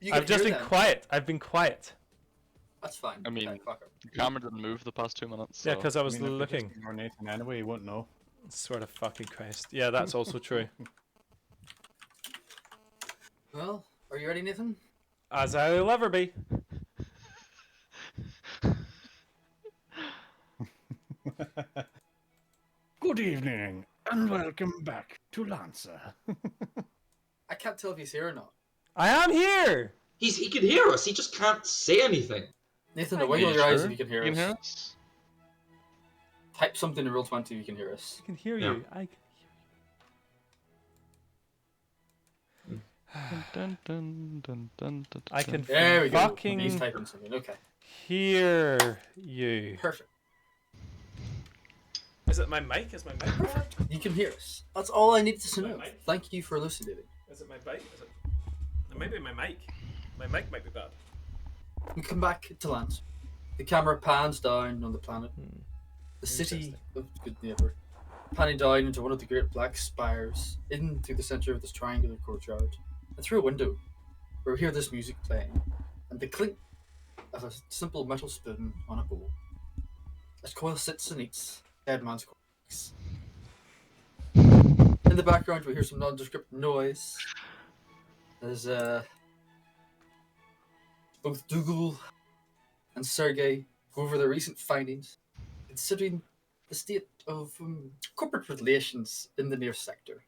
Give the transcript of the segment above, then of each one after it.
You I've can just hear been them. quiet. I've been quiet. That's fine. I mean, Okay, fuck it. the camera didn't move the past 2 minutes. So. Yeah, because I I was mean, if you just looking. ignore Nathan anyway, you won't know. Swear to fucking Christ. Yeah, that's also true. Well, are you ready, Nathan? As I'll ever be. Good evening, and welcome back to Lancer. I can't tell if he's here or not. I am here! He can hear us. He just can't say anything. Nathan, Are wiggle you your eyes sure if you can hear you us. can hear us? Type something in Roll20 if you can hear us. I can hear Yeah. you. I can Dun, dun, dun, dun, dun, I can There we go. fucking He's typing something. Okay. hear you. Perfect. Is it my mic? Is my mic perfect? You can hear us. That's all I needed to My know. mic? Thank you for elucidating. Is it my mic? Is it? It might be my mic. My mic might be bad. We come back to land. The camera pans down on the planet. Hmm. The city Interesting. of Good Neighbor. Panning down into one of the great black spires, into the center of this triangular courtyard, and through a window, where we hear this music playing, and the clink of a simple metal spoon on a bowl. As Coyle sits and eats Dead Man's Corpse. In the background, we hear some nondescript noise as both Dougal and Sergei go over their recent findings, considering the state of corporate relations in the near sector.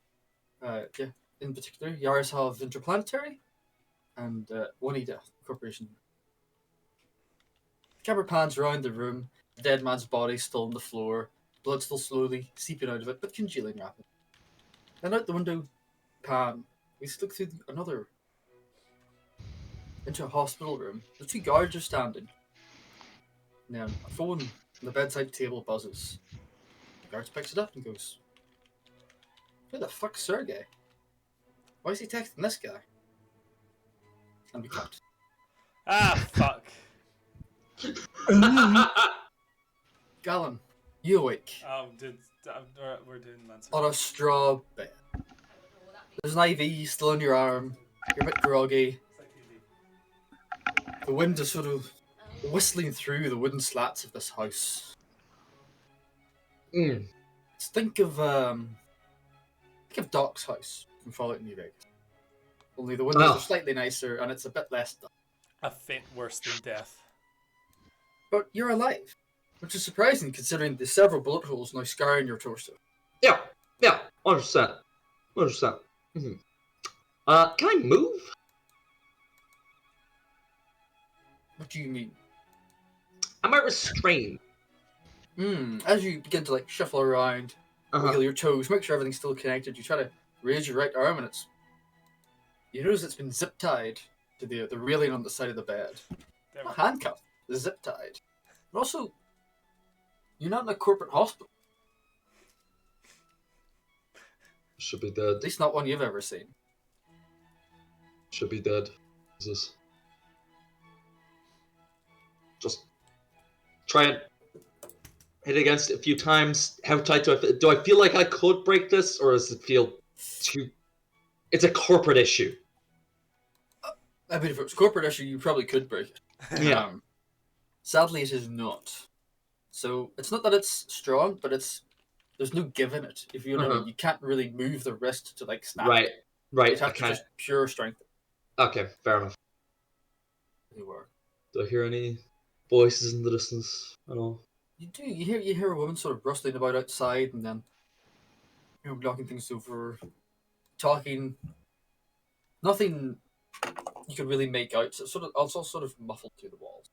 In particular, Yaroslav Interplanetary and Oneida Corporation. The camera pans around the room, the dead man's body still on the floor, blood still slowly seeping out of it, but congealing rapidly. Then out the window pan, we look through another into a hospital room. The two guards are standing. And then a phone on the bedside table buzzes. The guard picks it up and goes, "Who the fuck's Sergey? Why is he texting this guy?" And we cut. Ah, fuck. Galen, you awake Dude, we're doing Lancer. on a straw bed. There's an IV still on your arm. You're a bit groggy. The wind is sort of whistling through the wooden slats of this house. Mm. Think of Doc's house from Fallout New Vegas. Only the windows Oh. are slightly nicer and it's a bit less dark. A fate worse than death. But you're alive, which is surprising considering the several bullet holes now scarring your torso. Yeah, 100%. 100%. Mm-hmm. Can I move? What do you mean? Am I restrained? As you begin to shuffle around, wiggle your toes, make sure everything's still connected, you try to raise your right arm and you notice it's been zip tied to the railing on the side of the bed. There Not handcuffed, the zip tied. But also, you're not in a corporate hospital, Should be dead. at least not one you've ever seen. Should be dead. Jesus. Just try and hit against it a few times. How tight do I feel? Do I feel like I could break this, or does it feel too... It's a corporate issue. I mean, if it was a corporate issue, you probably could break it. Yeah. Sadly, it is not. So it's not that it's strong, but there's no give in it. If you know, Uh-huh. you can't really move the wrist to snap. Right. It Right. has to just pure strength. Okay, fair enough. You work. Do I hear any voices in the distance at all? You do. You hear a woman sort of rustling about outside, and then knocking things over, talking. Nothing you could really make out. So it's all sort of muffled through the walls.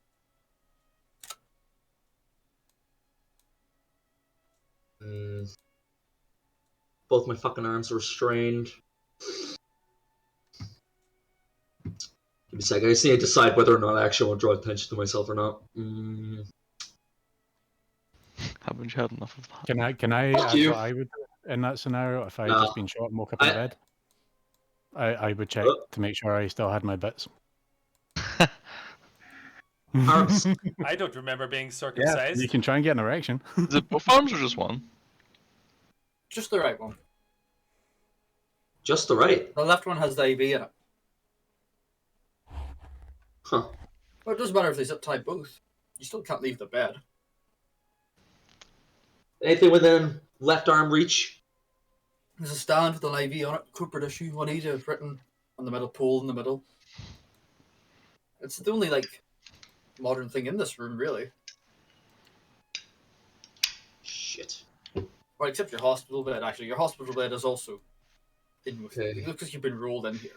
Both my fucking arms are restrained. Give me a second. I just need to decide whether or not I actually want to draw attention to myself or not. Haven't you had enough of that? Can I Fuck add you. what I would do in that scenario if I had No. just been shot and woke up in bed? I would check to make sure I still had my bits. Arms. I don't remember being Yeah, circumcised. you can try and get an erection. Is it both arms or just one? Just the right one. Just the right. The left one has the IV in it. Huh. Well, it doesn't matter if they zip tie both. You still can't leave the bed. Anything within left arm reach? There's a stand with an IV on it, corporate issue, Juanita written on the metal pole in the middle. It's the only, like, modern thing in this room, really. Shit. Well, except your hospital bed, actually. Your hospital bed is also in with Okay. it. It looks like you've been rolled in here.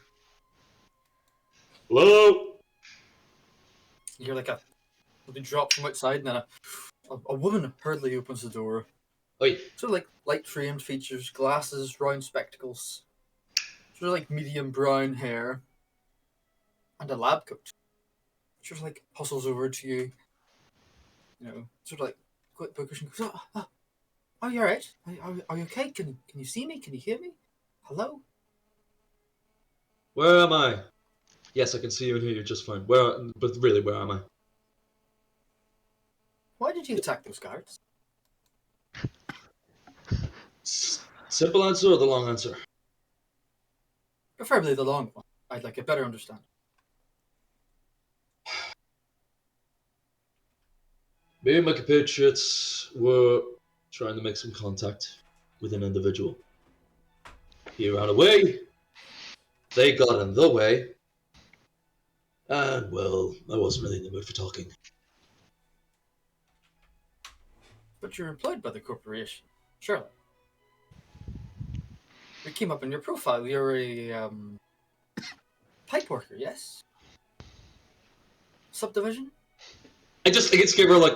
Hello? You hear, like, something drop from outside, and then a woman hurriedly opens the door. Oi. Sort of like light framed features, glasses, round spectacles, sort of like medium brown hair, and a lab coat. Sort of like hustles over to you, sort of like quite bookish and goes, "Oh, you alright? Are you okay? Can you see me? Can you hear me? Hello?" Where am I? Yes, I can see you and hear you just fine. But really, where am I? Why did you attack those guards? Simple answer or the long answer? Preferably the long one. I'd like a better understanding. Me and my compatriots were trying to make some contact with an individual. He ran away. They got in the way. And, well, I wasn't really in the mood for talking. But you're employed by the corporation, surely. It came up in your profile. You're a pipe worker, yes? Subdivision? I just gave her like,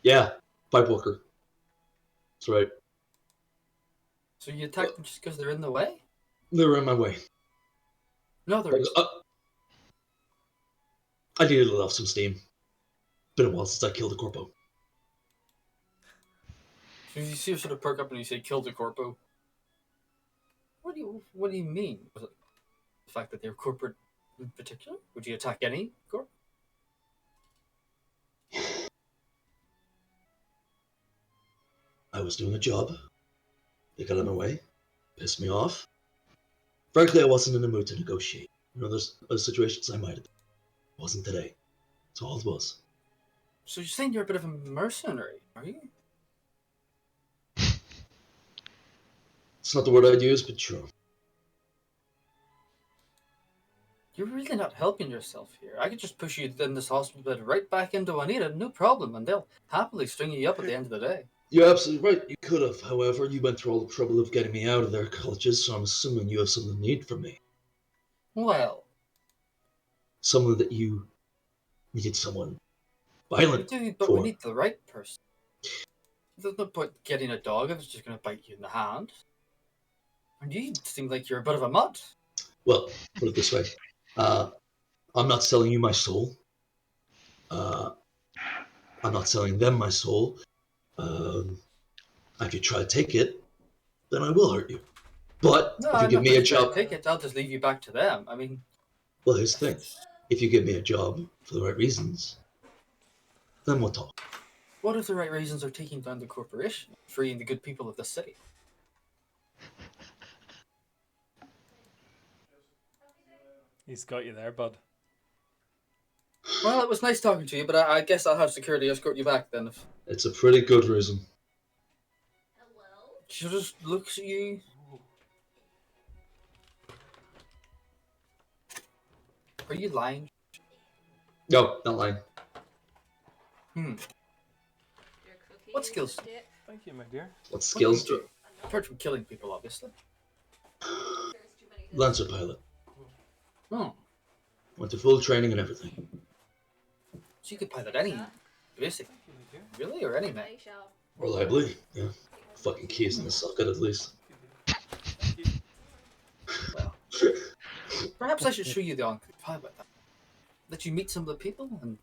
yeah, pipe worker. That's right. So you attack them just because they're in the way? They were in my way. No, there is. I needed to let off some steam. Been a while since I killed a corpo. So you see her sort of perk up and you say, "Kill the corpo." What do you mean? Was it the fact that they're corporate in particular? Would you attack any corp? I was doing a job. They got in my way. Pissed me off. Frankly, I wasn't in the mood to negotiate. There's other situations I might have been. Wasn't today. That's all it was. So you're saying you're a bit of a mercenary, are you? It's not the word I'd use, but sure. You're really not helping yourself here. I could just push you in this hospital bed right back into Juanita, no problem, and they'll happily string you up at the end of the day. You're absolutely right. You could have. However, you went through all the trouble of getting me out of their colleges, so I'm assuming you have something to need from me. Well, Someone that you needed someone we violent do, but for. we need the right person. There's no point getting a dog if it's just going to bite you in the hand. And you seem like you're a bit of a mutt. Well, put it this way. I'm not selling you my soul. I'm not selling them my soul. If you try to take it, then I will hurt you. But No, if you I'm give not me a going to job, take it. I'll just leave you back to them. I mean, well, here's the thing. If you give me a job for the right reasons, then we'll talk. what if the right reasons are taking down the corporation, freeing the good people of the city? He's got you there, bud. Well, it was nice talking to you, but I guess I'll have security escort you back then. If It's a pretty good reason. she just looks at you. Are you lying? No, not lying. What skills? Thank you, my dear. What skills do you do do? Apart from killing people, obviously. Lancer pilot. Oh, Went to full training and everything. so you could pilot any basic, really, or any mech. Reliably, yeah. Fucking keys in the socket, at least. Well, perhaps I should show you the Enclave. How about that? Let you meet some of the people, and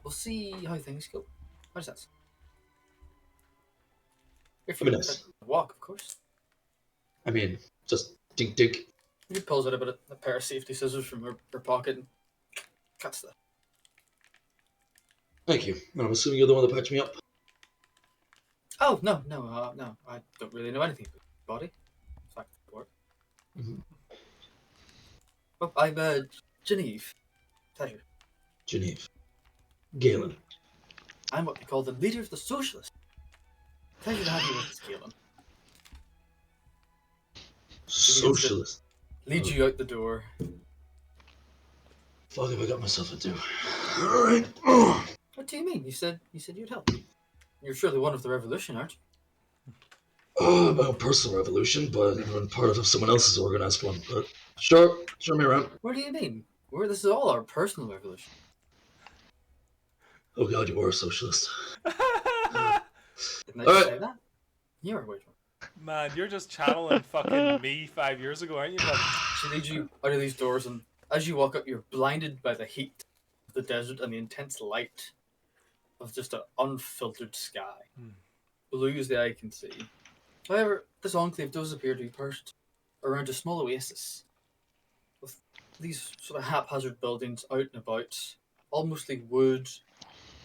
we'll see how things go. How's that? If you That'd be want nice. to walk, of course. I mean, just dink dink. He pulls out a pair of safety scissors from her pocket and cuts the. Thank you. And I'm assuming you're the one that patched me up. Oh no! I don't really know anything about your body. In fact, Mhm. oh, I'm Genevieve. Pleasure. Geneve. Galen. I'm what they call the leader of the socialists. Pleasure to have you with us, Galen. Socialist. Lead you out the door. Fuck have I got myself into? Alright. What do you mean? You said you'd help. You're surely one of the revolution, aren't you? My own personal revolution, but I've been part of someone else's organized one. But sure, show me around. What do you mean? This is all our personal revolution. Oh god, you are a socialist. Didn't I just Alright. say that? You're a weird one. Man, you're just channeling fucking me 5 years ago, aren't you? Bud? She leads you out of these doors, and as you walk up, you're blinded by the heat of the desert and the intense light of just an unfiltered sky. Blue as the eye can see. However, this enclave does appear to be perched around a small oasis, with these sort of haphazard buildings out and about, all mostly wood,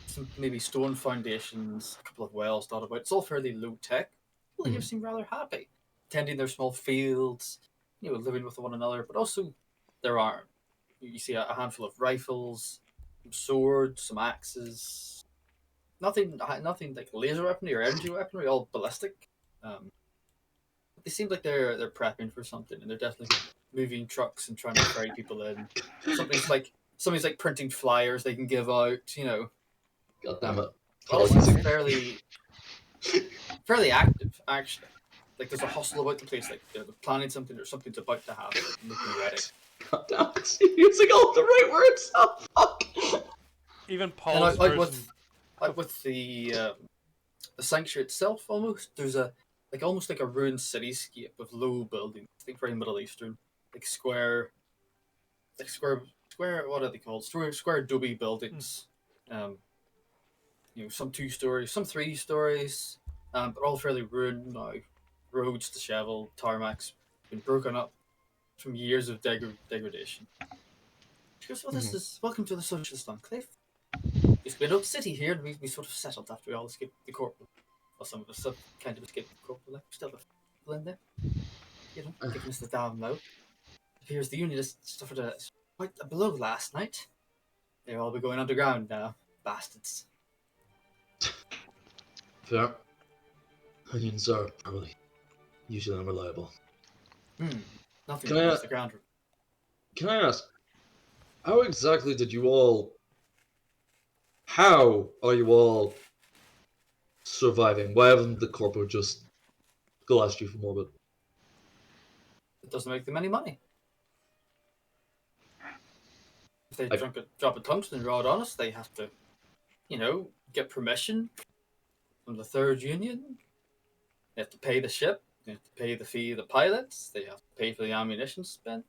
some maybe stone foundations, a couple of wells dotted about. It's all fairly low tech. People here seem rather happy, tending their small fields, living with one another, but also there are. You see a handful of rifles, some swords, some axes. Nothing like laser weaponry or energy weaponry, all ballistic. They seem like they're prepping for something, and they're definitely moving trucks and trying to ferry people in. Somebody's like printing flyers they can give out. God damn it. All seems fairly active, actually. Like there's a hustle about the place, like they're planning something or something's about to happen, like, looking ready. God damn it. You're using all the right words. Oh, fuck. Even And Paul's version. out with the sanctuary itself, almost there's almost like a ruined cityscape of low buildings. I think very Middle Eastern, square. What are they called? Square adobe buildings. Some 2 stories, some 3 stories, but all fairly ruined now. Roads disheveled, tarmac's been broken up from years of degradation. She goes, this is welcome to the Socialist Enclave. Used to be an old city here, and we sort of settled after we all escaped the corporal. Well, some of us have kind of escaped the corporal, like, still have people in there. Giving us the down low. Appears the Unionists suffered quite a blow last night. They'll all be going underground now, bastards. Fair. Onions are probably usually unreliable. Nothing Can I- against the ground. Can I ask, how exactly did you all... How are you all surviving? Why haven't the corpo just glassed you from orbit? It doesn't make them any money. If they I- drop a tungsten rod on us, they have to, get permission from the Third Union. They have to pay the ship. They have to pay the fee of the pilots. They have to pay for the ammunition spent.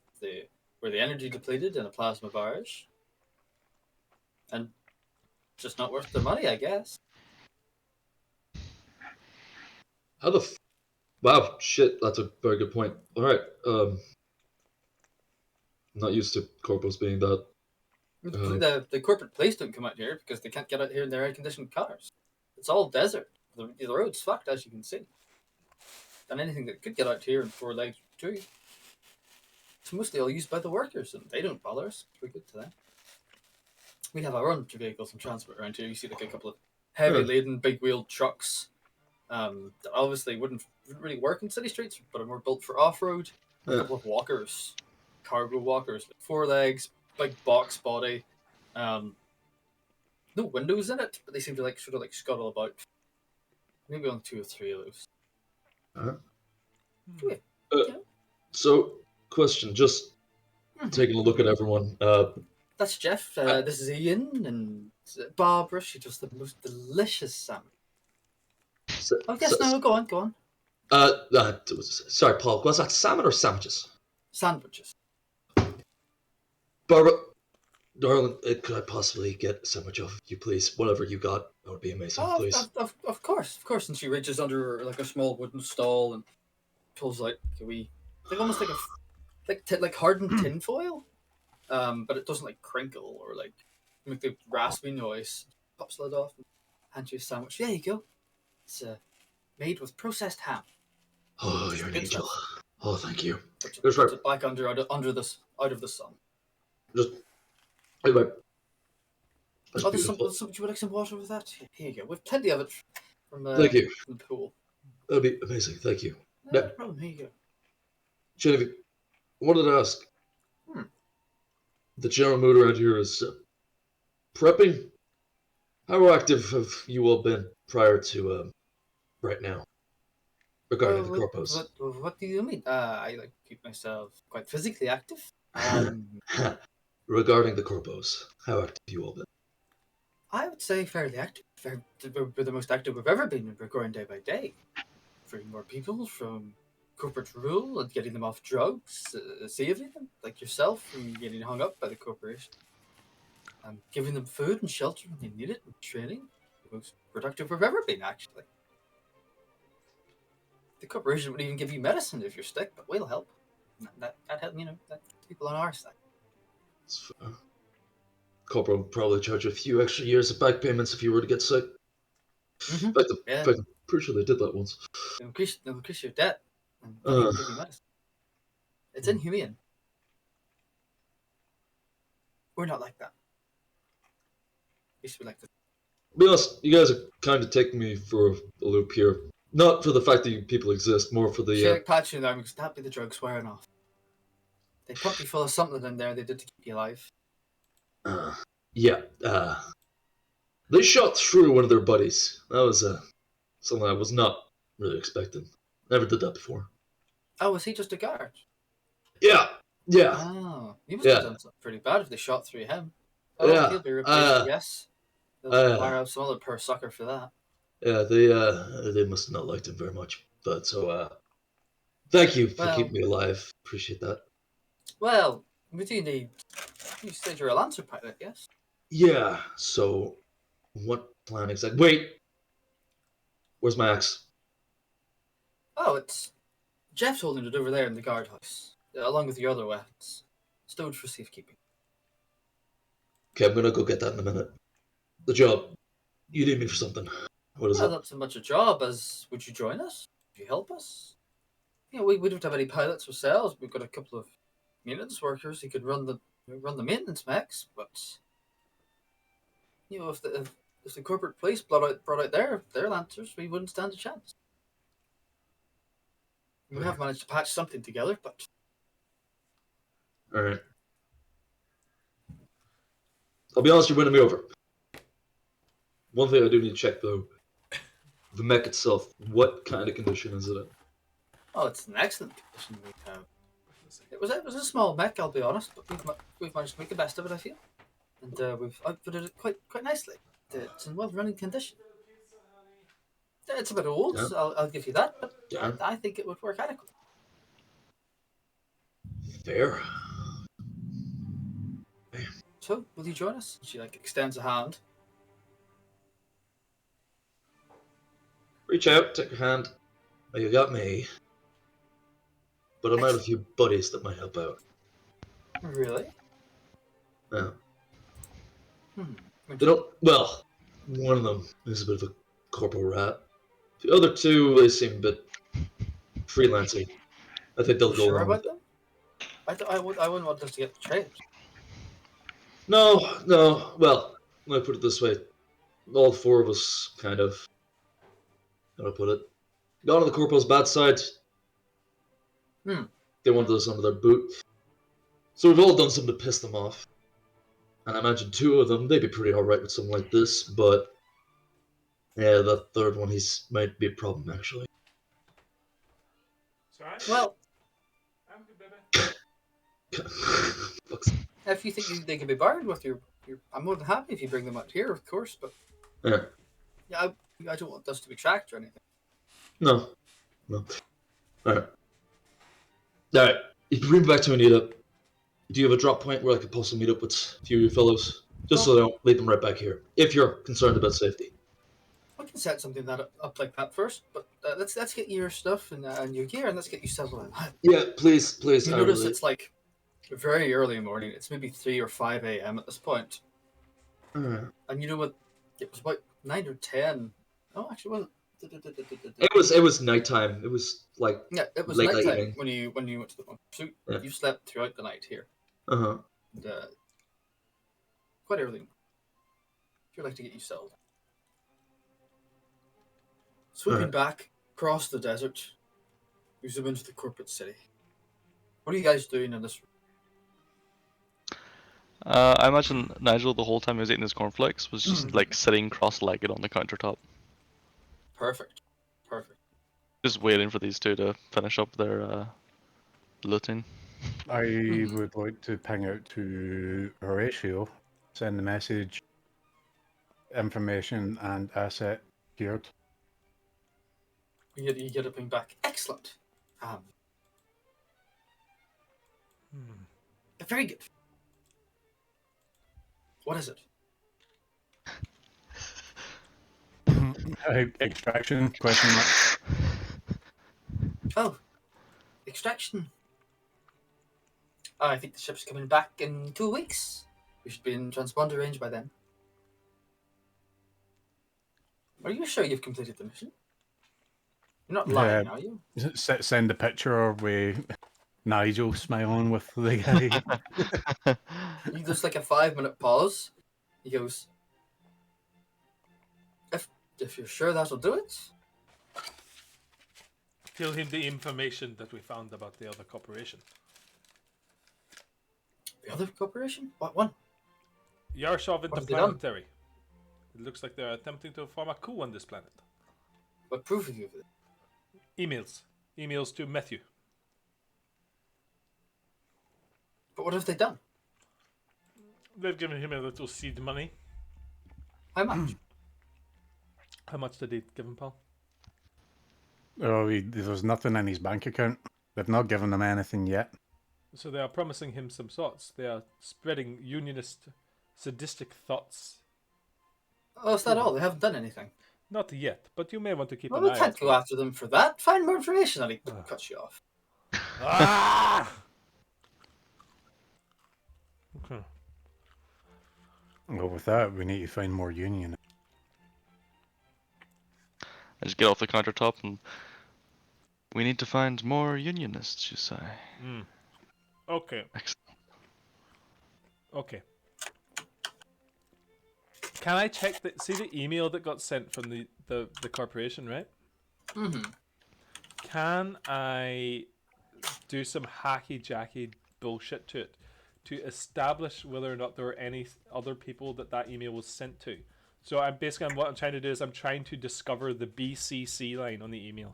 Where the energy depleted in a plasma barrage. And just not worth their money, I guess. How the Wow, shit, that's a very good point. Alright, I'm not used to corporals being that. The corporate police don't come out here because they can't get out here in their air-conditioned cars. It's all desert. The road's fucked, as you can see. And anything that could get out here in 4 legs too. It's mostly all used by the workers, and they don't bother us. We're good to them. We have our own vehicles and transport around here. You see like a couple of heavy laden, big wheeled trucks that obviously wouldn't really work in city streets, but are more built for off road. A couple of walkers, cargo walkers, like 4 legs, big box body. No windows in it, but they seem to sort of scuttle about. Maybe on 2 or 3 of those. So, question, just taking a look at everyone. That's Jeff. This is Ian and Barbara. She does the most delicious salmon. Oh yes, no, go on. Sorry, Paul. Was that salmon or sandwiches? Sandwiches. Barbara, darling, could I possibly get a sandwich off of you, please? Whatever you got, that would be amazing, please. Of course. And she reaches under a small wooden stall and pulls out a wee, almost like hardened tin foil, but it doesn't crinkle or make the raspy noise. Pops the lid off and hands you a sandwich. There you go. It's made with processed ham. Oh, you're an angel. Oh, thank you. Puts That's right. it back out of the sun. Just Anyway, that's Oh, there's some. beautiful. Would you like some water with that? Here you go. We've plenty of it from, Thank you. from the pool. That'd be amazing. Thank you. No Yeah. problem. Here you go. Genevieve, I wanted to ask. Hmm. The general mood around here is prepping. How active have you all been prior to right now regarding the corpos? What do you mean? I like to keep myself quite physically active. Regarding the corpos, how active have you all been? I would say fairly active. We're the most active we've ever been. We're growing day by day. Freeing more people from corporate rule and getting them off drugs, saving them, like yourself, from getting hung up by the corporation. Giving them food and shelter when they need it, and training. The most productive we've ever been, actually. The corporation would even give you medicine if you're sick, but we'll help. That help, that people on our side. It's fair. Corporal would probably charge you a few extra years of back payments if you were to get sick. Mhm. In fact, Yeah. I'm pretty sure they did that once. They'll increase your debt and not even give you medicine. It's inhumane. We're not like that. We should be like this. To be honest, you guys are kind of taking me for a loop here. Not for the fact that you people exist, more for the. Shake patch you in the arm because that'd be the drugs wearing off. They pumped you full of something in there they did to keep you alive. Yeah. They shot through one of their buddies. That was something I was not really expecting. Never did that before. Oh, was he just a guard? Yeah. Yeah. Oh, he must Yeah. have done something pretty bad if they shot through him. Oh, Yeah, he'll be replaced, I guess. They'll fire out some other poor sucker for that. Yeah. They must have not liked him very much. But so thank you for Well- keeping me alive. Appreciate that. Well, we do need. You said you're a Lancer pilot, yes? Yeah. So, what plan exactly? Wait. Where's my axe? Oh, it's Jeff's holding it over there in the guardhouse, along with your other weapons, stowed for safekeeping. Okay, I'm gonna go get that in a minute. The job. You need me for something. What is Well, it? not so much a job as would you join us? Would you help us? We don't have any pilots ourselves. We've got a couple of maintenance workers who could run the maintenance mechs, but if the corporate police brought out their lancers, we wouldn't stand a chance. We have managed to patch something together, but All right. I'll be honest, you're winning me over. One thing I do need to check though: the mech itself. What kind of condition is it in? oh, it's an excellent condition we have. It was a small mech, I'll be honest, but we've managed to make the best of it, I feel, and we've outfitted it quite nicely. It's in well-running condition. It's a bit old, Yeah. so I'll give you that, but Yeah. I think it would work adequately. Fair. So, will you join us? She extends a hand. Reach out, take your hand. Oh, you got me. But I might have a few buddies that might help out. Really? Yeah. Hmm. They don't. Well, one of them is a bit of a corporal rat. The other two, they seem a bit freelancing. I think they'll You go sure along about with it. them? I wouldn't want us to get betrayed. No. Well, let me put it this way: all four of us kind of. How do I put it? Got on the corporal's bad side. Hmm. They wanted us under their boot. So we've all done something to piss them off. And I imagine two of them, they'd be pretty alright with something like this, but yeah, that third one, might be a problem actually. It's alright. Well, I'm good, baby. Fuck's- if you think they can be bargained with, I'm more than happy if you bring them out here, of course, but yeah. yeah, I don't want us to be tracked or anything. No. Alright. Alright. If you bring me back to Anita, do you have a drop point where I could possibly meet up with a few of you fellows? Just so I don't lead them right back here. If you're concerned about safety. We can set something up like that first, but let's get your stuff and your gear, and let's get you settled in. Yeah, please. You I notice really- it's very early in the morning. It's maybe 3 or 5 a.m. at this point. Alright. And you know what? It was about 9 or 10. No, actually, it wasn't. It was nighttime. It was like Yeah, it was late nighttime evening. when you went to the bunker. So Yeah. you slept throughout the night here. uh-huh. And, quite early. If you'd like to get you settled. Sweeping back across the desert, you zoom into the corporate city. What are you guys doing in this? I imagine Nigel the whole time he was eating his cornflakes was just like sitting cross-legged on the countertop, Perfect. Perfect. just waiting for these two to finish up their looting. I would like to ping out to Horatio, send the message, information and asset secured. You get a ping back. Excellent. Very good. What is it? Extraction, question mark. Oh, extraction. I think the ship's coming back in 2 weeks. We should be in transponder range by then. Are you sure you've completed the mission? You're not lying, are you? Send a picture with Nigel smiling with the guy. There's like a 5-minute pause. He goes, if you're sure that'll do it. Tell him the information that we found about the other corporation. The other corporation? What one? Yarshov What have they done? Interplanetary. It looks like they're attempting to form a coup on this planet. What proof have you of it? Emails. Emails to Matthew. But what have they done? They've given him a little seed money. How much? How much did they give him, pal? Oh, there's nothing in his bank account. They've not given him anything yet. So they are promising him some thoughts. They are spreading unionist, sadistic thoughts. Oh, is that all? They haven't done anything. Not yet, but you may want to keep Well, an we eye can't out. go after them for that. Find more information, and he cuts you off. Ah! Okay. Well, with that, we need to find more union. I just get off the countertop and we need to find more unionists, you say. Okay. Excellent. Okay. Can I check see the email that got sent from the corporation, right? Mm-hmm. Can I do some hacky-jacky bullshit to it to establish whether or not there were any other people that email was sent to? So what I'm trying to do is I'm trying to discover the BCC line on the email.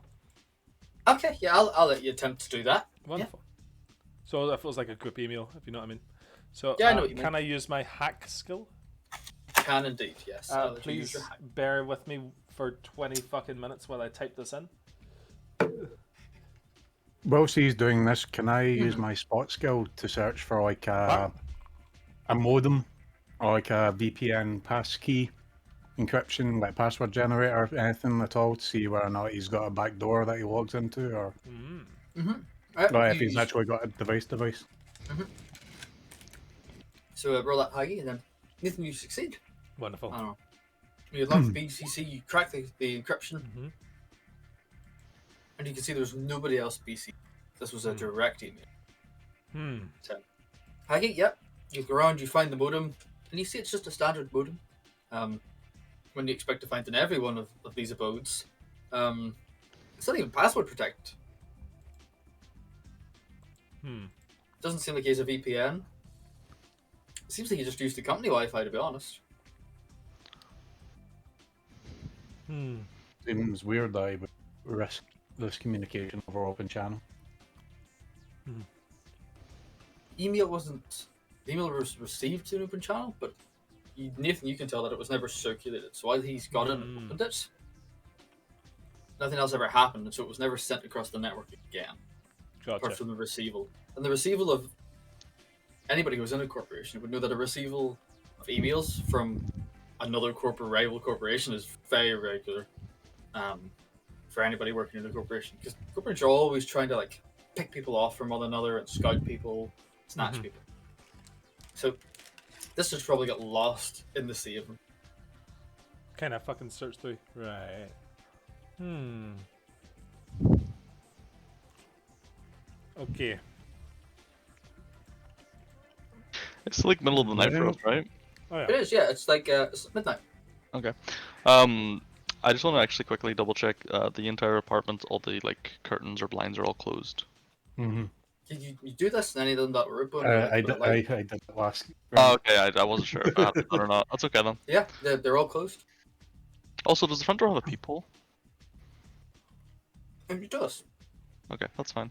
Okay, yeah, I'll let you attempt to do that. Wonderful. So that feels like a group email, if you know what I mean. So Yeah, I know what you can I use my hack skill? Can indeed, yes. I'll let you use Please your hack. bear with me for 20 fucking minutes while I type this in. Whilst he's doing this, can I use my spot skill to search for like a modem or like a VPN passkey encryption, like password generator, or anything at all, to see whether or not he's got a back door that he logs into, or if he's actually got a device. So roll that Haggy, and then Nathan, you succeed. Wonderful. I don't know. You launch the BCC, you crack the encryption, and you can see there's nobody else BC. This was a direct email. So, Haggy, yep. You look around, you find the modem, and you see it's just a standard modem. When you expect to find in every one of these abodes. It's not even password protected. Doesn't seem like he has a VPN. It seems like he just used the company Wi-Fi, to be honest. Seems weird that he would risk this communication over open channel. Email wasn't. The email was received to an open channel, but Nathan, you can tell that it was never circulated. So while he's got it and opened it, nothing else ever happened, and so it was never sent across the network again. Gotcha. Apart from the receival. And the receival of anybody who's in a corporation would know that a receival of emails from another rival corporation is very regular for anybody working in a corporation. Because corporations are always trying to like pick people off from one another and scout people, snatch people. So this has probably got lost in the sea of them. Kind of fucking search through. Right. Okay. It's like middle of the night for us, right? Oh It yeah. is, yeah. It's like it's midnight. Okay. I just want to actually quickly double check. The entire apartment, all the like curtains or blinds are all closed. Mm-hmm. Did you do this in any of them that were open? Or, like, I, put a did, light? I did it last Oh, round. okay. I wasn't sure if I had it done or not. That's okay then. Yeah, they're all closed. Also, does the front door have a peephole? And it does. Okay, that's fine.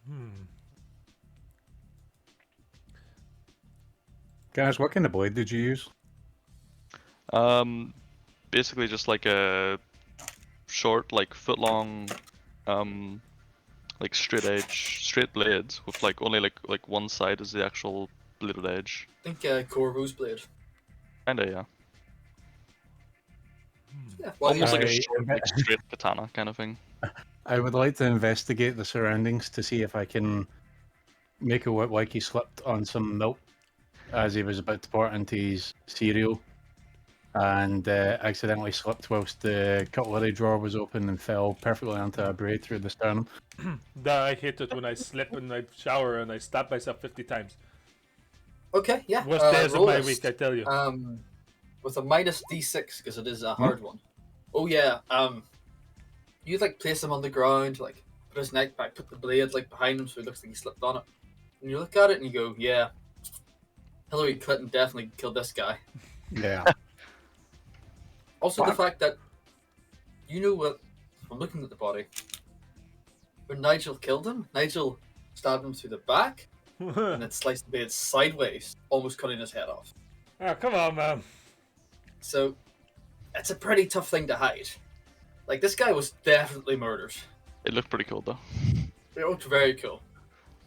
Hmm. Guys, what kind of blade did you use? Basically just like a short, like foot-long, like straight blades with like only like one side is the actual bladed edge. I think Corvo's blade. Kinda, yeah. Yeah, well, Almost like a I- short, like straight katana kind of thing. I would like to investigate the surroundings to see if I can make it look like he slipped on some milk as he was about to pour it into his cereal and accidentally slipped whilst the cutlery drawer was open and fell perfectly onto a braid through the sternum. I hate it when I slip in my shower and I stab myself 50 times. okay, yeah. Worst days of roll my this. week, I tell you. With a minus d6 because it is a hard one. Oh yeah. You like place him on the ground, like put his neck back, put the blade like behind him so he looks like he slipped on it. And you look at it and you go, yeah, Hillary Clinton definitely killed this guy. Yeah. Also, the Fuck. fact that you know what, from looking at the body, when Nigel killed him, Nigel stabbed him through the back and then sliced the blade sideways, almost cutting his head off. Oh, come on, man. So, it's a pretty tough thing to hide. Like, this guy was definitely murdered. It looked pretty cool though. It looked very cool.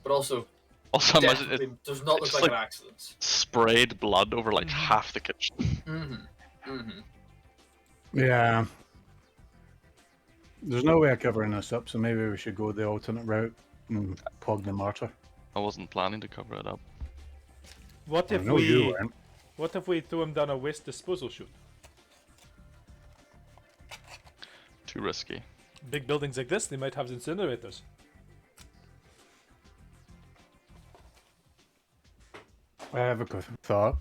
But also, Also, imagine it definitely does not look it's like like- an accident. sprayed blood over like half the kitchen. Mm-hmm. Mm-hmm. Yeah. There's no way of covering this up, so maybe we should go the alternate route and plug the martyr. I wasn't planning to cover it up. What I if know you we weren't. what if we threw him down a waste disposal chute? Too risky. Big buildings like this, they might have incinerators. I have a good thought.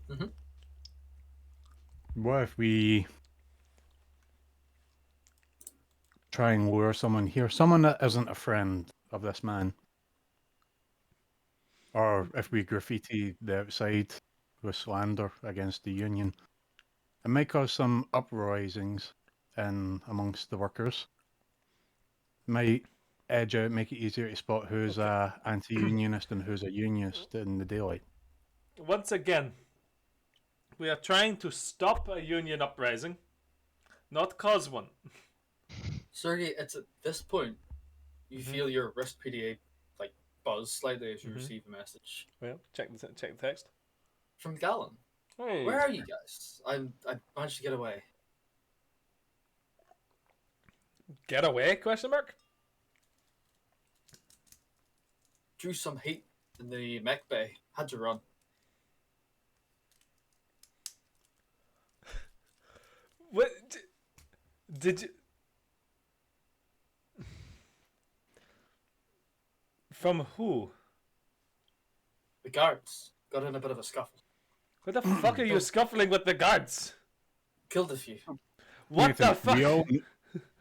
Mhm. What if we try and lure someone here? Someone that isn't a friend of this man. Or if we graffiti the outside with slander against the union. It might cause some uprisings in amongst the workers. Might edge out, make it easier to spot who's a anti-unionist and who's a unionist in the daylight. Once again, we are trying to stop a union uprising, not cause one. Sergey, it's at this point you feel your wrist PDA like buzz slightly as you receive a message Well, check the text. from Gallon. Hey. Where are you guys? I managed to get away. Get away? Question mark. Drew some heat in the mech bay. Had to run. What did you? From who? The guards got in a bit of a scuffle. What the fuck are you scuffling with the guards? Killed a few. What the fuck?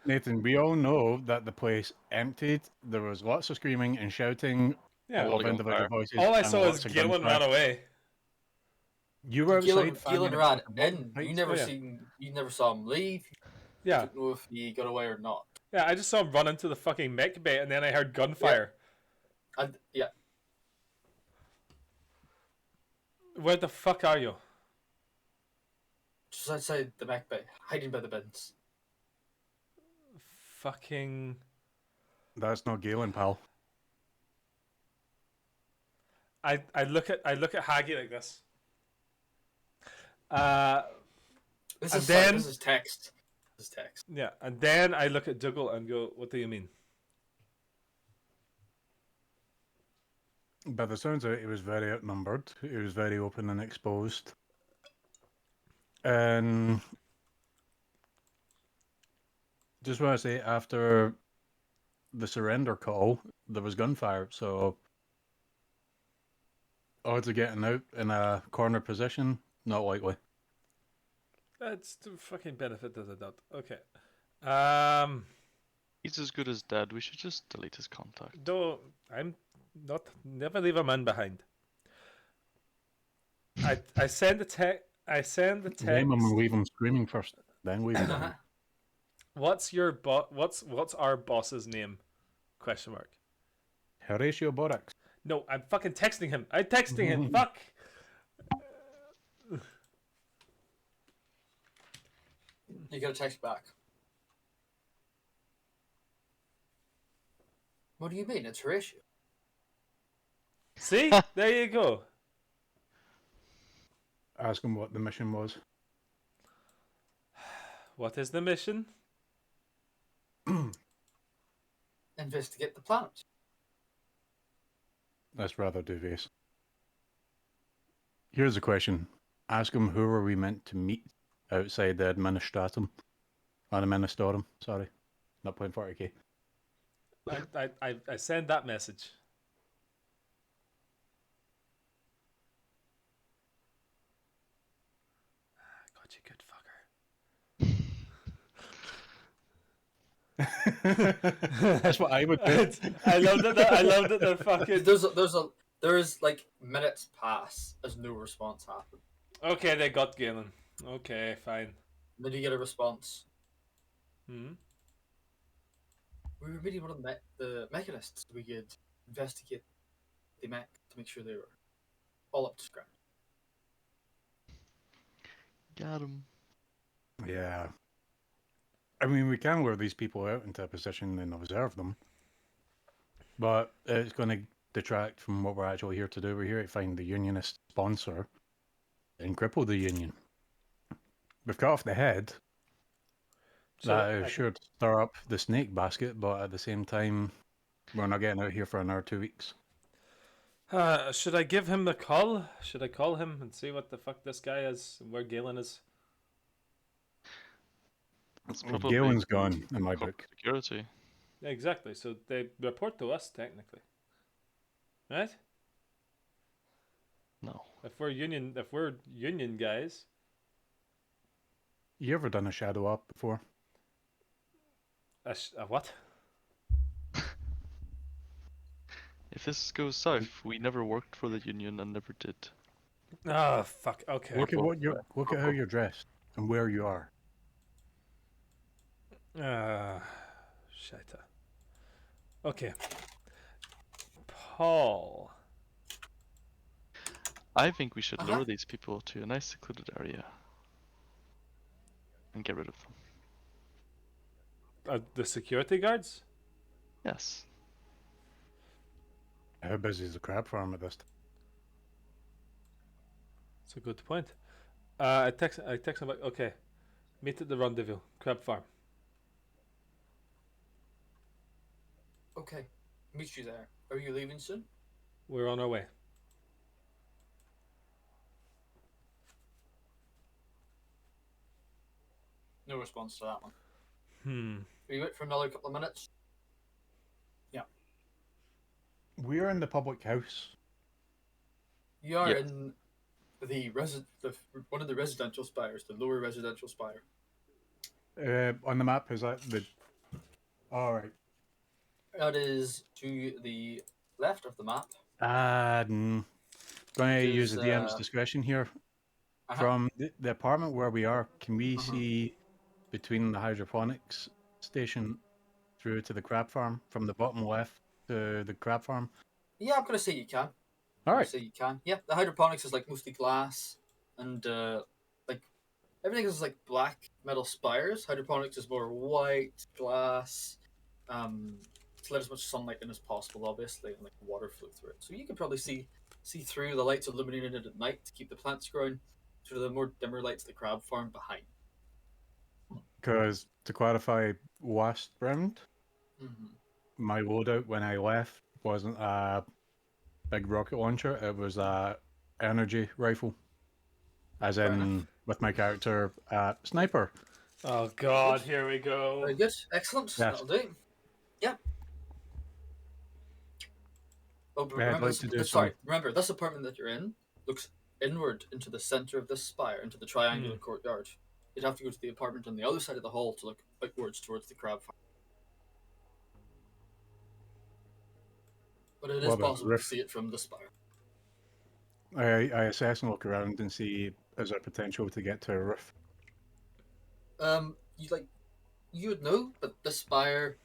Nathan, we all know that the place emptied. There was lots of screaming and shouting, Yeah. a lot of individual voices. All I and saw is lots of Gillen gunfire. ran away. You were outside. Gillen ran in. Right? You never Oh, yeah. you never saw him leave. You Yeah, don't know if he got away or not. yeah. I just saw him run into the fucking mech bay, and then I heard gunfire. And yeah, Where the fuck are you? just outside the mech bay, hiding by the bins. Fucking. That's not Galen, pal. I look at Haggy like this. This And is then- this is text. This is text. Yeah, and then I look at Dougal and go, "What do you mean?" By the sounds of it, he was very outnumbered. He was very open and exposed. And just want to say, after the surrender call, there was gunfire. So Odds of getting out in a corner position, not likely. That's the fucking benefit of the doubt. Okay. He's as good as dead. We should just delete his contact. Though I'm not never leave a man behind. I send the text. I send the text. Name him and leave him screaming first, then leave him down. What's our boss's name? Question mark. Horatio Borax. No, I'm fucking texting him. I'm texting him. Fuck. You get a text back. What do you mean? It's Horatio. See, there you go. Ask him what the mission was. What is the mission? Investigate the planet. That's rather dubious. Here's a question. Ask him who were we meant to meet outside the Administratum. Administratum, sorry. Not point 40k. I send that message. God, you good fucker. That's what I would do. I love that they're fucking. There's like minutes pass as no response happens. Okay, they got Galen. Okay, fine. Then you get a response. Hmm. We were meeting one of the mechanists. We could investigate the mech to make sure they were all up to scratch. Got him. Yeah. I mean, we can lure these people out into a position and observe them. But it's going to detract from what we're actually here to do. We're here to find the unionist sponsor and cripple the union. We've cut off the head. So That should stir up the snake basket, but at the same time, we're not getting out here for another 2 weeks. Should I give him a call? Should I call him and see what the fuck this guy is and where Galen is? That's Well, probably Galen's gone in my corporate book. security. Yeah, exactly. So they report to us technically, right? No. If we're union guys, You ever done a shadow op before? a what? If this goes south, we never worked for the union and never did. Oh fuck. Okay. Look at how you're dressed and where you are. Shite. Okay. Paul. I think we should lure these people to a nice secluded area and get rid of them. The security guards? Yes. How busy is the crab farm at this time? That's a good point. I text him back. Okay, meet at the rendezvous, crab farm. Okay, meet you there. Are you leaving soon? We're on our way. No response to that one. Hmm. Are you wait for another couple of minutes? We're in the public house. You are Yeah. in the one of the residential spires, the lower residential spire. On the map, is that the... Alright. That is to the left of the map. Going to use the Is, DM's discretion here. Uh-huh. From the apartment where we are, can we see between the hydroponics station through to the crab farm, from the bottom left to the crab farm? Yeah, I'm gonna say you can. All right. Say you can. Yeah, the hydroponics is like mostly glass, and like everything is like black metal spires. Hydroponics is more white glass. To let as much sunlight in as possible, obviously, and like water flow through it. So you can probably see through the lights illuminated at night to keep the plants growing. To the more dimmer lights, the crab farm behind. Because to clarify, last round, Mm-hmm. my loadout when I left wasn't a big rocket launcher. It was a energy rifle, as Fair in with my character sniper. Oh God, here we go. Very good, excellent. Yes. That'll do. Yeah. Oh, but Yeah, I'd remember, like to do sorry. some. Remember, this apartment that you're in looks inward into the center of this spire, into the triangular courtyard. You'd have to go to the apartment on the other side of the hall to look outwards towards the crab farm. But it What is about possible roof? to see it from the spire. I assess and look around and see is there potential to get to a roof. You would know, but this spire,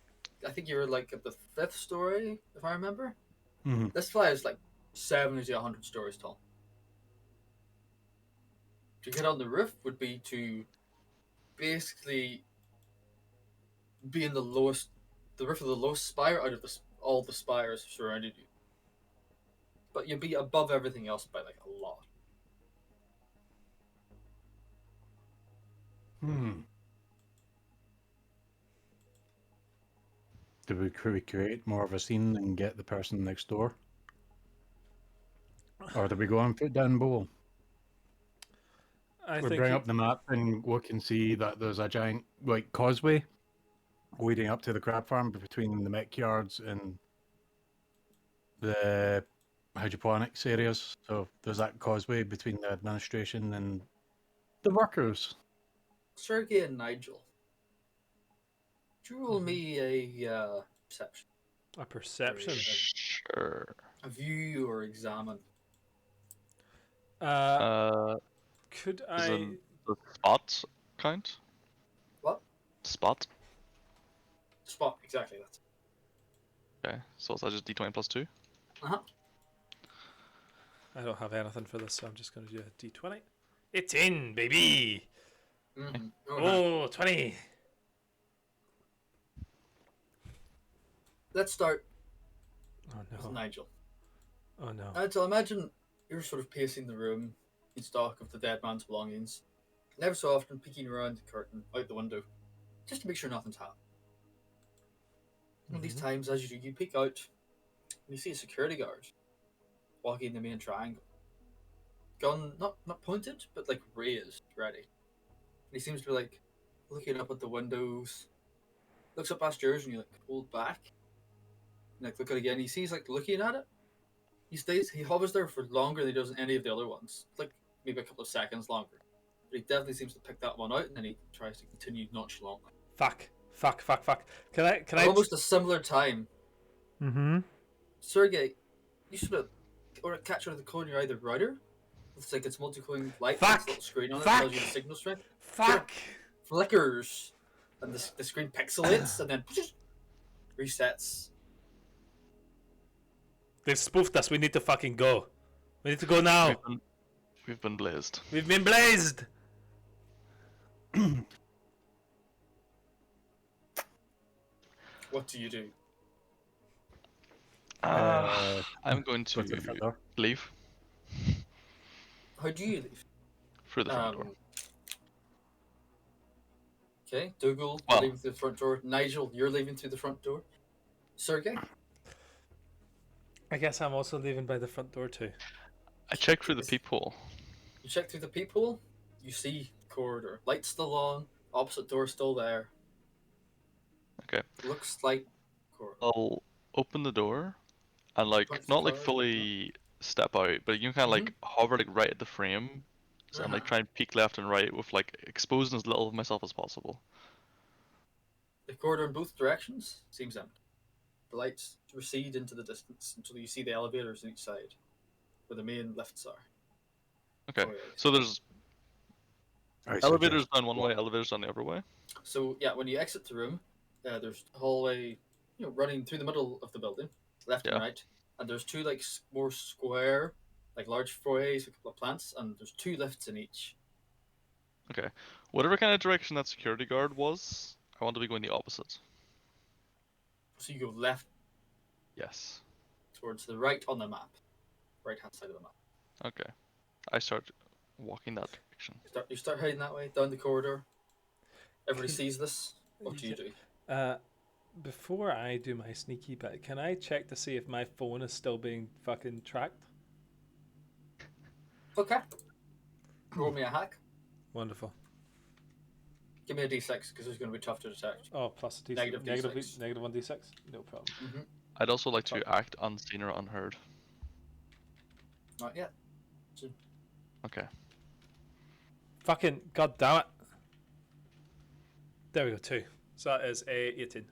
I think you were like at the 5th story, if I remember. Mhm. This spire is like 70 to 100 stories tall. To get on the roof would be to basically be in the roof of the lowest spire out of all the spires surrounding you. But you'd be above everything else by like a lot. Hmm. Could we create more of a scene and get the person next door? Or do we go and put down bowl? I We think bring up the map and we can see that there's a giant like causeway leading up to the crab farm between the mech yards and the hydroponics areas. So there's that causeway between the administration and the workers. Sergey and Nigel. Would you roll me a perception? a perception. Sure. A view or examine? Could Is I? in the spot count? What? Spot? Spot, exactly that. Okay, so is that just d20 plus 2? Uh-huh. I don't have anything for this, so I'm just going to do a d20. It's in, baby. Mm-hmm. Oh, 20. Let's start Oh with no. Nigel. Oh no. Nigel, imagine you're sort of pacing the room in stock of the dead man's belongings, and every so often peeking around the curtain, out the window, just to make sure nothing's happened. One of these times, as you do, you peek out, and you see a security guard walking the main triangle. Gun not pointed, but like raised, ready. And he seems to be like looking up at the windows. Looks up past yours and you like hold back. And like look at it again. He sees like looking at it. He hovers there for longer than he does in any of the other ones. Like maybe a couple of seconds longer. But he definitely seems to pick that one out and then he tries to continue nonchalantly. Fuck. Can I? At almost a similar time, Mm-hmm. Sergey, you should have or catch out of the corner of your either router. It's like it's multi-coin light Fuck. with a little screen on it Fuck. tells you the signal strength. Fuck. Flickers and the screen pixelates and then resets. They've spoofed us. We need to fucking go. We need to go now. We've been blazed. We've been blazed. What do you do? I'm going Go to the front to door. leave How do you leave? through the front door. Okay, Dougal, Well- leaving through the front door. Nigel, you're leaving through the front door. Sergey, I guess I'm also leaving by the front door too. I checked through the peephole. you check through the peephole. You see the corridor. Lights still on. Opposite door still there. Okay. Looks like corridor. I'll open the door and like Punch the not like card, fully step out, but you can kind of like hover like right at the frame, so I'm like Uh-huh. trying to peek left and right with like exposing as little of myself as possible. The corridor in both directions seems empty. The lights recede into the distance until you see the elevators on each side, where the main lifts are. Okay, Oh, yeah. so there's I elevators suggest- down one way, elevators down the other way. So yeah, when you exit the room, there's a hallway, running through the middle of the building, left and Yeah. right, and there's two like more square, like large foyers, with a couple of plants, and there's two lifts in each. Okay, whatever kind of direction that security guard was, I want to be going the opposite. So you go left Yes. towards the right on the map, right hand side of the map. Okay, I start walking that direction. You start heading that way down the corridor. Everybody sees this. What do you do? Before I do my sneaky bit, can I check to see if my phone is still being fucking tracked? Okay. Roll me a hack. Wonderful. Give me a d6 because it's going to be tough to detect. Oh, plus a d6. Negative Negative, D6. negative 1d6? No problem. I'd also like to act unseen or unheard. Not yet. Okay. Fucking god damn it. There we go, 2. So that is a 18.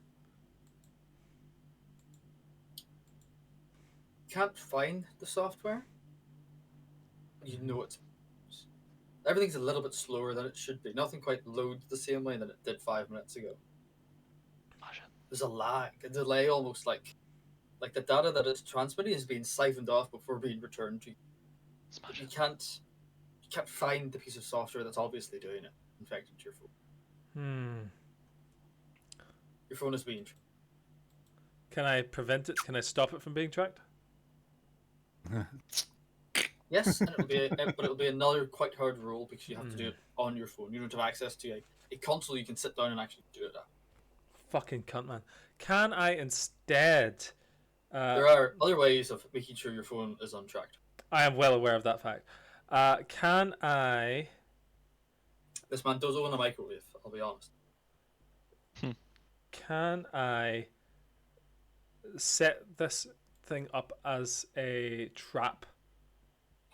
Can't find the software. You know it's. Everything's a little bit slower than it should be. Nothing quite loads the same way that it did 5 minutes ago. Smash it. There's a lag, a delay, almost like the data that it's transmitting is being siphoned off before being returned to you. Smash You it. can't find the piece of software that's obviously doing it. Infected your phone. Your phone is being. Can I prevent it? Can I stop it from being tracked? Yes, and but it'll be another quite hard role because you have to do it on your phone. You don't have access to a console you can sit down and actually do it at. Fucking cunt, man. Can I instead... There are other ways of making sure your phone is untracked. I am well aware of that fact. Can I... This man does own a microwave, I'll be honest. Can I set this thing up as a trap?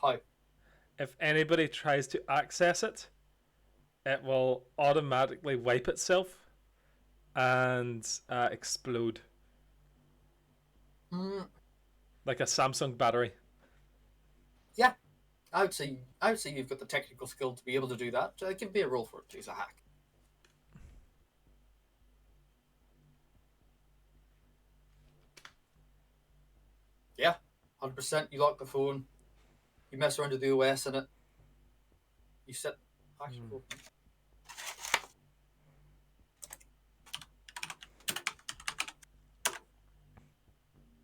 How? If anybody tries to access it, it will automatically wipe itself and explode. Like a Samsung battery. Yeah, I would say you've got the technical skill to be able to do that. It can be a role for it. It's a hack. Yeah, 100%. You lock the phone. You mess around with the OS in it. You set. Actually,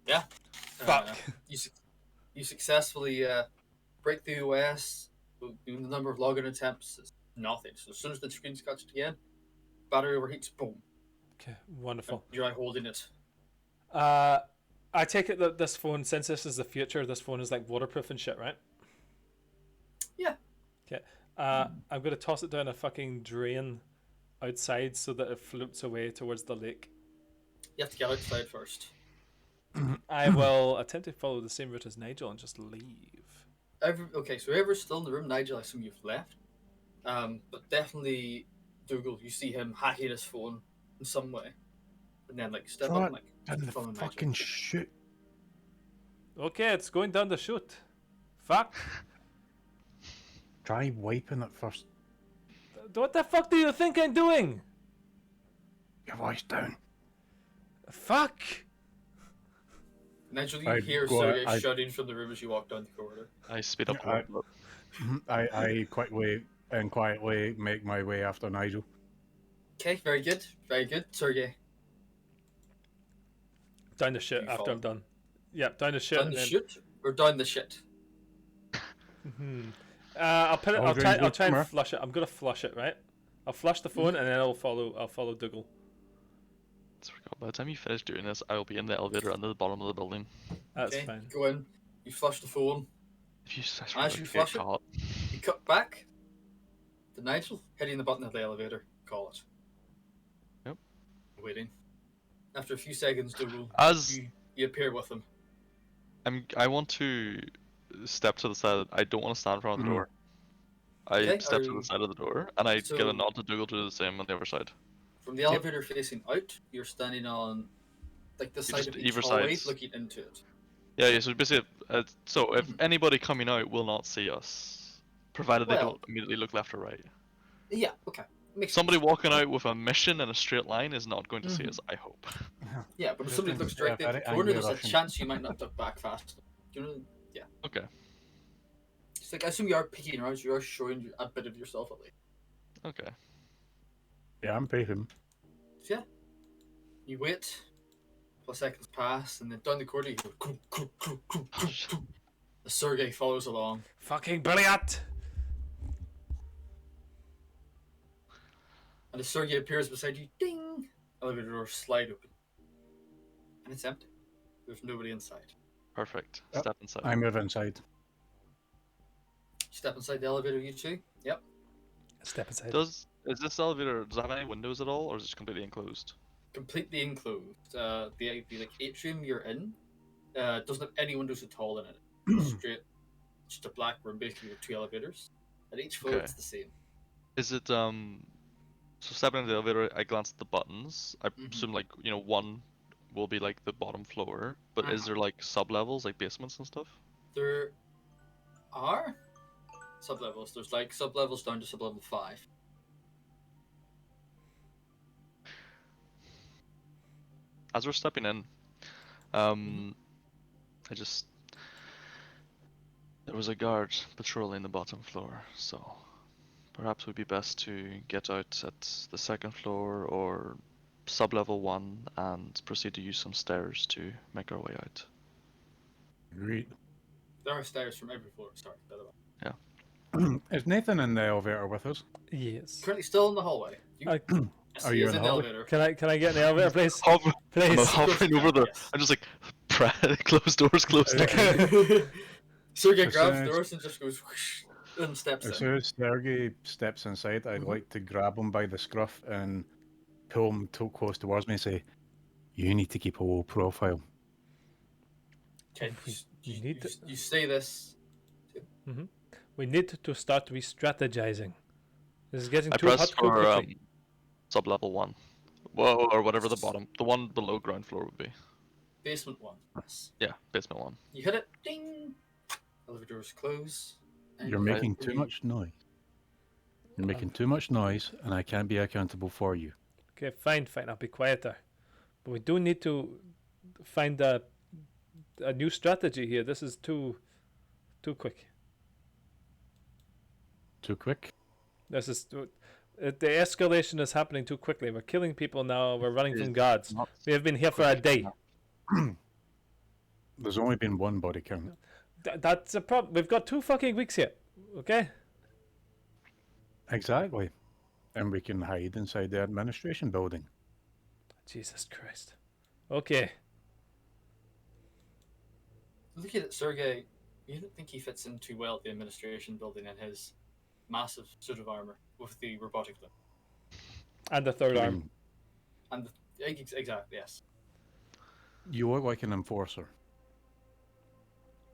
yeah. Fuck. You successfully break the OS. The number of login attempts is nothing. So as soon as the screen's touched again, battery overheats. Boom. Okay, wonderful. You're out holding it. I take it that this phone, since this is the future, this phone is like waterproof and shit, right? Yeah. Okay. I'm going to toss it down a fucking drain outside so that it floats away towards the lake. You have to get outside first. I will attempt to follow the same route as Nigel and just leave. Okay, so whoever's still in the room, Nigel, I assume you've left. But definitely, Dougal, you see him hacking his phone in some way, and then like step up and like And the follow Nigel. fucking shit. Okay, it's going down the chute. Fuck. Try wiping it first. What the fuck do you think I'm doing? Your voice down. Fuck. Nigel, you I hear go- Sergey I- shouting from the room as you walk down the corridor. I speed up. I- a little bit. I quietly make my way after Nigel. Okay, very good, Sergey. Down the shit You after follow. I'm done. Yep, down the shit. Down and the then... shit or down the shit? I'll put it. All I'll drains try go and somewhere. flush it. I'm gonna flush it, right? I'll flush the phone and then I'll follow Dougal. So by the time you finish doing this, I will be in the elevator under the bottom of the building. That's Okay, fine. go in. You flush the phone. If you As you get flush it? caught, You cut back to Nigel, hitting the button of the elevator. Call it. Yep. Waiting. After a few seconds, Dougal, as you appear with him. I want to step to the side. I don't want to stand in front of the Mhm. door. I Okay, step are to you- the side of the door, and I give So- a nod to Dougal to do the same on the other side. From the elevator facing out, you're standing on like the side just of each either hallway, sides. looking into it. Yeah. So basically, so if Mhm. anybody coming out will not see us, provided they Well- don't immediately look left or right. Yeah. Okay. Makes Somebody sense. walking out with a mission in a straight line is not going to see Mhm. us. I hope. Yeah, but if Yeah, somebody thank- looks yeah, directly at very the corner, angry there's a Russian. chance you might not duck back fast. Do you know? Yeah. Okay. It's like I assume you are peeking around. You are showing a bit of yourself at least. Okay. Yeah, I'm paying. So yeah, you wait. A couple of seconds pass, and then down the corridor, you go. Clunk, clunk, clunk, clunk, clunk, clunk. The Sergey follows along, Fucking brilliant. and the Sergey appears beside you. Ding! Elevator doors slide open, and it's empty. There's nobody inside. Perfect. Yep. Step inside. I move inside. Step inside the elevator, you two. Yep. Step inside. Is this elevator? Does it have any windows at all, or is it just completely enclosed? completely enclosed. The like atrium you're in doesn't have any windows at all in it. It's straight, just a black room basically with 2 elevators. At each floor Okay. it's the same. Is it so stepping into the elevator, I glanced at the buttons. I Mhm. assume like, you know, one will be like the bottom floor, but is Uh-huh. there like sub levels, like basements and stuff? There are sub levels. There's like sub levels down to sub level 5. As we're stepping in, I just there was a guard patrolling the bottom floor, so perhaps it would be best to get out at the second floor or sub level 1 and proceed to use some stairs to make our way out. Great. There are stairs from every floor. Sorry, by the way. Is Nathan in the elevator with us? Yes. Currently still in the hallway. I- Yes, Are he you is in in the the hallway? elevator. Can I get in the elevator, please? I'm Please. hovering over the. Yes. I'm just like, close doors, close doors. Sergey As grabs soon the as- doors and just goes whoosh, and steps As in. soon as Sergey steps inside, I'd like to grab him by the scruff and pull him too close towards me and say, "You need to keep a low profile." Okay, We you, need you, to- you say this. We need to start re-strategizing. This is getting I too press hot too for quickly. sub level 1. Whoa, or whatever the one below ground floor would be. Basement 1. Yes. Yeah, basement 1. You hit it. Ding. Elevator doors close. and You're you making hit too the- much noise. You're making too much noise, and I can't be accountable for you. Okay, fine. I'll be quieter. But we do need to find a new strategy here. This is too quick. Too quick. This is the escalation is happening too quickly. We're killing people now. We're running from Is guards. not We have been here for a day. There's only been one body count. That's a problem. We've got 2 fucking weeks here. Okay. Exactly. And we can hide inside the administration building. Jesus Christ. Okay. Looking at Sergey, you don't think he fits in too well at the administration building in his massive suit of armor with the robotic limb. And the third arm. And exactly, yes. You look like an enforcer.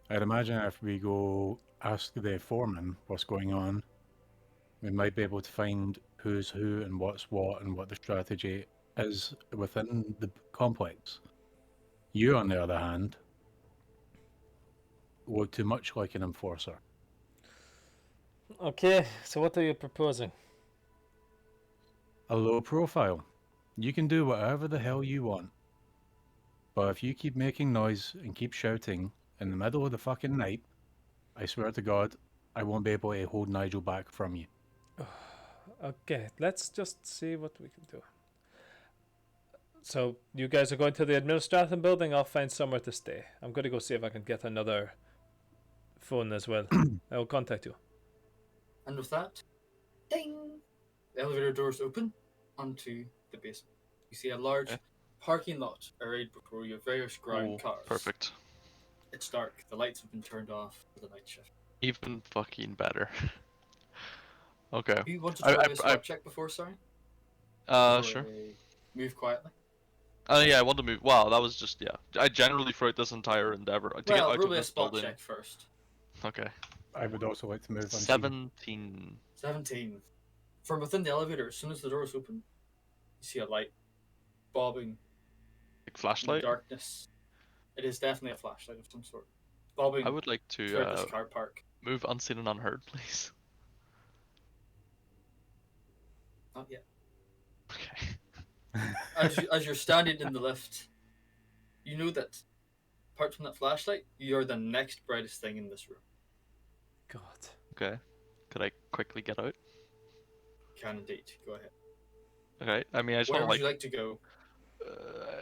I'd imagine if we go ask the foreman what's going on, we might be able to find who's who and what's what and what the strategy is within the complex. You, on the other hand, look too much like an enforcer. Okay, so what are you proposing? A low profile. You can do whatever the hell you want. But if you keep making noise and keep shouting in the middle of the fucking night, I swear to God, I won't be able to hold Nigel back from you. Okay, let's just see what we can do. So, you guys are going to the administration building. I'll find somewhere to stay. I'm going to go see if I can get another phone as well. I'll contact you. And with that, ding! The elevator doors open onto the basement. You see a large Okay. parking lot arrayed before you have various ground Oh, cars. perfect. It's dark. The lights have been turned off for the night shift. Even fucking better. Okay. You want to I- try I- a spot check before, sorry? Sure. Move quietly. Yeah, I want to move. Wow, that was just, yeah. I generally, throughout this entire endeavor, to get Well, out roll of me a this spot building. check first. Okay. I would also like to move on. 17. 17. From within the elevator, as soon as the doors open, you see a light bobbing Like in the flashlight. darkness. It is definitely a flashlight of some sort. Bobbing I would like to throughout this car park. move unseen and unheard, please. Not yet. Okay. As you're standing in the lift, you know that apart from that flashlight, you're the next brightest thing in this room. God. Okay. Could I quickly get out? Can indeed. Go ahead. Okay. I mean, I just Where want would to you like to go?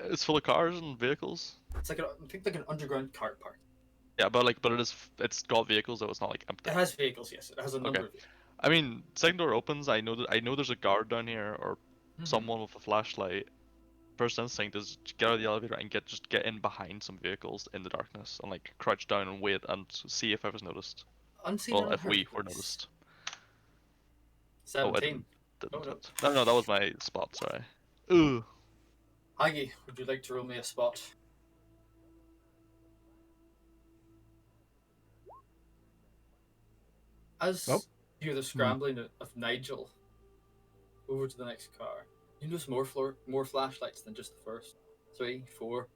it's full of cars and vehicles. It's like think like an underground car park. Yeah, but it's got vehicles, though. It's not like empty. It has vehicles, yes. It has a number Okay. of vehicles. I mean, second door opens. I know there's a guard down here or Mhm. someone with a flashlight. First instinct is to get out of the elevator and get in behind some vehicles in the darkness and like crouch down and wait and see if I was noticed. Unseen Well, and if we unheard, were please. noticed. 17. Didn't Oh, no. it? No, that was my spot. Sorry. Ooh. Hagi, would you like to roll me a spot? As Oh. you hear the scrambling of Nigel over to the next car, you notice more flashlights than just the first. 3, 4,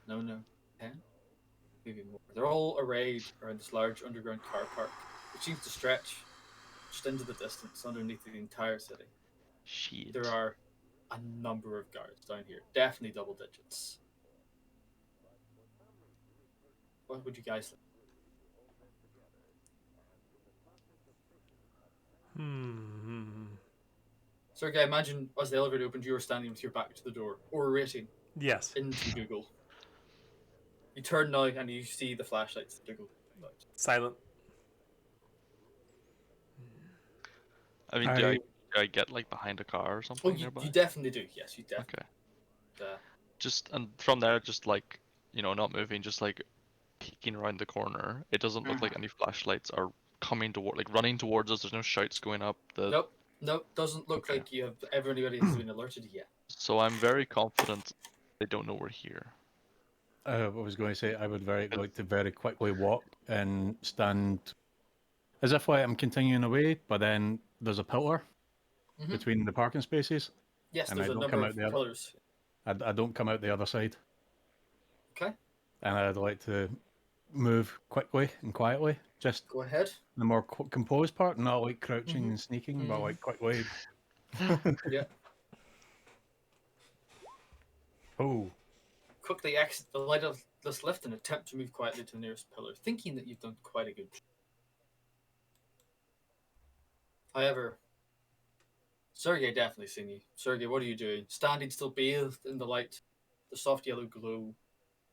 no, 10, maybe more. They're all arrayed around this large underground car park, which seems to stretch just into the distance underneath the entire city. Shit. There are a number of guards down here, definitely double digits. What would you guys think? Sergey, imagine as the elevator opened, you were standing with your back to the door, orating Yes. into Google. You turn now and you see the flashlights that Google lights. Silent. I mean, do I get like behind a car or Oh, something you nearby? definitely do. Yes, you definitely. Okay. Just and from there, just like not moving, just like peeking around the corner. It doesn't look like any flashlights are coming toward, like running towards us. There's no shouts going up. Nope. Doesn't look Okay. like you have everybody has been alerted yet. So I'm very confident they don't know we're here. I was going to say I would like to very quickly walk and stand as if I'm continuing away, but then there's a pillar Mhm. between the parking spaces. Yes, And there's I a don't number come of out the other- pillars. I don't come out the other side, Okay, and I'd like to move quickly and quietly, just go ahead. the more composed part, not like crouching Mhm. and sneaking, but like quickly. Yeah. Oh, Quickly exit the light of this lift and attempt to move quietly to the nearest pillar, thinking that you've done quite a good job. However, Sergey definitely seen you. Sergey, what are you doing? Standing still bathed in the light, the soft yellow glow of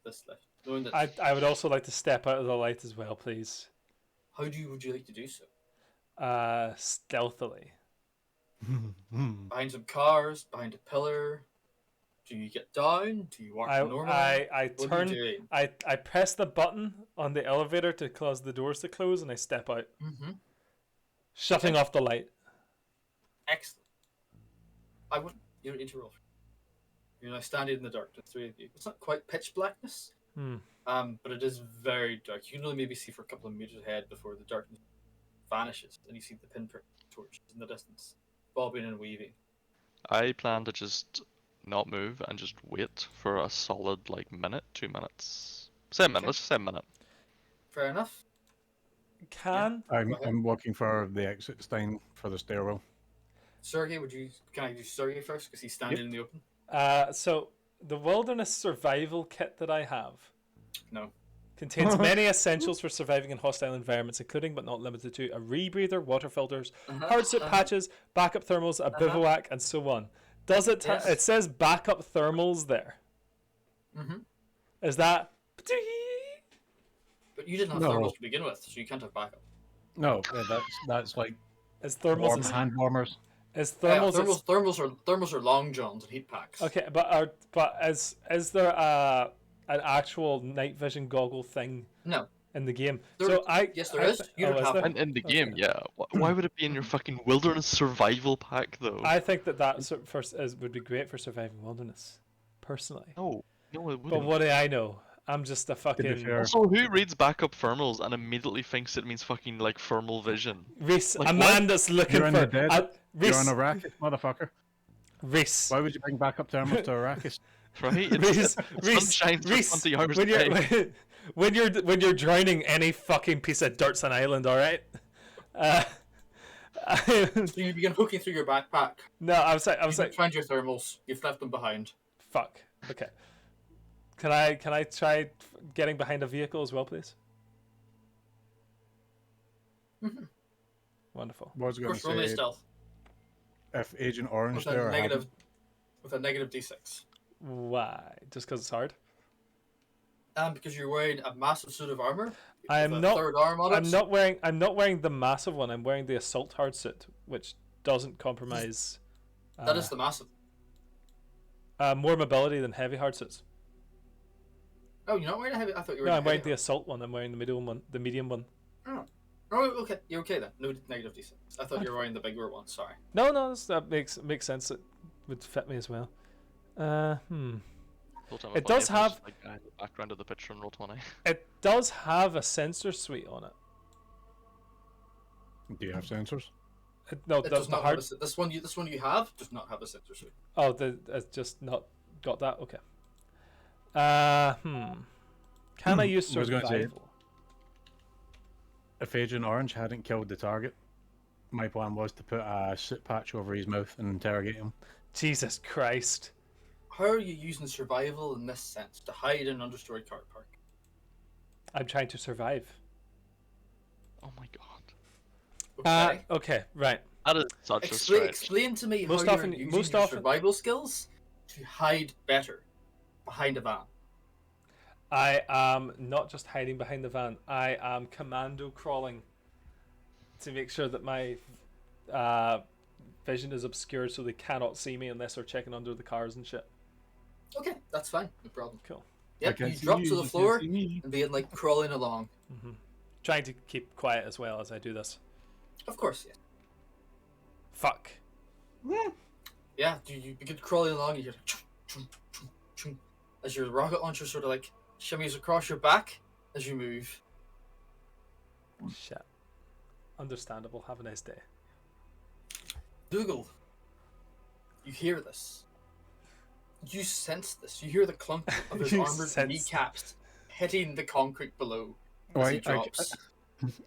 this lift. Knowing that, I would also like to step out of the light as well, please. would you like to do so? Stealthily. Behind some cars, behind a pillar. Do you get down? Do you walk normal? I What are turn. you doing? I press the button on the elevator to cause the doors to close, and I step out, Mm-hmm. shutting off the light. Excellent. You don't need to roll. You're now standing in the dark, the three of you. It's not quite pitch blackness, but it is very dark. You can only maybe see for a couple of meters ahead before the darkness vanishes, and you see the pinprick torches in the distance, bobbing and weaving. I plan to just not move and just wait for a solid like minute, 2 minutes. Say a minute. Okay. Let's just say a minute. Fair enough. Can Go ahead. I'm looking for the exit sign for the stairwell. Sergey, can I do Sergey first because he's standing in the open? so the wilderness survival kit that I have No. contains many essentials for surviving in hostile environments, including but not limited to a rebreather, water filters, hardsuit patches, backup thermals, a bivouac, and so on. Does it? Yes. It says backup thermals there. Mm-hmm. Is that? But you didn't have No. thermals to begin with, so you can't have backup. No, that's like Is thermals? hand warmers. Is Yeah, thermals? thermals are long johns and heat packs. Okay, but is there an actual night vision goggle thing No. in the game? Yes, there is. You don't is have there? one. In the game, yeah. Why would it be in your fucking wilderness survival pack though? I think that would be great for surviving wilderness, personally. No, it But wouldn't. what do I know? I'm just a be fucking fair. Also, who reads backup thermals and immediately thinks it means fucking like thermal vision? Reese. Like A what? man that's looking You're in for the desert. You're Reese. on Arrakis, motherfucker. Reese. Why would you bring backup thermals to Arrakis? Right? Reese. The sun Reese. shines for Reese. 20 hours When a day. you're when you're drowning any fucking piece of dirt's an island, all right? So you begin hooking through your backpack. No, I was You like, find your thermals. You've left them behind. fuck. Okay. Can I try getting behind a vehicle as well, please? Wonderful. What was I Of going course, to roll me a say? stealth If Agent Orange with there a had- negative D6. Why? Just because it's hard? Because you're wearing a massive suit of armor. I with am a not. Third arm on it. I'm not wearing the massive one. I'm wearing the assault hard suit, which doesn't compromise. That is the massive. More mobility than heavy hard suits. Oh, you're not wearing a heavy. I thought you were. No, I'm a wearing heavy the assault one. I'm wearing the medium one. The medium one. Oh, okay. You're okay then. No negative D6. I thought you were wearing the bigger one. Sorry. No, that makes sense. It would fit me as well. Full-time It funny does if I was have- just, like, the background of the picture on Roll20. It does have a sensor suite on it. Do you have sensors? No, It the, does the not hard. have this one you have does not have a sensor suite. Oh, it's just not got that. Okay. Can I use I was gonna say- survival? If Agent Orange hadn't killed the target, my plan was to put a soot patch over his mouth and interrogate him. Jesus Christ. How are you using survival in this sense to hide in an understory car park? I'm trying to survive. Oh my god. Okay. Okay, right. That is such a stretch. Explain to me Most how often- you're using most your often- survival skills to hide better behind a van. I am not just hiding behind the van. I am commando crawling to make sure that my vision is obscured so they cannot see me unless they're checking under the cars and shit. Okay, that's fine. No problem. Cool. Yep, can't you see drop you, to the you can't floor see me. and begin like crawling along. Trying to keep quiet as well as I do this. Of course, yes. Fuck. Yeah, you begin crawling along and you're like chung, chung, chung, chung, as your rocket launcher sort of like shimmies across your back as you move. Shit. Understandable. Have a nice day. Dougal, you hear this. You sense this. You hear the clunk of his You armored sense- kneecaps hitting the concrete below as he Right, drops.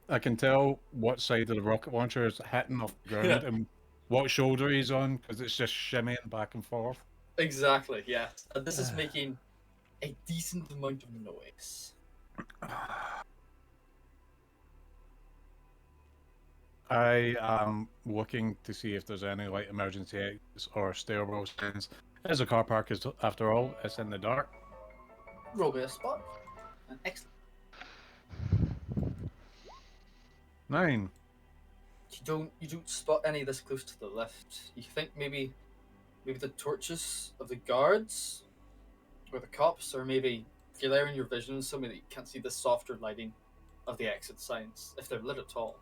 I can tell what side of the rocket launcher is hitting off the ground Yeah. and what shoulder he's on because it's just shimmying back and forth. Exactly, yes. And this is making a decent amount of noise. I am looking to see if there's any like emergency exits or stairwell signs. As a car park is, after all, it's in the dark. Roll me a spot. An excellent. 9. You don't spot any this close to the lift. You think maybe the torches of the guards or the cops, or maybe glaring your vision so that you can't see the softer lighting of the exit signs if they're lit at all.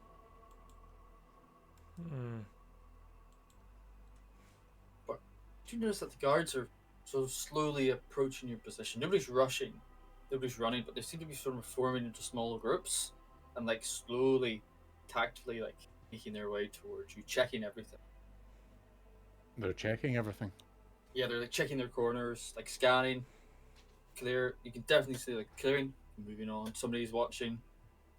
Do you notice that the guards are sort of slowly approaching your position? Nobody's rushing, nobody's running, but they seem to be sort of forming into smaller groups and like slowly, tactfully, like making their way towards you, checking everything. They're checking everything. Yeah, they're like checking their corners, like scanning, clear. You can definitely see like clearing, moving on. Somebody's watching,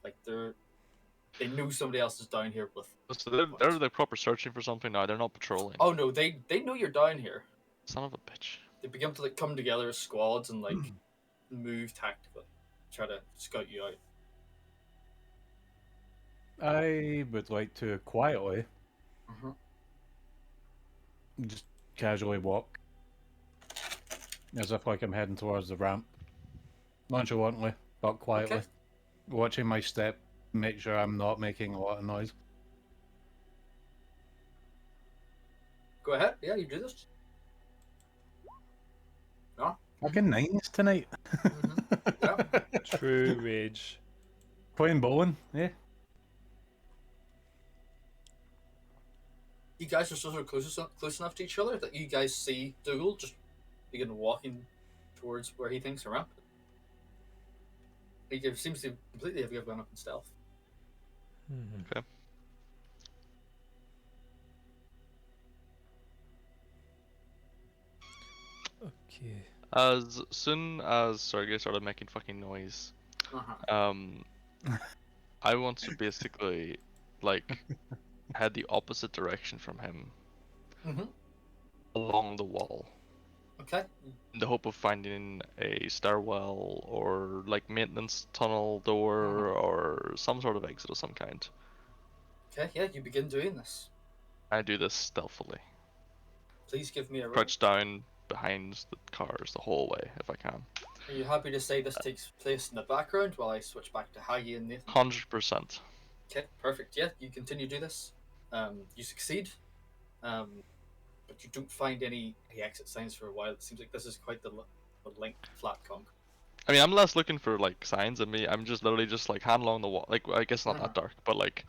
like they know somebody else is down here with. So they're the proper searching for something now. They're not patrolling. Oh no, they know you're down here. Son of a bitch. They begin to like come together as squads and like move tactically, try to scout you out. I would like to quietly, just casually walk, as if like I'm heading towards the ramp, nonchalantly but quietly, Okay. watching my step, make sure I'm not making a lot of noise. Go ahead. Yeah, you do this. No. Fucking 9s tonight. Yeah. True rage. Playing bowling, yeah. You guys are sort of close enough to each other that you guys see Dougal just begin walking towards where he thinks a ramp. He seems to completely have given up in stealth. Okay. Okay. As soon as Sergey started making fucking noise, Uh-huh. I want to basically like head the opposite direction from him Mm-hmm. along the wall Okay. in the hope of finding a stairwell or like maintenance tunnel door or some sort of exit of some kind. Okay. Yeah, you begin doing this. I do this stealthily. Please give me a roll. Crouch down behind the cars the whole way if I can. Are you happy to say this takes place in the background while I switch back to Haggy and Nathan? 100%. Okay, perfect. Yeah, you continue to do this. You succeed, but you don't find any exit signs for a while. It seems like this is quite the link flat concrete. I mean, I'm less looking for like signs of me. I'm just literally just like hand along the wall. Like, I guess not that dark, but like,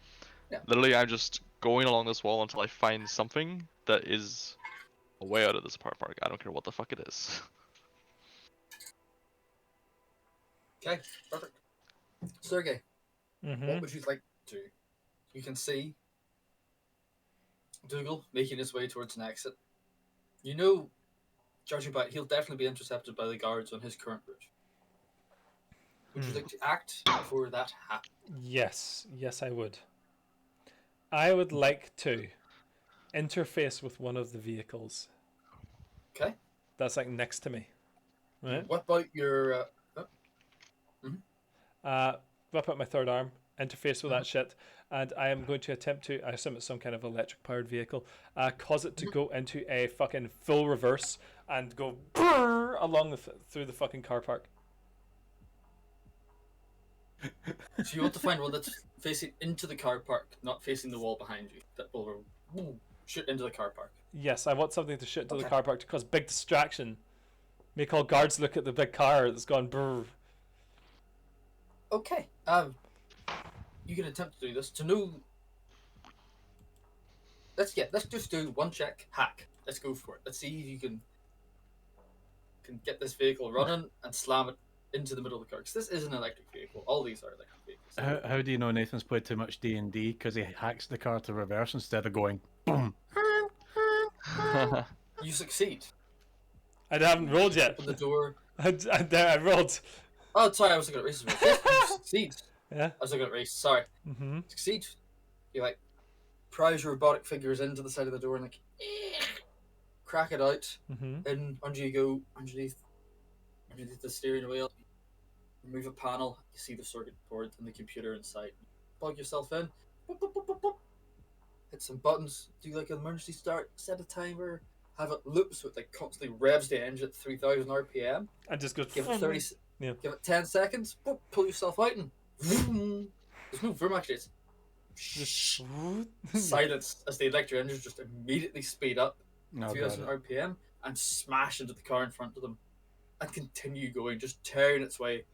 Yeah. literally, I'm just going along this wall until I find something that is away out of this car park. I don't care what the fuck it is. Okay, perfect. Sergey, Mm-hmm. what would you like to do? You can see Dougal making his way towards an exit. You know, judging by it, he'll definitely be intercepted by the guards on his current route. Would you like to act before that happens? Yes, I would. I would like to interface with one of the vehicles Okay. that's like next to me. Right? What about your? Whip out my third arm, interface with that shit, and I am going to attempt to, I assume it's some kind of electric powered vehicle, cause it to go into a fucking full reverse and go brrr along through the fucking car park. So you want to find one that's facing into the car park, not facing the wall behind you. That will shoot into the car park. Yes, I want something to shoot to the Okay. car park to cause big distraction. Make all guards look at the big car that's gone brrr. Okay. You can attempt to do this. To know. Let's just do one check. Hack. Let's go for it. Let's see if you can get this vehicle running and slam it into the middle of the car. Because this is an electric vehicle. All these are electric vehicles. How do you know Nathan's played too much D&D? Because he hacks the car to reverse instead of going boom. You succeed. I haven't rolled yet. Open the door. I rolled. Oh, sorry, I was looking at races. Yes, you succeed. Yeah. I was looking at race. Sorry. Mm-hmm. Succeed. You like prise your robotic figures into the side of the door and like crack it out. Mm-hmm. In under you go underneath the steering wheel. Remove a panel. You see the circuit board and the computer inside. Plug yourself in. Boop, boop, boop, boop, boop. Hit some buttons. Do like an emergency start. Set a timer. Have it loop so it like constantly revs the engine at 3,000 RPM. And just goes. Give it 30. Yeah. Give it 10 seconds. Boop, pull yourself out and vroom. There's no vroom actually. It's Just silence as the electric engines just immediately speed up No, 3,000 got it. RPM and smash into the car in front of them and continue going, just tearing its way,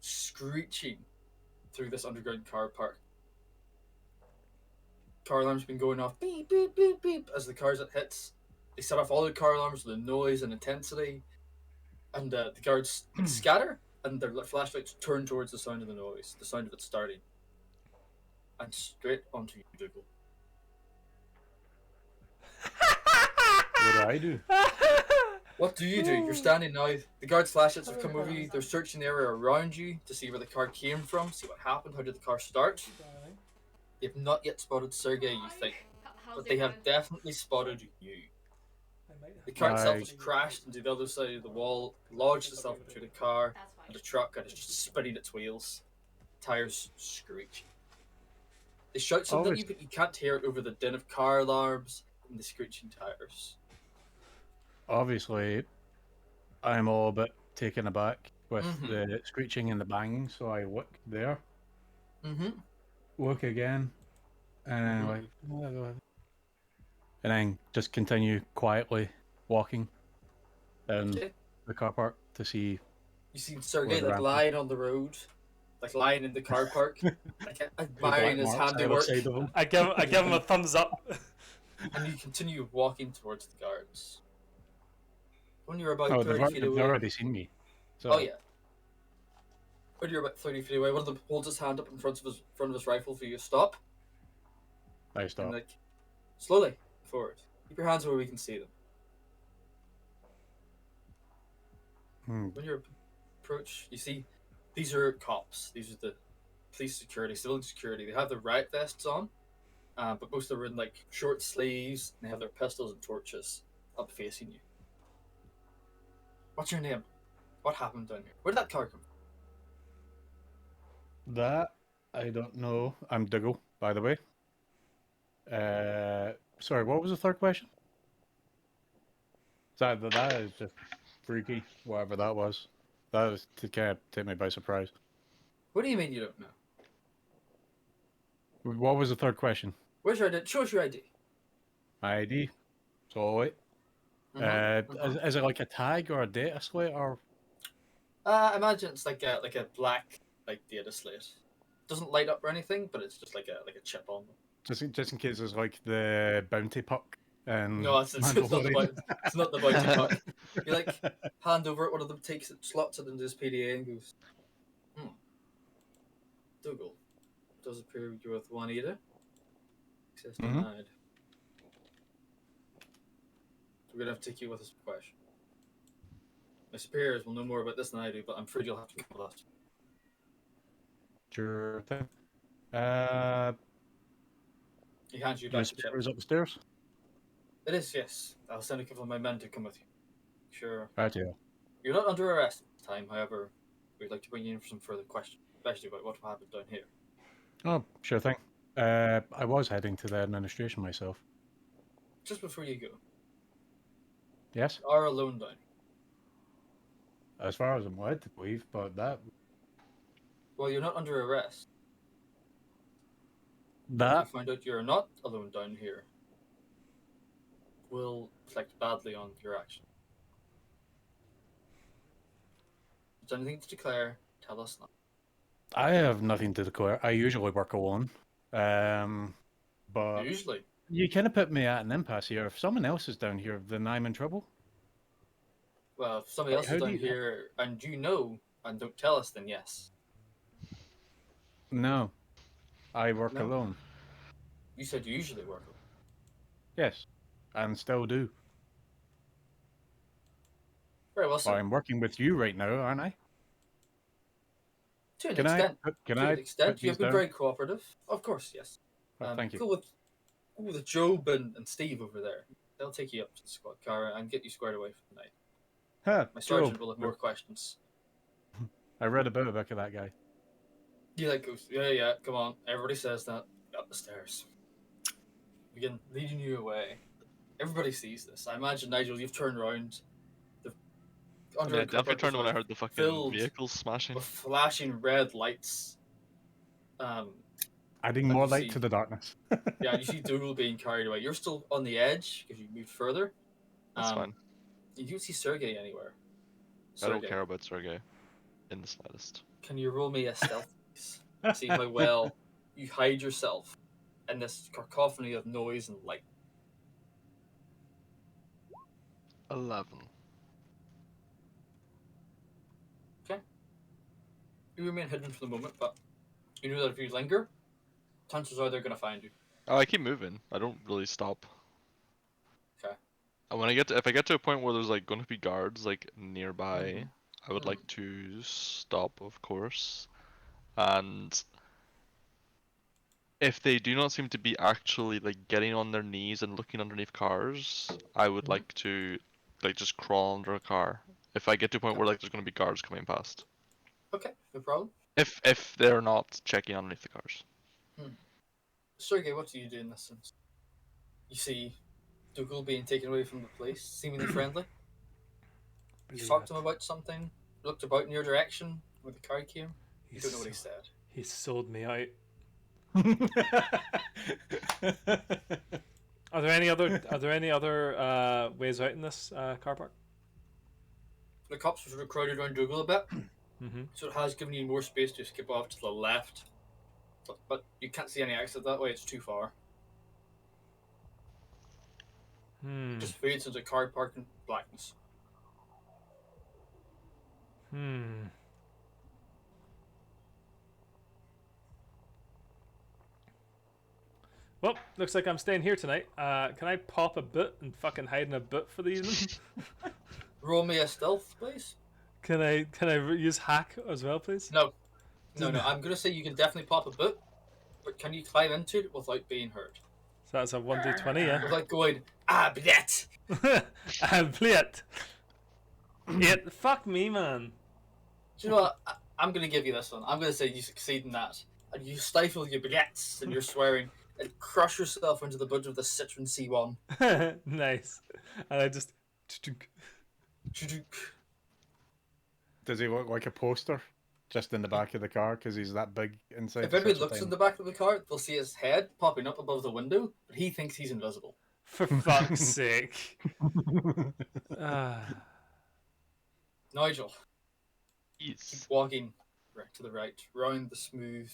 screeching through this underground car park. Car alarms been going off beep beep beep beep as the cars it hits. They set off all the car alarms with the noise and intensity, and the guards scatter and their flashlights turn towards the sound of the noise, the sound of it starting, and straight onto you, Dougal. What do I do? What do you do? You're standing now. The guards' flashlights have come over you. They're searching the area around you to see where the car came from, see what happened, how did the car start. They have not yet spotted Sergey, you think, but they have definitely spotted you. The car itself has crashed into the other side of the wall, lodged itself into the car and the truck, and is just spinning its wheels. Tires screeching. They shout something at you, but you can't hear it over the din of car alarms and the screeching tires. Obviously, I'm all a bit taken aback with Mhm. the screeching and the banging, so I look there, Mm-hmm. look again, and like, and then just continue quietly walking down Okay. the car park to see. You see Sergey Where the like ramp is. lying on the road, like lying in the car park, like admiring his black marks either handiwork, side of him. I give him a thumbs up. and you continue walking towards the guards. When you're about Oh, 30 feet they've away. already seen me. So, Oh yeah. When you're about 30 feet away, one of them holds his hand up in front of his rifle for you to stop, I and stop. like slowly forward. Keep your hands where we can see them. When you approach, you see these are cops. These are the police security, civilian security. They have their riot vests on, but most of them are in like short sleeves. And they have their pistols and torches up facing you. What's your name? What happened down here? Where did that car come from? That I don't know. I'm Dougal, by the way. Sorry, what was the third question? That is just freaky, whatever that was. That was to kind of take me by surprise. What do you mean you don't know? What was the third question? Where's your ID? Show us your ID. My ID. So wait. Is it like a tag or a data slate or? I imagine it's like a black like data slate. Doesn't light up or anything, but it's just like a chip on them. Just in case there's like the bounty puck And No, it's not the Mandalorian. bounty. It's not the bounty pack. You like hand over it, one of them takes it, slots it into his PDA, and goes, Dougal, does appear you're with Juanita. Access Mhm. denied. We're gonna have to take you with us for question. My superiors will know more about this than I do, but I'm afraid you'll have to come with us. Sure thing. He hands you Your back to Jim. superior's upstairs? It is, yes. I'll send a couple of my men to come with you. Sure. Right, yeah. You're not under arrest at the time, however, we'd like to bring you in for some further questions, especially about what happened down here. Oh, sure thing. I was heading to the administration myself. Just before you go, Yes? you are alone down. As far as I'm led to believe, but that... Well, you're not under arrest. If That... you find out you're not alone down here, will reflect badly on your action. If there's anything to declare, tell us now. I have nothing to declare. I usually work alone. But... Usually. You kind of put me at an impasse here. If someone else is down here, then I'm in trouble. Well, if somebody else How is do down you- here and you know and don't tell us, then yes. No. I work No. alone. You said you usually work alone. Yes. And still do. Very well, Well, sir. I'm working with you right now, aren't I? To an Can extent. Can To I an extent, put you've these been down? very cooperative. Of course, yes. Oh, thank you. Go with Job and Steve over there. They'll take you up to the squad car and get you squared away for the night. Huh, My sergeant Job. will have more questions. I read about a book of that guy. He like goes, yeah, come on. Everybody says that. Up the stairs. Begin leading you away. Everybody sees this. I imagine, Nigel, you've turned around. The Yeah, underground car definitely park turned was when I like heard the fucking filled vehicles smashing. with flashing red lights. Adding And more you light see- to the darkness. Yeah, and you see Dougal being carried away. You're still on the edge because you moved further. That's fine. You don't see Sergey anywhere. I don't Sergey, care about Sergey in the slightest. can you roll me a stealth, please? See how well you hide yourself in this cacophony of noise and light. 11. You remain hidden for the moment, but you know that if you linger, chances are they're going to find you. Oh, I keep moving. I don't really stop. Okay. And when if I get to a point where there's like going to be guards like nearby, I would like to stop, of course. And if they do not seem to be actually like getting on their knees and looking underneath cars, I would like to like just crawl under a car. If I get to a point where like there's going to be guards coming past. Okay, no problem. If they're not checking underneath the cars. Sergey, what do you do in this sense? You see Dougal being taken away from the place, seemingly friendly. You talked to him about something, looked about in your direction where the car came. You don't know what he said. He sold me out. Are there any other ways out in this car park? The cops were sort of crowded around Dougal a bit, Mm-hmm. so it has given you more space to skip off to the left. But you can't see any exit that way, it's too far. It just fades into car parking blackness. Well, looks like I'm staying here tonight. Can I pop a boot and fucking hide in a boot for the evening? Roll me a stealth, please. Can I use hack as well, please? No. No. I'm gonna say you can definitely pop a boot, but can you climb into it without being hurt? So that's a 1d20, yeah. Without going, blät! And play it. It. Fuck me, man. Do you know what? I'm gonna give you this one. I'm gonna say you succeed in that. And you stifle your baguettes and you're swearing and crush yourself into the budge of the Citroen C1. Nice. And I just. Does he look like a poster? Just in the back of the car because he's that big inside. If anybody looks in the back of the car, they'll see his head popping up above the window, but he thinks he's invisible. For fuck's sake. Nigel, keep Yes. walking right to the right, round the smooth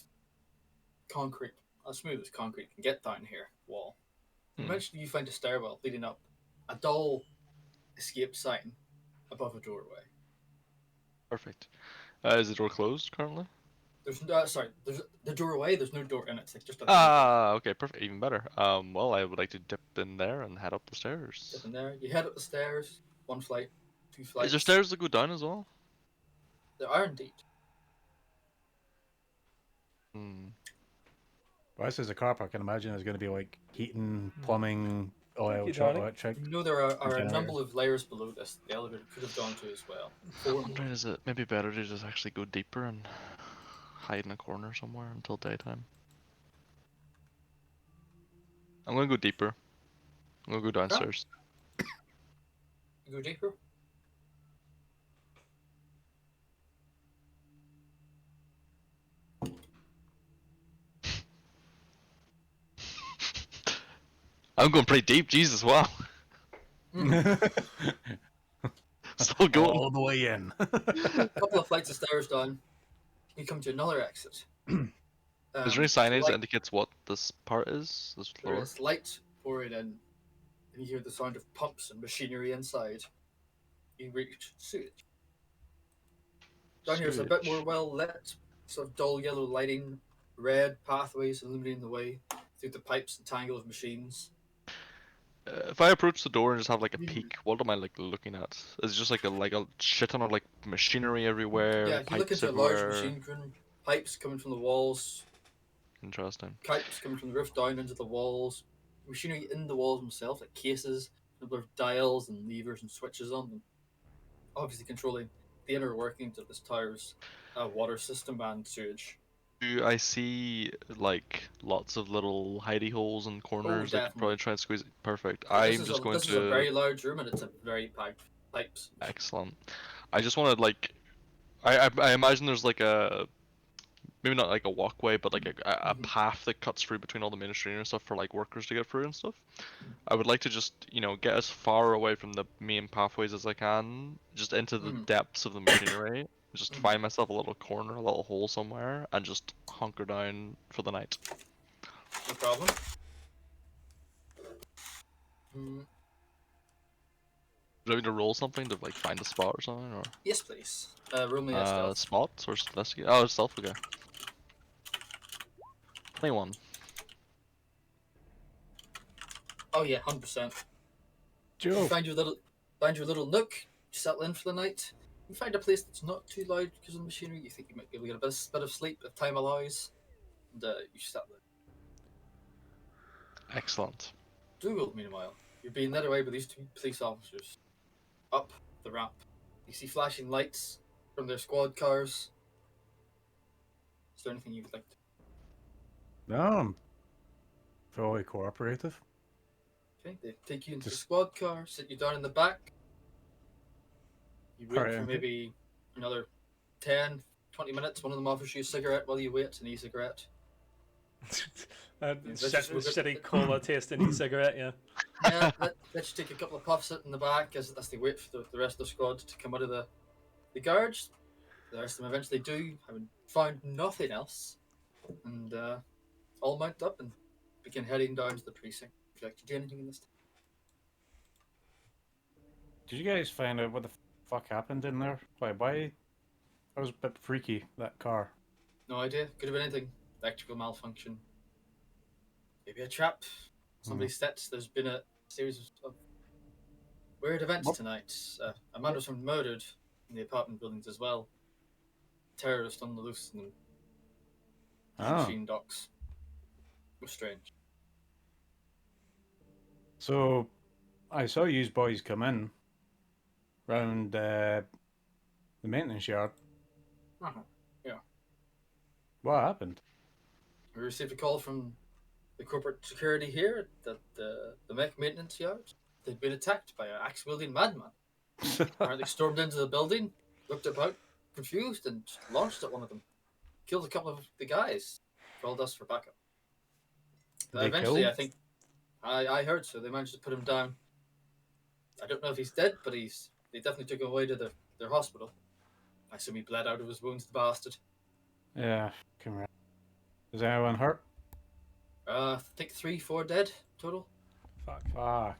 concrete, as smooth as concrete can get down here, wall. Eventually, you find a stairwell leading up, a dull escape sign above a doorway. Perfect. Is the door closed currently? There's there's the doorway. There's no door in it. It's like just a Ah, okay, perfect. Even better. Well, I would like to dip in there and head up the stairs. dip in there. You head up the stairs. One flight, two flights. Is there stairs that go down as well? There are indeed. Hmm. Well, this is a car park. I can imagine there's going to be like heating, plumbing, oil, you, short darling. electric. You know there are a Generator. number of layers below this. The elevator could have gone to as well. I'm 4 more. wondering, is it maybe better to just actually go deeper and hide in a corner somewhere until daytime? I'm gonna go deeper. I'm gonna go downstairs. You go deeper. I'm going pretty deep. Jesus, wow. Still going. All the way in. A couple of flights of stairs down, you come to another exit. Is there any signage that light, indicates what this part is? This there floor? is light pouring in, and you hear the sound of pumps and machinery inside. You reach sewage. Down here is a bit more Sewage. well lit, sort of dull yellow lighting, red pathways illuminating the way through the pipes and tangle of machines. If I approach the door and just have like a Mhm. peek, what am I like looking at? Is it just like a shit ton of like machinery everywhere? Yeah, you look Pipes into a large everywhere? machine room, pipes coming from the walls, Interesting. pipes coming from the roof down into the walls, machinery in the walls themselves, like cases, number of dials and levers and switches on them. Obviously controlling the inner workings of this tower's water system and sewage. Do I see like lots of little hidey holes and corners that could definitely. probably try and squeeze it? Perfect. This I'm is just going this is a to. very large room and it's a very packed pipes. Excellent. I just want to like. I imagine there's like a. Maybe not like a walkway, but like a Mhm. path that cuts through between all the machinery and stuff for like workers to get through and stuff. I would like to just, get as far away from the main pathways as I can, just into the Mhm. depths of the machinery. Just Mhm. find myself a little corner, a little hole somewhere, and just hunker down for the night. No problem. Mm, Do I need to roll something to like find a spot or something, or yes, please. Roll me a stealth. spot or investigate? Oh, stealth. Okay. 21. Oh yeah, 100%. You Joe. find your little nook. You settle in for the night. You find a place that's not too loud because of the machinery. You think you might be able to get a bit of sleep if time allows, and you settle in. Excellent. Dougal, meanwhile, you're being led away by these two police officers up the ramp. You see flashing lights from their squad cars. Is there anything you would like to? No, I'm fully cooperative. Okay, they take you into the Just- squad car, sit you down in the back. You wait Alright, for okay. maybe another 10, 20 minutes. One of them offers you a cigarette while you wait, an e-cigarette. And let's just move it- shitty cola tasting e-cigarette, yeah. Yeah, let's take a couple of puffs at in the back as they wait for the rest of the squad to come out of the guards. The rest of them eventually do, having found nothing else, and all mount up and begin heading down to the precinct. Would you like to do anything in this time? Did you guys find out what the fuck happened in there? Why? That was a bit freaky, that car. No idea. Could have been anything. Electrical malfunction. Maybe a trap. Somebody sets. There's been a series of weird events What? tonight. A man was found murdered in the apartment buildings as well. Terrorist on the loose in the Oh. machine docks. It was strange. So, I saw you boys come in round the maintenance yard. Uh-huh. What happened? We received a call from the corporate security here at the mech maintenance yard. They'd been attacked by an axe-wielding madman. Apparently stormed into the building, looked about, confused, and launched at one of them. Killed a couple of the guys. Called us for backup. They Eventually, killed? I think I heard so. They managed to put him down. I don't know if he's dead, but they definitely took him away to their hospital. I assume he bled out of his wounds, the bastard. Yeah, come on. Is anyone hurt? I think 3, 4 dead total. Fuck. Ah,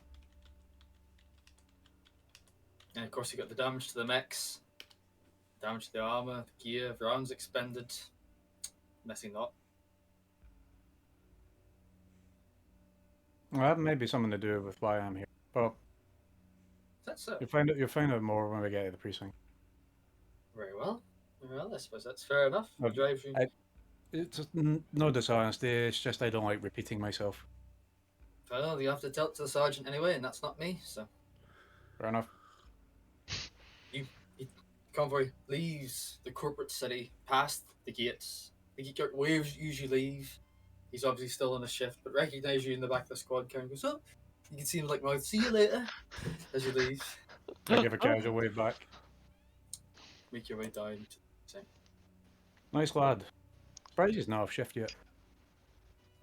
And of course, you got the damage to the mechs, damage to the armor, the gear, the rounds expended. Messing that. well, that may be something to do with why I'm here. But That's it. you'll find out more when we get to the precinct. Very well. Very well, I suppose that's fair enough. Well, Drive you. It's no dishonesty. It's just I don't like repeating myself. Well, you have to tell it to the sergeant anyway, and that's not me, so. Fair enough. Convoy leaves the corporate city, past the gates. The gate waves usually leave. He's obviously still on a shift, but recognise you in the back of the squad car and goes, oh, you can see him like, mouth, see you later, as you leave. I give a casual wave back. Make your way down to the same. Nice lad. Surprised he's not off shift yet.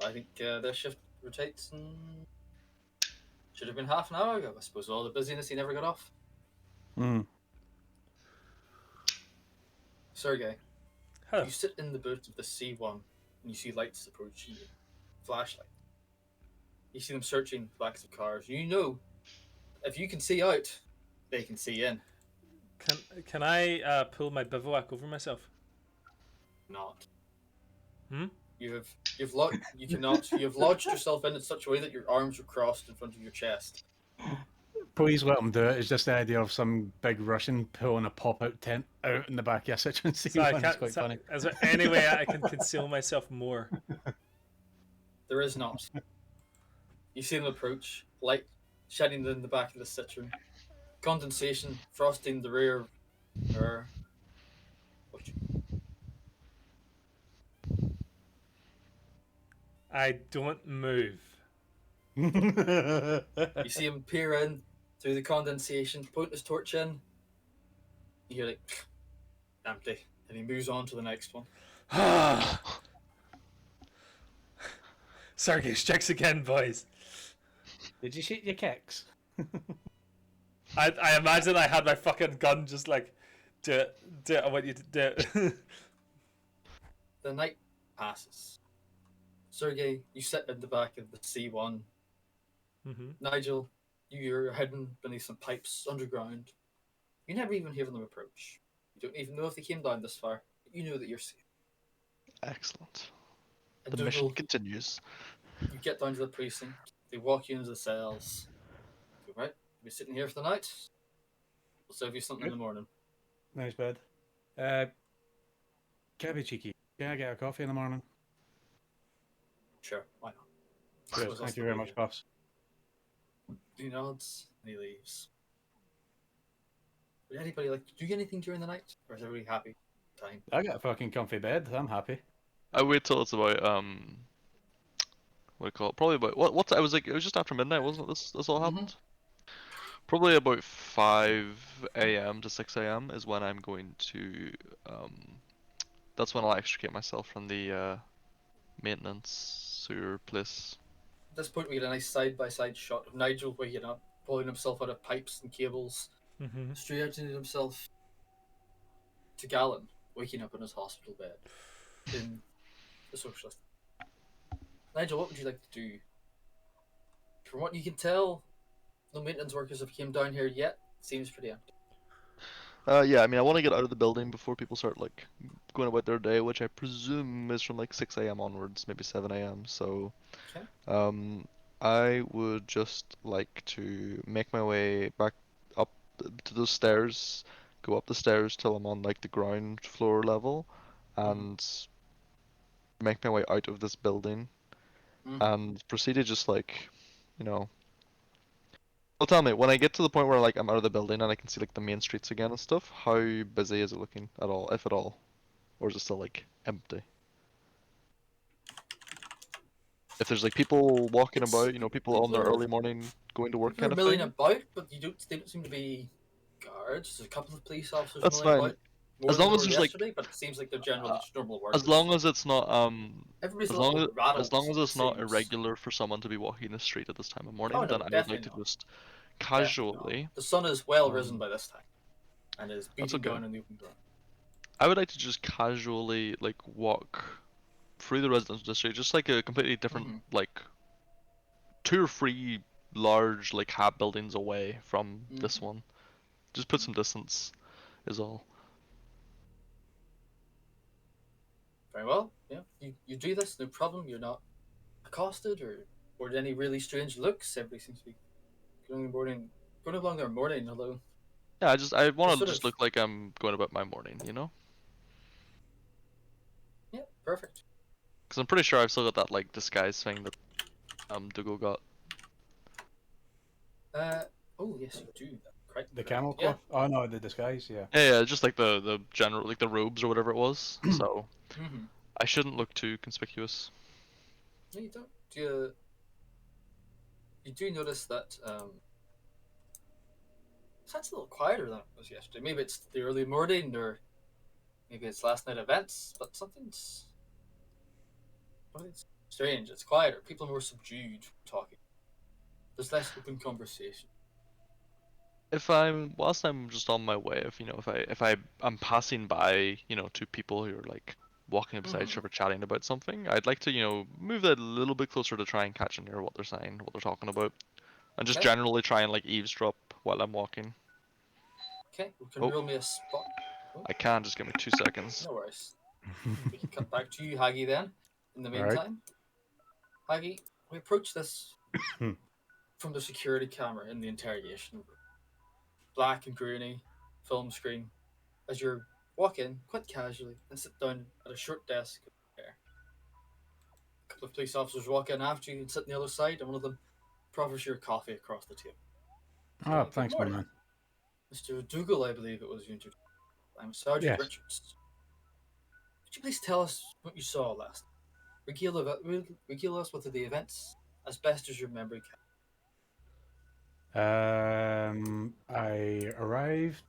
I think their shift rotates and should have been half an hour ago. I suppose with all the busyness he never got off. Hmm. Sergey, Huh. you sit in the boot of the C1 and you see lights approaching you. Flashlight. You see them searching the backs of cars. You know, if you can see out, they can see in. Can I pull my bivouac over myself? Not. Hmm? You've lodged yourself in such a way that your arms are crossed in front of your chest. Please let him do it. It's just the idea of some big Russian pulling a pop-out tent out in the back of a Citroen C1. So I It's can't, quite funny. is there any way I can conceal myself more? There is not. You see them approach, light shining in the back of the Citroen, condensation frosting the rear mirror. I don't move. You see him peer in through the condensation, point his torch in. You hear like empty, and he moves on to the next one. Sergey strikes again, boys. Did you shoot your kicks? I imagine I had my fucking gun just like, do it, I want you to do it. The night passes. Sergey, you sit in the back of the C1. Mm-hmm. Nigel, you're hidden beneath some pipes underground. You never even hear them approach. You don't even know if they came down this far. But you know that you're safe. Excellent. And The mission Dougal, continues. you get down to the precinct. They walk you into the cells. Go, right, you'll be sitting here for the night. We'll serve you something in the morning. Nice bed. Can I be cheeky? Can I get a coffee in the morning? Sure, why not? I Cheers. suppose that's Thank you the very way much, boss. He nods and he leaves. Would anybody like to do anything during the night? Or is everybody happy? Time. I got a fucking comfy bed. I'm happy. I wait till it's about what do you call it? Probably about what I was like it was just after midnight, wasn't it? This all happened. Probably about 5 a.m. to 6 a.m. is when I'm going to that's when I'll extricate myself from the maintenance sewer place. At this point, we get a nice side-by-side shot of Nigel waking up, pulling himself out of pipes and cables, Mm-hmm. straightening himself, to Galen, waking up in his hospital bed in the socialist. Nigel, what would you like to do? From what you can tell, no maintenance workers have came down here yet. Seems pretty empty. Yeah, I mean I want to get out of the building before people start like going about their day, which I presume is from like 6 a.m. onwards, maybe 7 a.m. So Okay. I would just like to make my way back up to those stairs, go up the stairs till I'm on like the ground floor level, and make my way out of this building, and proceed to just like, you know. Well, tell me, when I get to the point where like I'm out of the building and I can see like the main streets again and stuff, how busy is it looking at all, if at all, or is it still like empty? If there's like people walking It's- about, you know, people on their people- early morning going to work They're kind of milling thing. about, but they don't seem to be guards. There's a couple of police officers That's milling fine. about. More As than long there as were there's, like- yesterday, but it seems like they're generally just normal workers. As long as it's not Everybody's as a long little as rattled, as long as it's not seems. irregular for someone to be walking the street at this time of morning, Oh, no, then I would definitely like to not. just Definitely casually. not. The sun is well risen by this time, and is That's beating okay. down on the open ground. I would like to just casually like walk through the residential district, just like a completely different like 2 or 3 large like hab buildings away from this Mhm. one. Just put some distance, is all. Very well. Yeah, you do this, no problem. You're not accosted or any really strange looks. Everybody seems to be going along their morning. Although Yeah, I you want to sort just of look like I'm going about my morning, you know? yeah, perfect. Because I'm pretty sure I've still got that like disguise thing that Dougal got. Uh oh yes, you do. Correct. The correct. camel Yeah. cloth? Oh no, the disguise, yeah. Yeah, just like the general like the robes or whatever it was. So Mm-hmm. I shouldn't look too conspicuous. No, you don't. You do notice that it's a little quieter than it was yesterday. Maybe it's the early morning, or maybe it's last night events. But something's strange. It's quieter. People are more subdued talking. There's less open conversation. If whilst I'm just on my way, if I'm passing by, two people who are like walking beside each Mhm. other chatting about something, I'd like to, move that a little bit closer to try and catch and hear what they're saying, what they're talking about, and just Okay. generally try and like eavesdrop while I'm walking. Okay. We can Oh, roll me a spot. Oh, I can, just give me 2 seconds. no worries. We can cut back to you, Haggy. Then, in the Alright. meantime, Haggy, we approach this from the security camera in the interrogation room. Black and grainy film screen. As you walk in quite casually and sit down at a short desk. A couple of police officers walk in after you and sit on the other side, and one of them proffers your coffee across the table. Oh, Good thanks, my morning, man. Mr. Dougal, I believe it was you introduced. I'm Sergeant Yes. Richards. Could you please tell us what you saw last? Regale us with the events as best as your memory I arrived,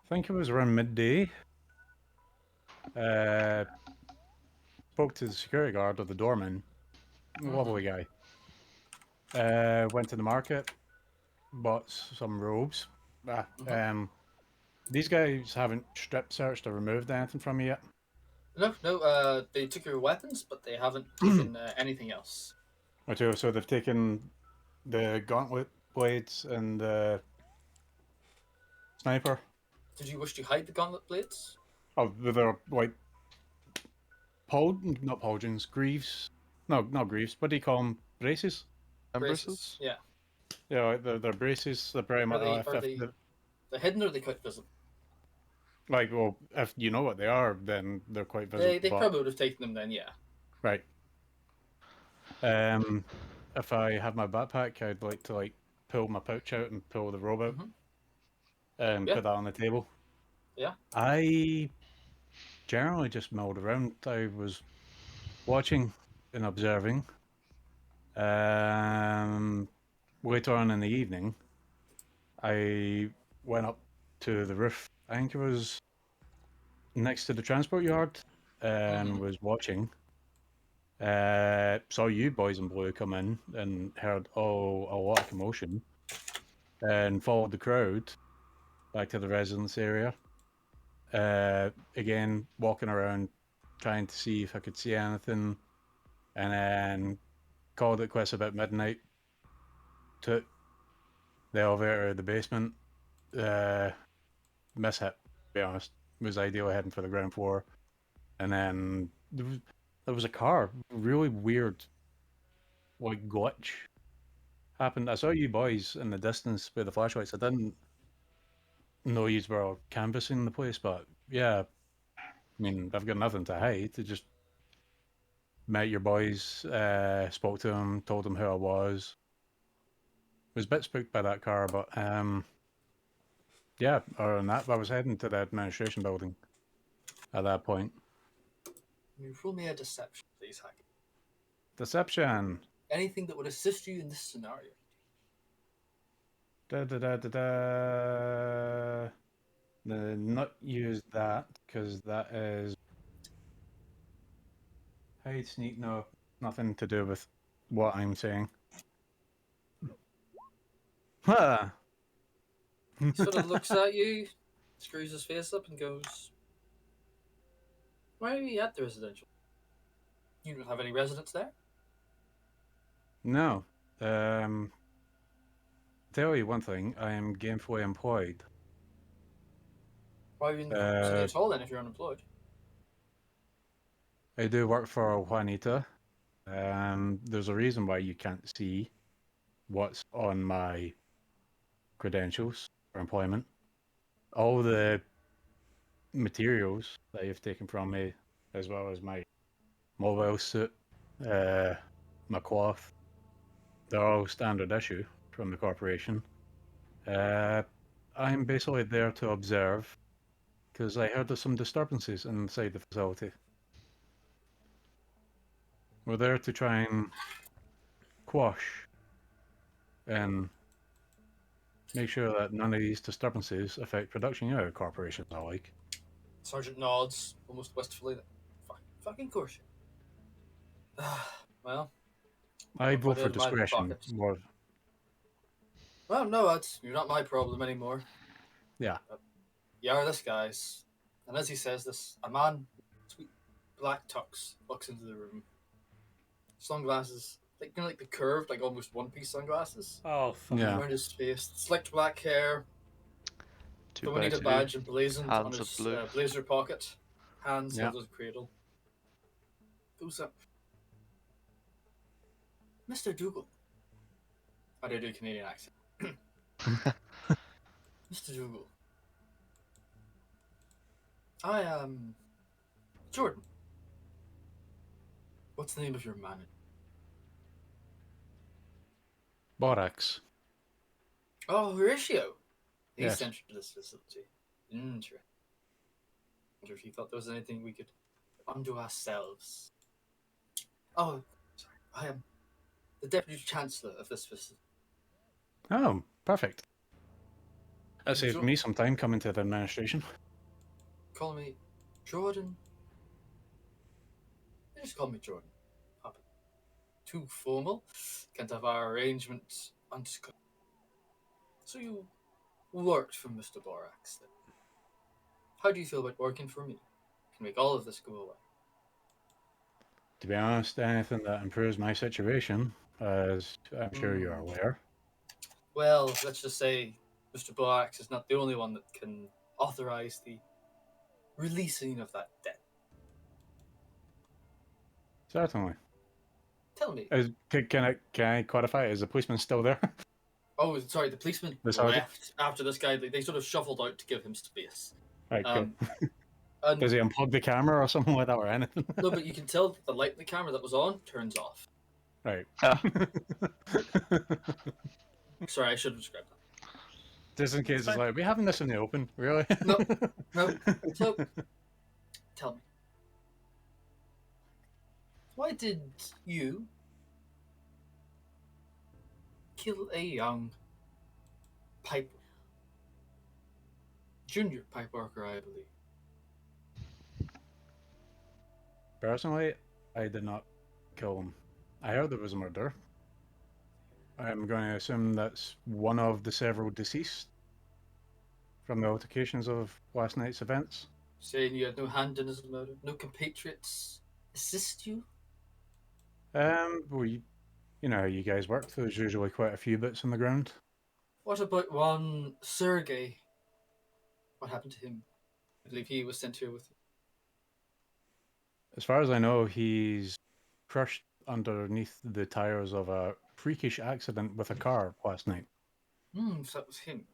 I think it was around midday. Uh, spoke to the security guard or the doorman, lovely guy. Went to the market, bought some robes. Mhm. These guys haven't strip searched or removed anything from me yet. No. They took your weapons, but they haven't taken anything else. Okay, so they've taken the gauntlet blades and the sniper. Did you wish to hide the gauntlet blades? Oh, they're like not pauldrons, greaves. No, not greaves. What do you call them? Braces? Braces. Embraces? Yeah. Yeah, like they're braces. They're pretty Are much. they are If they they're hidden or are they quite visible? like, well, if you know what they are, then they're quite visible. They But probably would have taken them then. Yeah. right. If I had my backpack, I'd like to like pull my pouch out and pull the robe out Mhm. and Yeah. put that on the table. Yeah. I generally just milled around. I was watching and observing. Um, Later on in the evening, I went up to the roof. I think it was next to the transport yard, and Mhm. was watching. Saw you boys in blue come in and heard a lot of commotion, and followed the crowd back to the residence area. Again, walking around, trying to see if I could see anything, and then called it quits about midnight. Took the elevator to the basement. Uh, Mishap, to be honest, was ideally heading for the ground floor, and then there was a car, really weird, like glitch happened. I saw you boys in the distance with the flashlights. I didn't know you were canvassing the place, but yeah, I mean, I've got nothing to hide. I just met your boys, spoke to them, told them who I was. Was a bit spooked by that car, but yeah, other than that, I was heading to the administration building at that point. You roll me a deception, please, Hack. Deception. Anything that would assist you in this scenario. Da da da da da. Not use that because that is hide sneak. No, nothing to do with what I'm saying. Huh. He sort of looks at you, screws his face up, and goes, "Why are you at the residential? You don't have any residents there." No, Tell you one thing, I am gainfully employed. Why are you in the Uh, city at all then if you're unemployed? I do work for Juanita. There's a reason why you can't see what's on my credentials for employment. All the materials that you've taken from me, as well as my mobile suit, my cloth, they're all standard issue from the corporation. I'm basically there to observe because I heard there's some disturbances inside the facility. We're there to try and quash and make sure that none of these disturbances affect production. You know how corporations are like. Sergeant nods, almost wistfully. Fucking course. Well, I I'll vote put it for in my discretion pocket. more. Well, no, you're not my problem anymore. Yeah. You are this guy's. And as he says this, a man, sweet black tux, walks into the room. Sunglasses, like the curved, like almost one-piece sunglasses Oh, fuck. Yeah. around his face. Slicked black hair, Two the by Juanita two. badge emblazoned on Hands of his blue. blazer pocket. Hands Yeah. held as a cradle. Goes up. Mr. Dougal. I do a Canadian accent. Mr. Dougal. I am Jordan. What's the name of your manager? Borax. Oh, Horatio. He Yes. sent you to this facility. Interesting. I wonder if you thought there was anything we could undo ourselves. Oh, sorry. I am the Deputy Chancellor of this facility. Oh, perfect. That saved Sure. me some time coming to the administration. Call me Jordan. You just call me Jordan. Up. Too formal. Can't have our arrangement undiscussed. So you worked for Mr. Borax then. How do you feel about working for me? Can make all of this go away. To be honest, anything that improves my situation, as I'm sure you're aware. Well, let's just say Mr. Borax is not the only one that can authorize the releasing of that debt. Certainly. Tell me. Can I clarify? Is the policeman still there? Oh, sorry, the policeman The sergeant? left after this guy. They sort of shuffled out to give him space. Right, cool. And Does he unplug the camera or something like that or anything? no, but you can tell that the light in the camera that was on turns off. Right. Sorry, I should have described that. Just in case it's like, are we having this in the open? Really? No. So, tell me. Why did you kill a young pipe junior pipe worker, I believe? Personally, I did not kill him. I heard there was a murder. I'm going to assume that's one of the several deceased from the altercations of last night's events. Saying you had no hand in his murder, no compatriots assist you? Well, you know how you guys work. There's usually quite a few bits on the ground. What about one Sergey? What happened to him? I believe he was sent here with you. As far as I know, he's crushed underneath the tires of a freakish accident with a car last night. So that was him.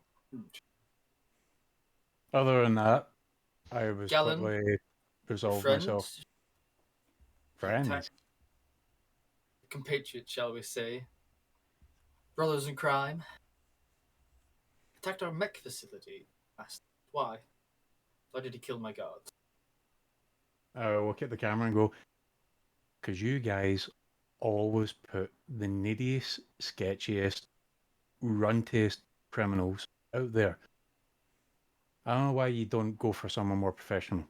Other than that, I was Galen, quickly resolved Friend? myself. Friends. Attack- Compatriot, shall we say. Brothers in crime. Attacked our mech facility. Asked why. Why did he kill my guards? I will look at the camera and go, because you guys always put the neediest, sketchiest, runtiest criminals out there. I don't know why you don't go for someone more professional.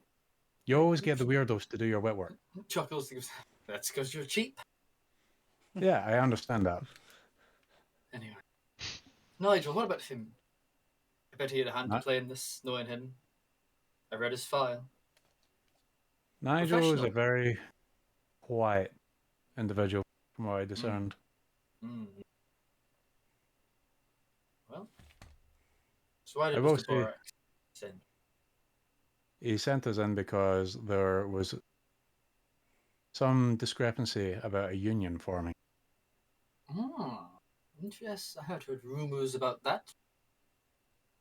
You always get the weirdos to do your wet work. Chuckles. He goes, that's because you're cheap. Yeah, I understand that. Anyway. Nigel, what about him? I bet he had a hand to Ni- play in this, knowing him. I read his file. Nigel is a Professional. very quiet individual, from what I discerned. So why I did will Mr. say- Borak send? He sent us in because there was some discrepancy about a union forming. Yes, I had heard rumors about that.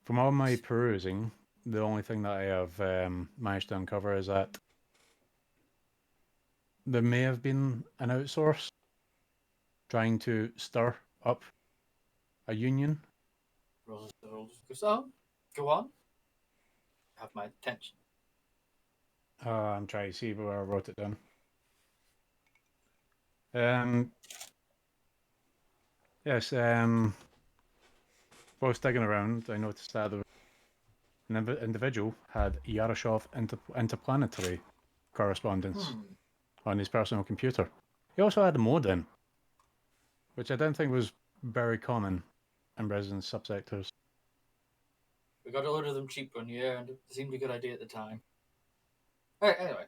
From all my perusing, the only thing that I have managed to uncover is that there may have been an outsource trying to stir up a union. So, go on. Have my attention. I'm trying to see where I wrote it down. Yes, while I was digging around, I noticed that an individual had Yarashov interplanetary correspondence on his personal computer. He also had a modem, which I don't think was very common in resident subsectors. We got to order them cheap one year, and it seemed a good idea at the time. Alright, anyway.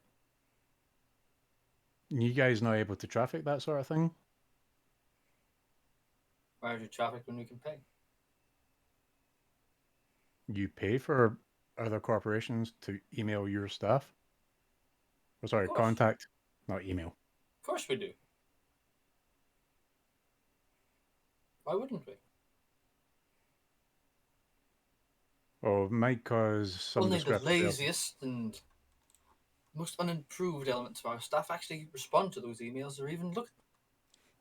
You guys not able to traffic that sort of thing? Why do traffic when we can pay? You pay for other corporations to email your staff? Or sorry, Of course. contact, not email. Of course we do. Why wouldn't we? Oh, it might cause some Only the discrepancy. laziest and most unimproved elements of our staff actually respond to those emails or even look at them.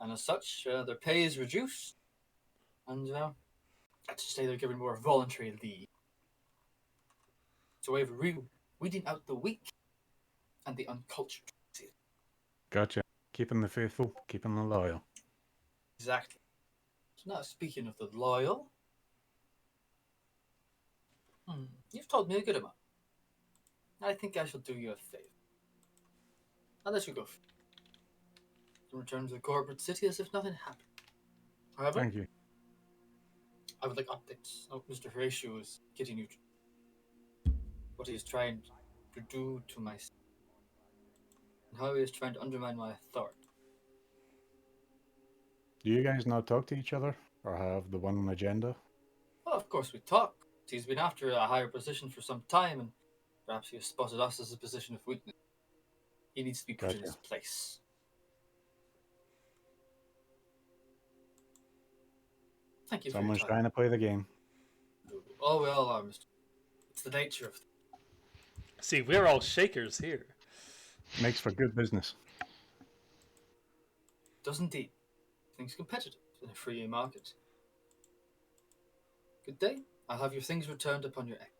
And as such, their pay is reduced. And, let's just say they're given more voluntary leave. It's a way of weeding out the weak and the uncultured. Gotcha. Keeping the faithful, keeping the loyal. Exactly. So now, speaking of the loyal, you've told me a good amount. I think I shall do you a favor. I'll let you go. And return to the corporate city as if nothing happened. However, Thank you. I would like updates on what Mr. Horatio is getting you. What he is trying to do to my son. And how he is trying to undermine my authority. Do you guys not talk to each other or have the one agenda? Well, of course we talk. He's been after a higher position for some time, and perhaps he has spotted us as a position of weakness. He needs to be put in his place. Thank you for Someone's your time. trying to play the game. Oh, we all are, Mr. It's the nature of things. See, we're all shakers here. Makes for good business. Does indeed. Things competitive in a free market. Good day. I'll have your things returned upon your exit.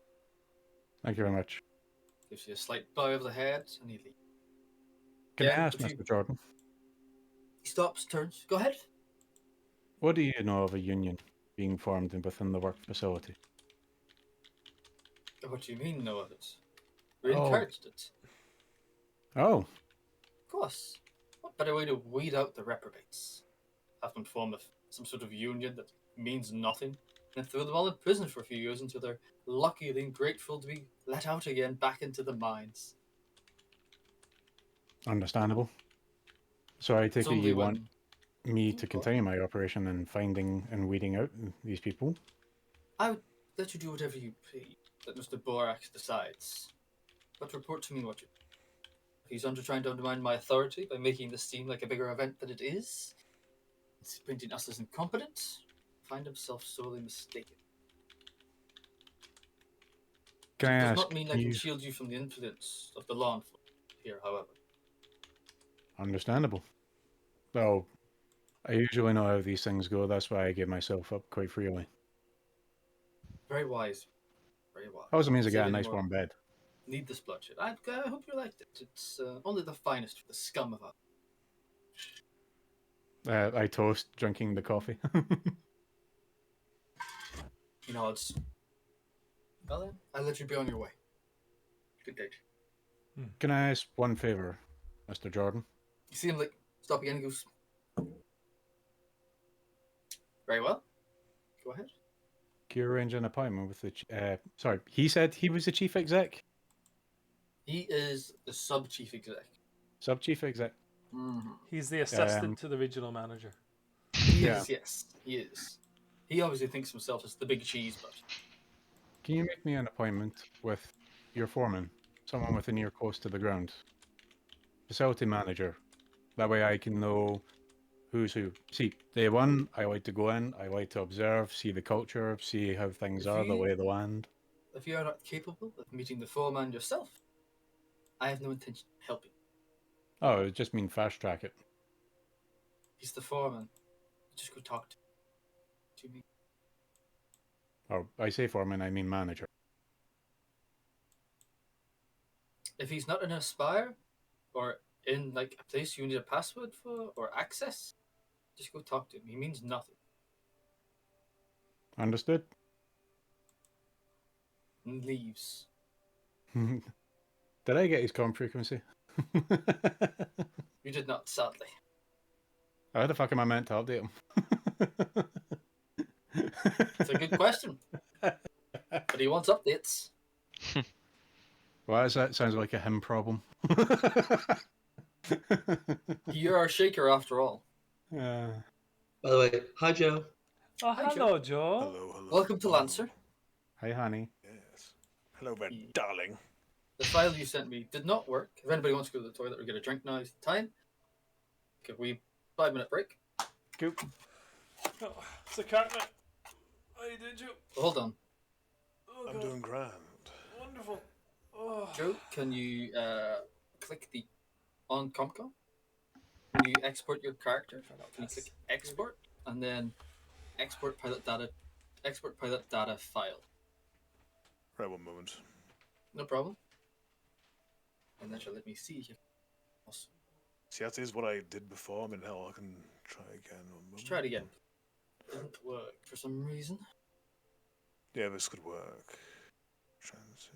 Thank you very much. Gives you a slight bow of the head, and he leaves. Can Yeah, I ask, if you- Mr. Jordan, He stops, turns. Go ahead. what do you know of a union being formed within the work facility? What do you mean, know of it? We Oh. encouraged it. Oh, Of course. What better way to weed out the reprobates? Have them form some sort of union that means nothing, and throw them all in prison for a few years until they're lucky and grateful to be let out again back into the mines. understandable. So I take It's it only you when want me to continue my operation in finding and weeding out these people? I would let you do whatever you please that Mr. Borak decides. But report to me what you. If he's trying to undermine my authority by making this seem like a bigger event than it is, it's painting us as incompetent, find himself sorely mistaken. Can I It does ask, not mean I can can you... shield you from the influence of the law enforcement here, however. Understandable. Well, I usually know how these things go, that's why I give myself up quite freely. Very wise. Very wise. Also means I Save get a any nice more- warm bed. Need this bloodshed. I hope you liked it. It's only the finest for the scum of us. I toast drinking the coffee. He nods. Well then, I'll let you be on your way. Good day. Can I ask one favor, Mr. Jordan? You see him like stop again and goes. Very well. Go ahead. Can you arrange an appointment with the... sorry, he said he was the chief exec? He is the sub chief exec. Sub-chief exec? He's the assistant to the regional manager. He Yeah. is, yes, he is. He obviously thinks himself as the big cheese, but Can you make me an appointment with your foreman, someone with an ear close to the ground? Facility manager. That way I can know who's who. See, day one, I like to go in, I like to observe, see the culture, see how things If are, the you- lay of the land. If you are not capable of meeting the foreman yourself, I have no intention of helping. Oh, it just mean fast track it. He's the foreman. Just go talk to me. Or I say foreman, I mean manager. If he's not in a spire, or in like a place you need a password for or access, just go talk to him. He means nothing. Understood? And leaves. Did I get his comm frequency? You did not, sadly. How the fuck am I meant to update him? It's a good question. But he wants updates. Why is that? Sounds like a him problem. You're our shaker after all. Uh, By the way, hi Joe. Oh, Hi, hello, Joe. Hello, hello. Welcome to Lancer. hi, honey. Yes. Hello there, Yeah. darling. The file you sent me did not work. If anybody wants to go to the toilet or get a drink, now is the time. Give we 5-minute break. Cool. Oh, it's a cat, mate. How you doing, Joe? Hold on. Oh, I'm God. doing grand. Wonderful. Oh. Joe, can you click the on Comcom? When you export your character, can you click export and then export pilot data file? Right, one moment. No problem. And that shall let me see if awesome. See, that is what I did before. I mean, hell, I can try again. One moment. Let's try it again. Didn't work for some reason. Yeah, this could work. Transfer.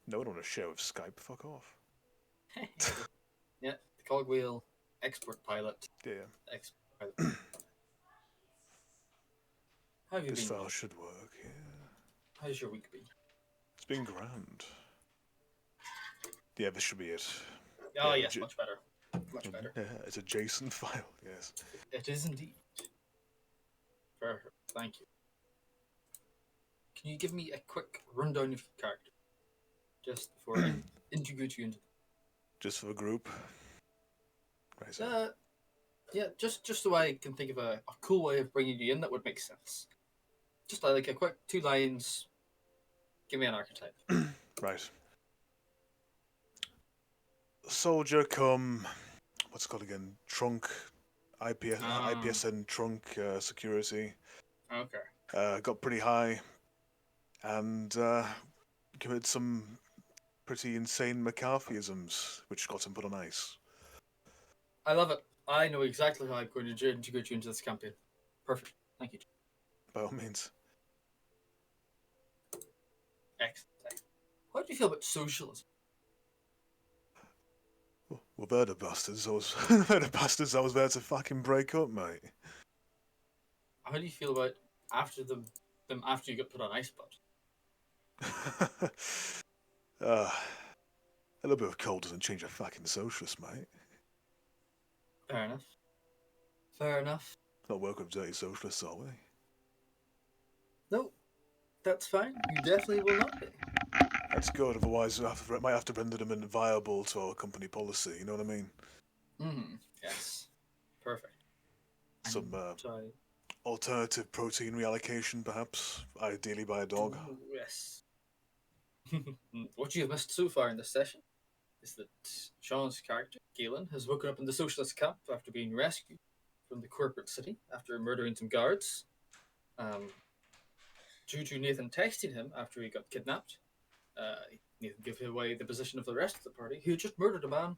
No, I don't want to share with Skype. Fuck off. Yeah, the cogwheel export pilot. Yeah, Export pilot. How have you this been? file should work. Yeah, How's your week been? it's been grand. Yeah, this should be it. Oh Yeah, yes, much better. Much better. Yeah, it's a JSON file. Yes. It is indeed. Perfect. Thank you. Can you give me a quick rundown of your character? Just before I integrate you into Just for the group. Right. So. yeah, just so I can think of a cool way of bringing you in that would make sense. Just like a quick 2 lines. Give me an archetype. Right. Soldier come. What's it called again? Trunk. IPSN trunk security. Okay. Got pretty high. And committed some pretty insane McCarthyisms, which got him put on ice. I love it. I know exactly how I'm going to integrate you into this campaign. Perfect. Thank you. By all means. Excellent. How do you feel about socialism? Well, they're the bastards. They're the bastards I was there to fucking break up, mate. How do you feel about them after you get put on ice, bud? A little bit of cold doesn't change a fucking socialist, mate. Fair enough. Fair enough. Not work with dirty socialists, are we? No, that's fine. You definitely will not be. That's good, otherwise I might have to render them inviolable to our company policy, you know what I mean? Yes. Perfect. Some Sorry. alternative protein reallocation, perhaps, ideally by a dog. Ooh, yes. What you have missed so far in this session is that Sean's character, Galen, has woken up in the socialist camp after being rescued from the corporate city after murdering some guards. Due to Nathan texting him after he got kidnapped, Nathan gave away the position of the rest of the party, who had just murdered a man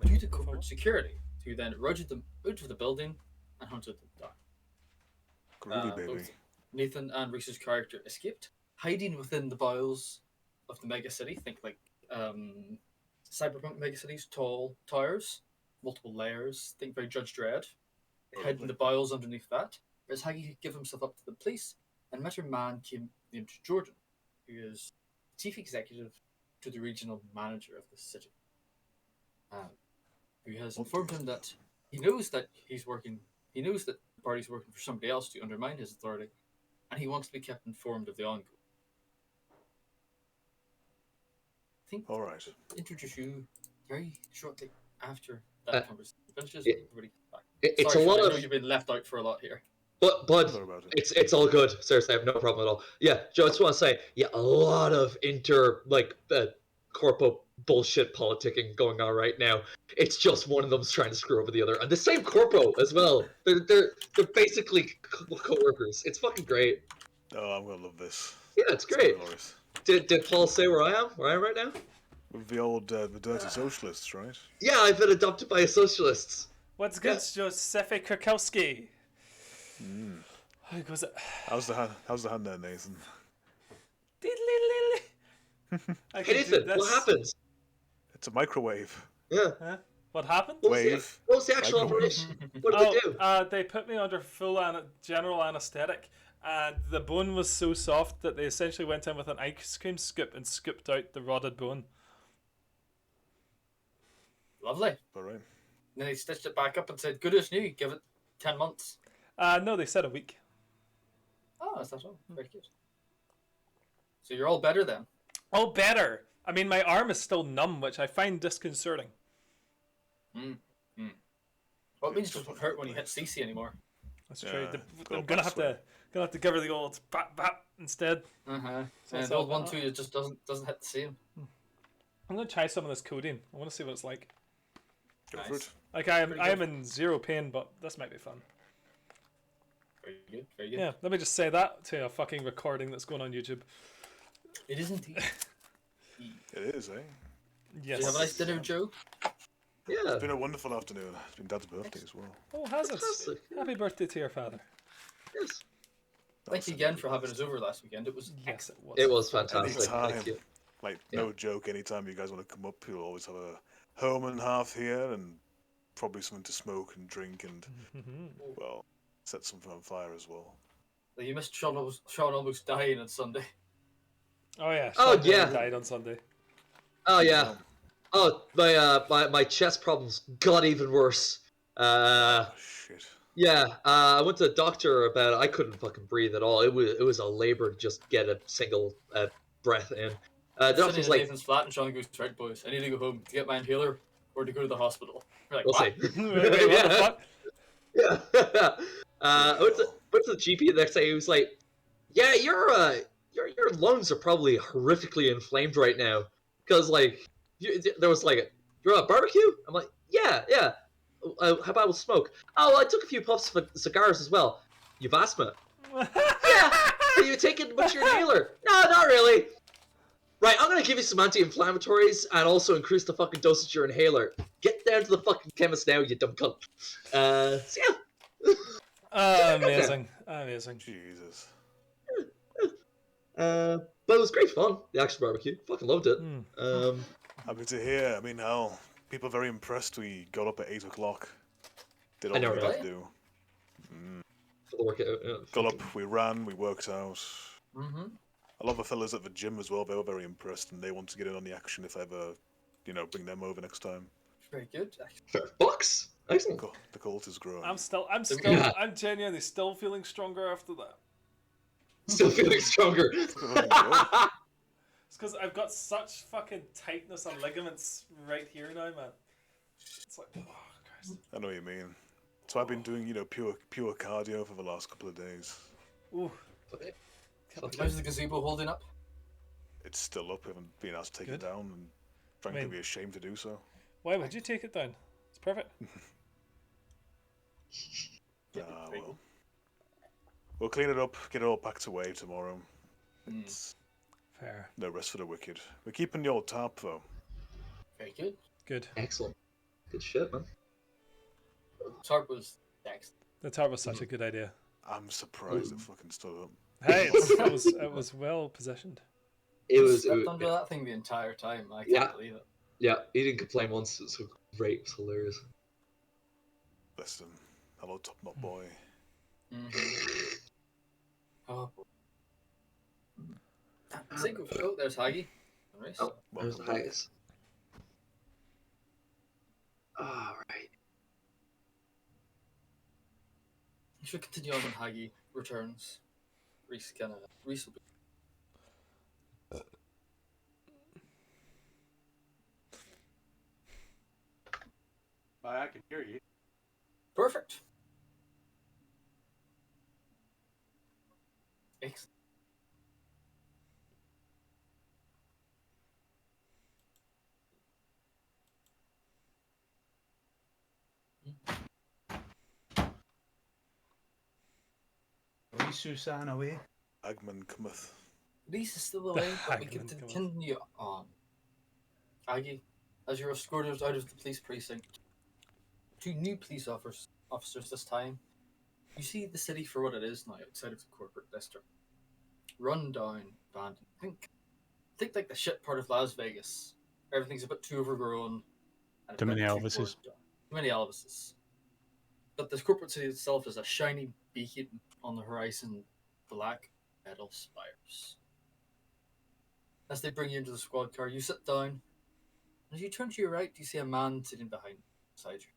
due to corporate security, who then routed them out of the building and hunted them down. Groovy, baby. Both Nathan and Reese's character escaped, hiding within the bowels of the megacity. Think like cyberpunk megacities, tall towers, multiple layers. Think very Judge Dredd. They hid in the bowels underneath that. Whereas Haggy could give himself up to the police and met a man named Jordan, who is chief executive to the regional manager of the city, who has informed him that he knows that the party's working for somebody else to undermine his authority, and he wants to be kept informed of the ongoing. I think All right. I'll introduce you very shortly after Uh, that conversation finishes. it- Everybody gets back. It's Sorry, a Sean, lot I know of. you've been left out for a lot here. But Sorry about it. it's all good. Seriously, I have no problem at all. Yeah, Joe, I just want to say, yeah, a lot of corpo bullshit politicking going on right now. It's just one of them's trying to screw over the other, and the same corpo as well. They're basically co-workers. It's fucking great. Oh, I'm gonna love this. Yeah, it's great. Glorious. Did Paul say where I am? Where I am right now? With the old, the dirty socialists, right? Yeah, I've been adopted by a socialist. What's good, Joseph Krakowski? How goes it? How's the hand there, Nathan? I Hey can do Nathan, what this. happens? It's a microwave. Yeah. Huh? What happened? Wave. What was the actual Microwave. operation? What did they do? They put me under full general anesthetic, and the bone was so soft that they essentially went in with an ice cream scoop and scooped out the rotted bone. Lovely. All right. And then they stitched it back up and said, "Good as new. Give it 10 months." No, they said a week. Oh, is that all? Very good. So you're all better then. Oh, better. I mean, my arm is still numb, which I find disconcerting. Well, it means it doesn't hurt when you hit CC anymore. That's Yeah, true. go I'm gonna have to give her the old bap bap instead. Uh-huh. So And it's the old all- one too, it just doesn't hit the same. I'm gonna try some of this codeine. I want to see what it's like. Go for Nice. it. Like I am Pretty in zero pain, but this might be fun. Very good, very good. Yeah, let me just say that to a fucking recording that's going on YouTube. It is indeed. It is, eh? Did Yes. you have a nice dinner, Joe? Yeah. It's been a wonderful afternoon. It's been Dad's birthday as well. Oh, has it? Fantastic. Happy birthday to your father. Yes. Thank you again for having us over last weekend. It was Yes, it was. It was fantastic. Anytime. Thank you. Like, Yeah. no joke, anytime you guys want to come up, you'll always have a home and half here and probably something to smoke and drink and, well, set something on fire as well. You missed Sean almost dying on Sunday. Oh yeah. Oh, Sean Murray yeah. Died on Sunday. Oh yeah. Oh, my chest problems got even worse. Oh, shit. Yeah. I went to the doctor about it. I couldn't fucking breathe at all. It was a labor to just get a single breath in. The Sitting doctor's in like, Nathan's flat and Sean goes, "Right, boys, I need to go home to get my inhaler or to go to the hospital." We're like, we'll "What?" see. Wait, what the Yeah. fuck? Yeah. I went to the GP the next day. He was like, "Yeah, your lungs are probably horrifically inflamed right now because like there was like you're at a barbecue." I'm like, "Yeah, yeah. How about with smoke?" "Oh, I took a few puffs of cigars as well." "You've asthma." "Yeah. Are you taking much your inhaler?" "No, not really." "Right, I'm gonna give you some anti-inflammatories and also increase the fucking dosage of your inhaler. Get down to the fucking chemist now, you dumb cunt." So yeah. Amazing. Amazing. Jesus. But it was great fun. The actual barbecue, fucking loved it. Happy to hear. I mean, hell, people are very impressed we got up at 8 o'clock. Did I all know, we had right? to do. For the workout, yeah. Got up, we ran, we worked out. Mm-hmm. A lot of the fellas at the gym as well, they were very impressed and they want to get in on the action if I ever, bring them over next time. Very good. Fair bucks. Excellent. The cult is growing. Yeah. I'm genuinely still feeling stronger after that. Still feeling stronger. It's because I've got such fucking tightness on ligaments right here now, man. It's like, oh Christ. I know what you mean. So I've been doing, pure cardio for the last couple of days. Ooh. How's the gazebo holding up? It's still up. I haven't been asked to take it Good. down, and frankly, I mean- be ashamed to do so. Why would you take it down? It's perfect. Yeah, Ah, very well. We'll clean it up, get it all packed away tomorrow. Mm. It's Fair. no rest for the wicked. We're keeping the old tarp, though. Very good. Good. Excellent. Good shit, man. Tarp was next. The tarp was such a good idea. I'm surprised it fucking stood up. Hey, it was well positioned. It was. Slept under that thing the entire time. I can't Yeah. believe it. Yeah, he didn't complain once. It was so great. It was hilarious. Bless him. Hello, top knot boy. Mm-hmm. Oh. Oh, there's Haggy. Nice. Oh, there's the Welcome back. highest. Alright. You should continue on when Haggy returns. Reese will be. I can hear you. Perfect. Excellent. Is Susan away? Agman cometh. Reese is still away, but we can Hagman cometh. continue on. Aggie, as you're escorted out of the police precinct, two new police officers this time, you see the city for what it is now outside of the corporate district. Run down, abandoned. Think like the shit part of Las Vegas. Everything's a bit too overgrown. And a Too bit many Elvises. worked on. Too many Elvises. But the corporate city itself is a shiny beacon on the horizon, black metal spires. As they bring you into the squad car, you sit down. As you turn to your right, you see a man sitting beside you.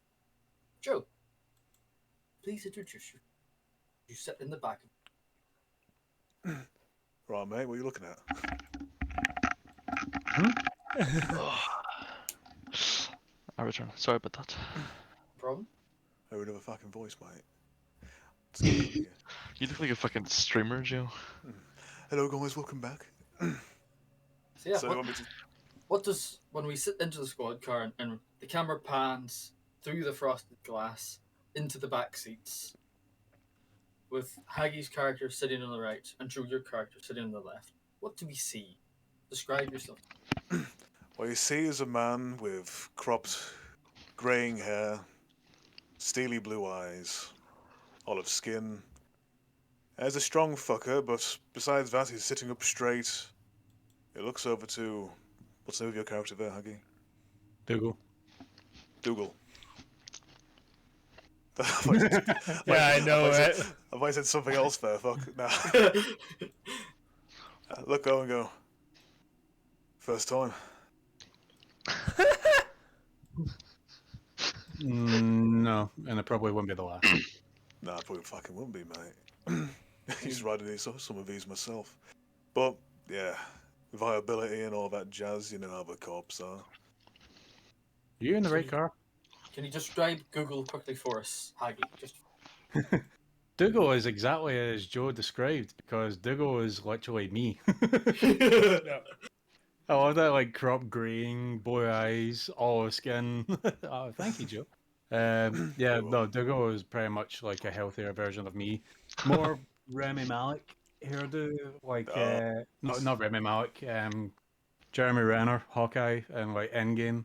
Joe, please introduce you. You sit in the back. Right, mate, what are you looking at? I return. Sorry about that. Problem? I would have a fucking voice, mate. Let's get out of here. You look like a fucking streamer, Joe. Hello, guys, welcome back. So yeah, So, you want me to... when we sit into the squad car and the camera pans through the frosted glass into the back seats, with Haggie's character sitting on the right and Joe, your character, sitting on the left, what do we see? Describe yourself. What you see is a man with cropped, greying hair, steely blue eyes, olive skin. He's a strong fucker, but besides that, he's sitting up straight. He looks over to... What's the name of your character there, Haggy? Dougal. Dougal. Yeah, I know it. Have I said something else there? Fuck. Nah. Look, go and go. First time. No, and it probably wouldn't be the last. Nah, it probably fucking wouldn't be, mate. He's riding some of these myself. But, yeah, viability and all that jazz, you know how the cops are. You in the right car? Can you describe Google quickly for us, Haggie? Just Dougal is exactly as Joe described because Dougal is literally me. Yeah. I love that, like crop graying, blue eyes, olive skin. Oh, thank you, Joe. Yeah, no, Dougal is pretty much like a healthier version of me. More Remy Malik hairdo, like not Remy Malik, Jeremy Renner, Hawkeye, and like Endgame.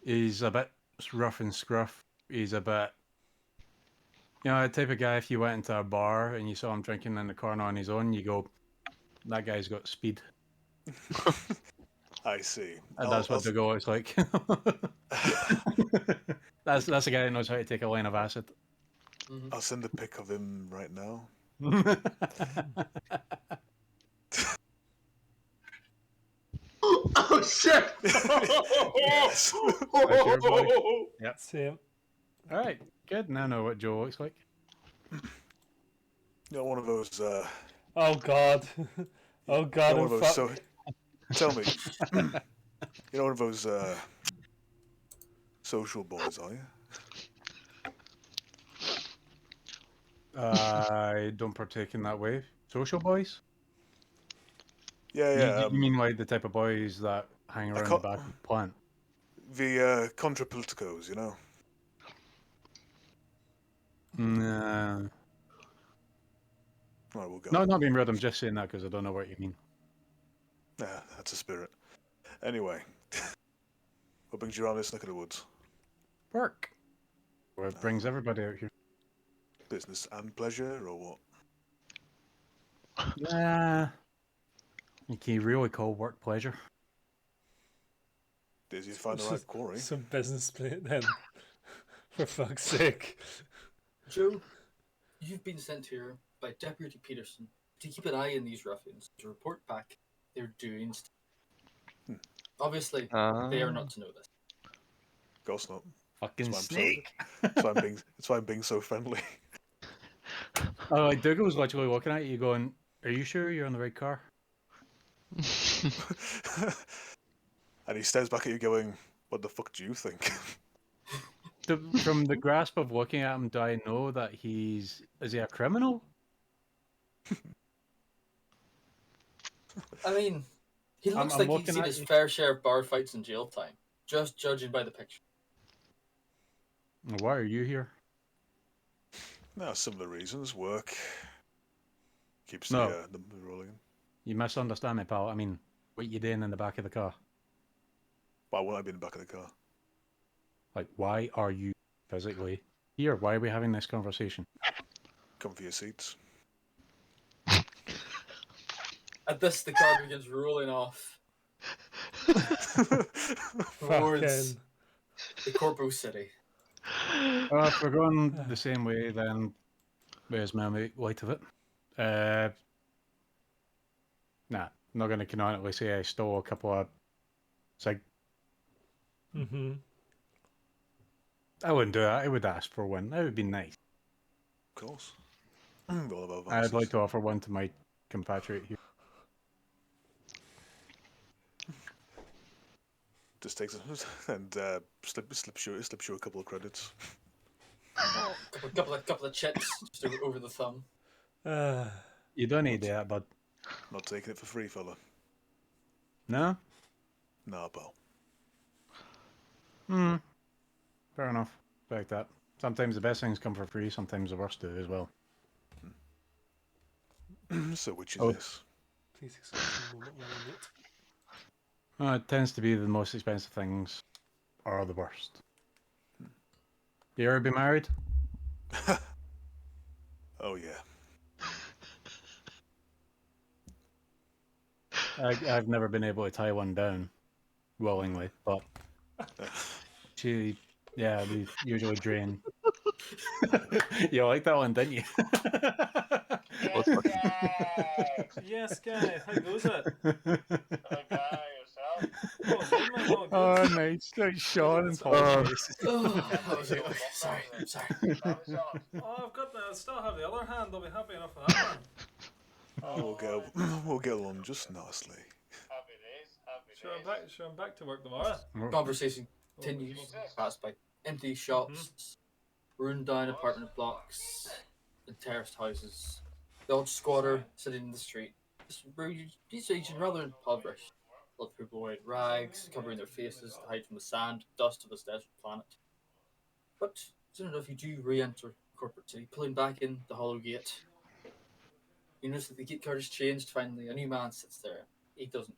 He's a bit rough and scruff. He's a bit, you know, the type of guy if you went into a bar and you saw him drinking in the corner on his own, you go, that guy's got speed. I see. And that's what Dougal looks like. That's a guy that knows how to take a line of acid. I'll send a pic of him right now. Oh shit! Yes. That's your boy. Yep. Same. All right, good. Now I know what Joe looks like. You're one of those. Oh god. Oh god. You're And one of those. fuck. Tell me. You're one of those social boys, are you? I don't partake in that way. Social boys? Yeah, yeah. You mean like the type of boys that hang around the back of the plant? The contrapoliticos, you know. Nah. Alright, we'll go. No, not being rude. I'm just saying that because I don't know what you mean. Yeah, that's a spirit. Anyway, what brings you around this neck of the woods? Work. Where it brings everybody out here. Business and pleasure, or what? Nah. You can really call work pleasure. Did you find the right quarry? Some business plan then. For fuck's sake. Joe, you've been sent here by Deputy Peterson to keep an eye on these ruffians, to report back their doings. Obviously, they are not to know this. Of course not. Fucking That's why snake. that's why I'm being so friendly. Oh, like Dougal's literally looking at you, going, "Are you sure you're on the right car?" And he stares back at you, going, "What the fuck do you think?" From the grasp of looking at him, do I know that is he a criminal? I mean, he looks I'm like he's looking seen at his you. fair share of bar fights and jail time, just judging by the picture. Why are you here? No, similar reasons. Work keeps No. the rolling. You misunderstand me, pal. I mean, what you doing in the back of the car? Why won't I be in the back of the car? Like, why are you physically here? Why are we having this conversation? Come for your seats. At this, the car begins rolling off towards Fucking. the Corpo City. If we're going the same way, then where's my light of it? Nah, I'm not going to canonically say I stole a couple of cig. Mm-hmm. I wouldn't do that. I would ask for one. That would be nice. Of course. All about I'd vices. like to offer one to my compatriot here. Just takes it and slips you a couple of credits. Couple of chips just over the thumb. You don't need that, bud. Not taking it for free, fella. No? Nah, pal. Fair enough. Like that. Sometimes the best things come for free, sometimes the worst do as well. So which is Oh. this? Please excuse me a moment while I wait. It tends to be the most expensive things are the worst. You ever be married? Oh yeah. I've never been able to tie one down willingly, but they usually drain. You like that one, didn't you? What's fucking- Yes, guy. How goes it? Oh, Oh, good. nice. Like Sean and Paul. Oh, that was it. Okay, sorry. Oh, I've got the. I still have the other hand. I'll be happy enough with that one. We'll get along just nicely. Sure, I'm back to work tomorrow. Conversation continues. Passed by empty shops, ruined down apartment blocks, and terraced houses. The odd squatter sitting in the street. These region rather impoverished. A lot of people wearing rags, covering their faces to hide from the sand, dust of this desert planet. But soon enough, you do re-enter corporate city, pulling back in the hollow gate. You notice that the gate card has changed. Finally, a new man sits there. He doesn't.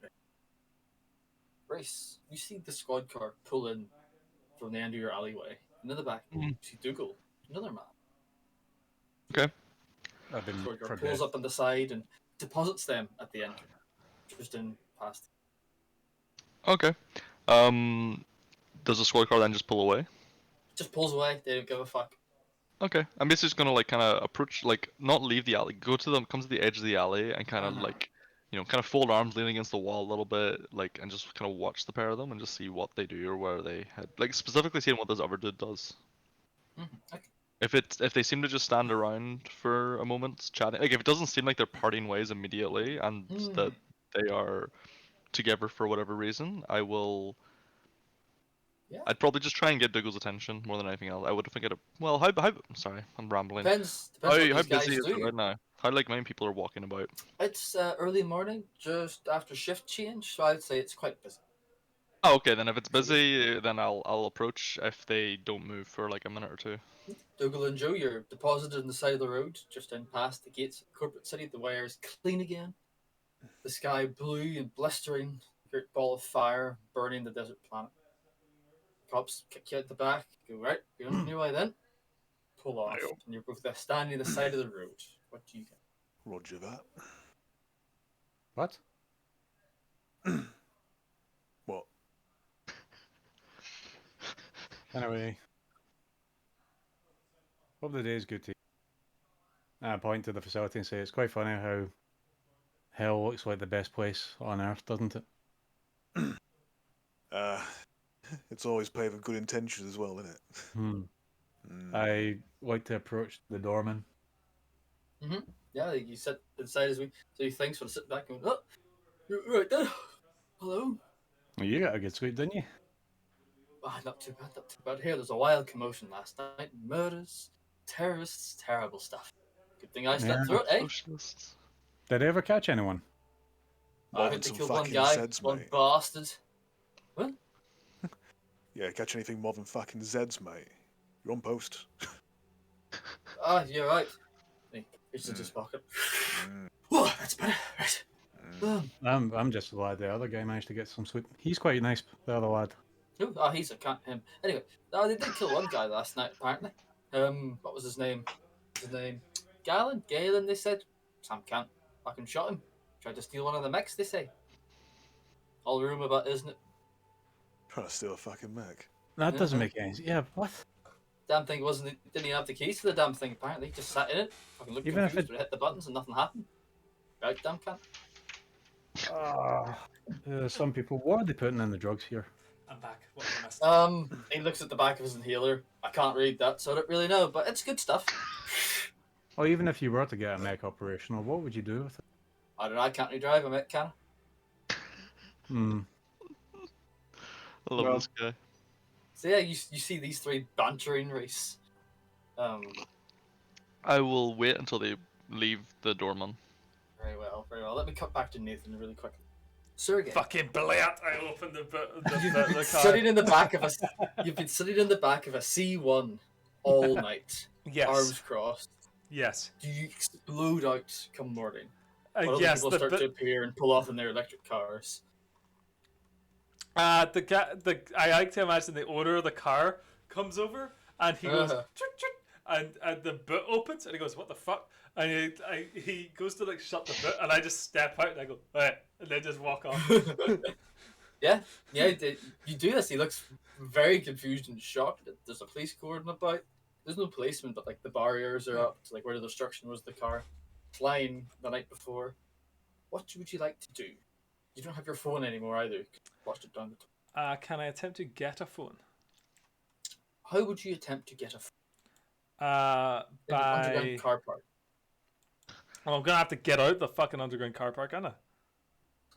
Race. You see the squad car pull in from the end of your alleyway, and in the back, you see Dougal, another man. Okay. I've been Squad car for pulls death. up on the side and deposits them at the entrance, just in past. Okay. Does the squad car then just pull away? Just pulls away. They don't give a fuck. Okay. I'm basically just gonna like kind of approach, like not leave the alley, go to them, come to the edge of the alley, and kind of Uh-huh. like, kind of fold arms, lean against the wall a little bit, like, and just kind of watch the pair of them and just see what they do or where they head. Like specifically seeing what this other dude does. Okay. If they seem to just stand around for a moment chatting, like if it doesn't seem like they're parting ways immediately and that they are together for whatever reason, Yeah. I'd probably just try and get Dougal's attention more than anything else. I would think well, how sorry, I'm rambling. Depends How what how these guys busy is it do. right now? How like many people are walking about? It's early morning, just after shift change, so I'd say it's quite busy. Oh, okay, then if it's busy, then I'll approach if they don't move for like a minute or two. Dougal and Joe, you're deposited on the side of the road, just in past the gates of the corporate city. The wire is clean again. The sky blue and blistering, great ball of fire burning the desert planet. Cops kick you out the back, go, right, you're on your way then. Pull off, and you're both there standing at the side of the road. What do you get? Roger that. What? What? Anyway. Hope the day is good to you. I point to the facility and say it's quite funny how hell looks like the best place on earth, doesn't it? It's always paved with good intentions as well, isn't it? I like to approach the doorman Yeah, you sit inside as we. So he thinks when I sit back and oh, you're right there. Hello. Well, you got a good sleep, didn't you? Ah, not too bad, not too bad. Here, there's a wild commotion last night. Murders, terrorists, terrible stuff. Good thing I slept Yeah. through it, eh? Socialists. Did they ever catch anyone? I More think than they some killed one fucking guy, Zeds, one mate. bastard. What? Yeah, catch anything more than fucking Zeds, mate. You're on post. Ah, you're right. He reaches into his pocket. Whoa, that's better. Right. I'm just glad the other guy managed to get some sleep. He's quite nice, the other lad. Who? Oh, he's a cat. Him. Anyway, no, they did kill one guy last night, apparently. What was his name? His name? Galen, they said. Sam Kant fucking shot him. Tried to steal one of the mechs, they say. All room about, isn't it? Trying to steal a fucking mech. That doesn't Mhm. make any sense. Yeah, what? Damn thing didn't even have the keys to the damn thing, apparently. He just sat in it. Fucking looked Even if confused, but hit the buttons and nothing happened. Right, damn Kant. Some people, what are they putting in the drugs here? I'm back. What have I missed? He looks at the back of his inhaler. I can't read that, so I don't really know, but it's good stuff. Or even if you were to get a mech operational, what would you do with it? I don't know, I can't really drive a mech, can I? Hmm. I love Well- this guy. So yeah, you see these three bantering race. I will wait until they leave the doorman. Very well, very well. Let me cut back to Nathan really quickly. Sergey, Fucking blurt! I opened the you've the been car. sitting in the back of you've been sitting in the back of a C1 all night, Yes. arms crossed. Yes. Do you explode out come morning? While other Yes. people The, start the, to appear and pull off in their electric cars. I like to imagine the owner of the car comes over and he goes, Uh-huh. "Chut, chut," and the boot opens and he goes, "What the fuck?" And he goes to like shut the boot and I just step out and I go, "Right," and then just walk off. Yeah, you do this. He looks very confused and shocked. There's a police cordon about. There's no policeman, but like the barriers are up to like where the destruction was. The car flying the night before. What would you like to do? You don't have your phone anymore either. You watched it down the top. Can I attempt to get a phone? How would you attempt to get a phone in an By underground car park? well, I'm gonna have to get out the fucking underground car park, aren't I?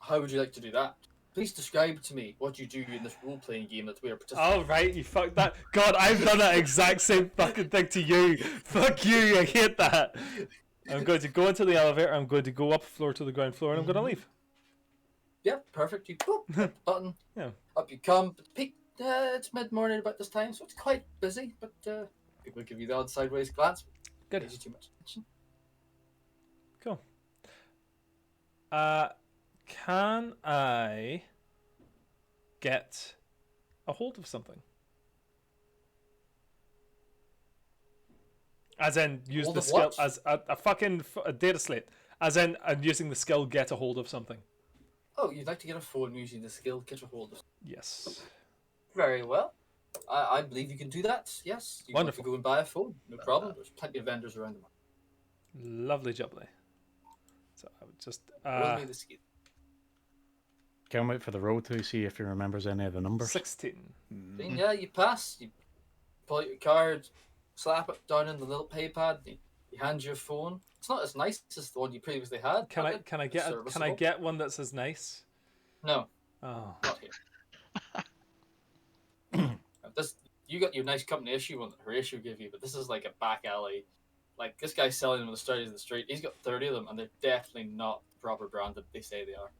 How would you like to do that? Please describe to me what you do in this role-playing game that we are participating. Oh right, you fucked that. God, I've done that exact same fucking thing to you. Fuck you, I hate that. I'm going to go into the elevator. I'm going to go up floor to the ground floor, and I'm going to leave. Yeah, perfect. You boop, hit the button. Yeah. Up you come. But peak. It's mid-morning about this time, so it's quite busy. But people give you the odd sideways glance. Good. Gives you too much attention. Cool. Can I get a hold of something? As in, use Hold the of skill what? as a fucking a data slate. As in, I'm using the skill get a hold of something. Oh, you'd like to get a phone using the skill get a hold of. Yes. Very well. I believe you can do that. Yes. You Wonderful. Want to go and buy a phone? No problem. There's plenty of vendors around the market. Lovely jubbly. So I would just Roll me the skill. Can't wait for the roll to see if he remembers any of the numbers. 16. Yeah, you pass. You pull out your card, slap it down in the little pay pad. He hands you a phone. It's not as nice as the one you previously had. Can but I it's can I get serviceable. one that's as nice? No, Oh. not here. This you got your nice company issue one that Horatio gave you, but this is like a back alley. Like this guy's selling them on the side of the street. He's got 30 of them, and they're definitely not the proper brand that they say they are.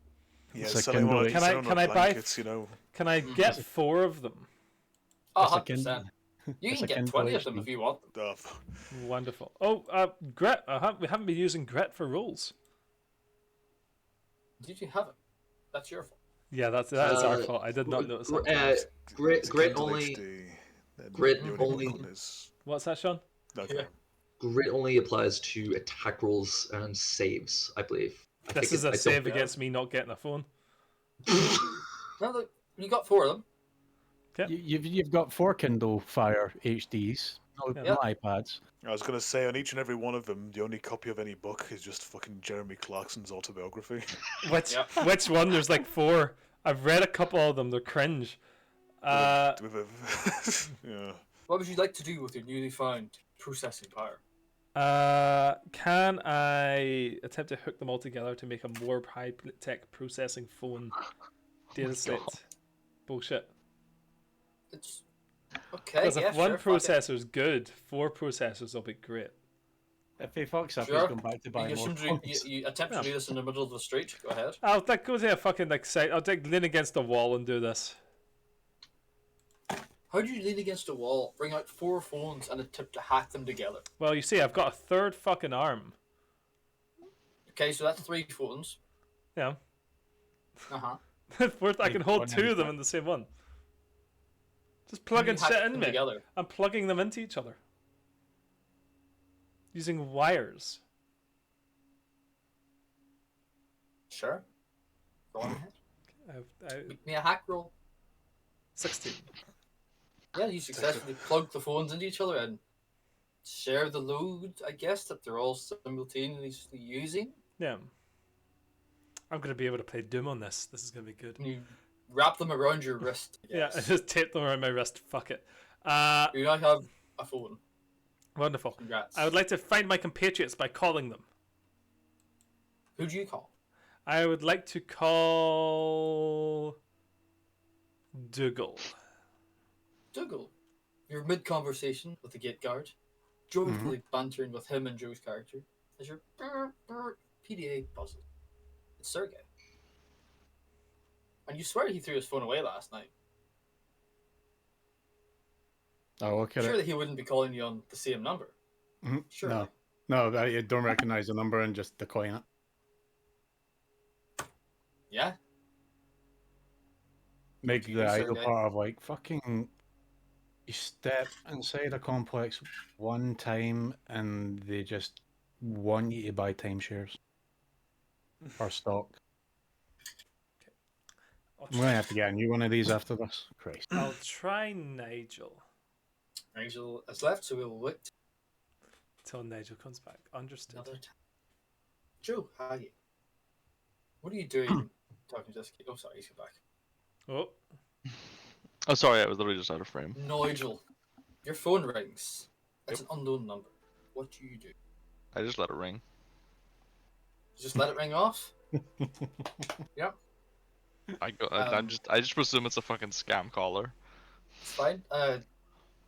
Yeah, It's like selling one of Kindle. these Can I- on can I buy- blankets, you know. Can I get 4 of them? Oh, It's a 100%. You it's can a get Kindle 20 of them HD. if you want them. Wonderful. Oh, Gret. We haven't been using Gret for rolls. Did you have it? That's your fault. Yeah, that is our fault. I did not notice that. Grit It's a Grit Kindle only HD. Grit The only- one is- What's that, Sean? Okay. Yeah. Grit only applies to attack rolls and saves, I believe. I This think is it- a I don't- save against me not getting a phone. No, look, you got 4 of them. You've got 4 Kindle Fire HDs, not iPads. I was going to say, on each and every one of them, the only copy of any book is just fucking Jeremy Clarkson's autobiography. Which Yep. which one? There's like 4. I've read a couple of them. They're cringe. With a- yeah. What would you like to do with your newly found processing power? Can I attempt to hook them all together to make a more high-tech processing phone data set? God. Bullshit. It's okay. Because Yeah, if one sure. fuck it. processor's good, 4 processors will be great. If he fucks up, Sure. he's going back to buy You, more assume phones. you attempt to do this in the middle of the street. Go ahead. I'll like, go to a fucking like site. I'll like lean against the wall and do this. How do you lean against a wall, bring out 4 phones, and attempt to hack them together? Well, you see, I've got a third fucking arm. Okay, so that's 3 phones. Yeah. Uh huh. I can hold one 2 of them input. in the same one. Just plugging hack shit in them me. together. I'm plugging them into each other. Using wires. Sure. Go on ahead. Make me a hack roll. 16. Yeah, you successfully plug the phones into each other and share the load, I guess, that they're all simultaneously using. Yeah. I'm going to be able to play Doom on this. This is going to be good. And you wrap them around your wrist. I Yeah, I guess. just tape them around my wrist. Fuck it. You now have a phone. Wonderful. Congrats. I would like to find my compatriots by calling them. Who do you call? I would like to call Dougal. Dougal. You're mid conversation with the gate guard, joyfully bantering with him and Joe's character as your PDA buzzes. It's Sergey. And you swear he threw his phone away last night. Oh, look at Surely it. he wouldn't be calling you on the same number. Mhm. Surely. No, I don't recognize the number and just decline it. Yeah? Make Do you, the idle Sergey? part of like fucking. You step inside a complex one time and they just want you to buy timeshares or stock. I'll I'm gonna have to get a new one of these after this. Christ. I'll try Nigel Nigel has left, so we'll wait till Nigel comes back. Understood. another time. Joe, hi. What are you doing talking to this kid? Oh, sorry, he's come back. Oh, Oh, sorry, I was literally just out of frame. Nigel, your phone rings. It's an unknown number. What do? You I just let it ring. just let it ring off? Yep, I just presume it's a fucking scam caller. it's fine.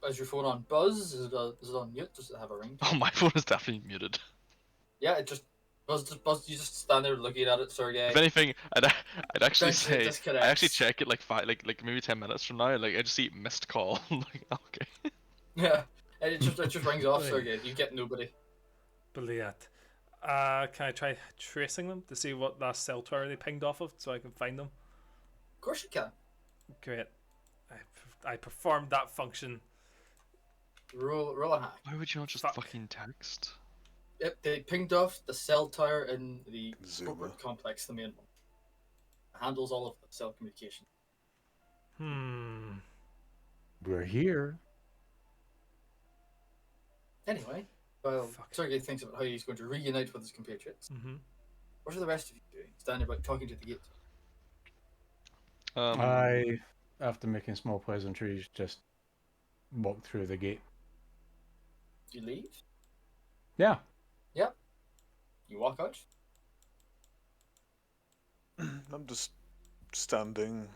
Is your phone on buzz? Is it on mute? Does it have a ring? Oh, my phone is definitely muted. Yeah, it just buzz. You just stand there looking at it, Sergey. If anything, I'd actually Eventually it say I actually disconnects. check it like like maybe 10 minutes from now. Like I just see missed call. Like okay. Yeah, and it just rings off, Right. Sergey. You get nobody. brilliant. Can I try tracing them to see what that cell tower they pinged off of so I can find them? Of course you can. Great. I performed that function. Roll a hack. Why would you not just Fuck. fucking text? Yep, they pinged off the cell tower in the Zuma. corporate complex, the main one. It handles all of the cell communication. We're here. Anyway, while Fuck. Sergey thinks about how he's going to reunite with his compatriots, Mm-hmm. what are the rest of you doing? Standing about talking to the gate. I, after making small pleasantries, just walk through the gate. You leave? Yeah. Yep. You walk out? I'm just standing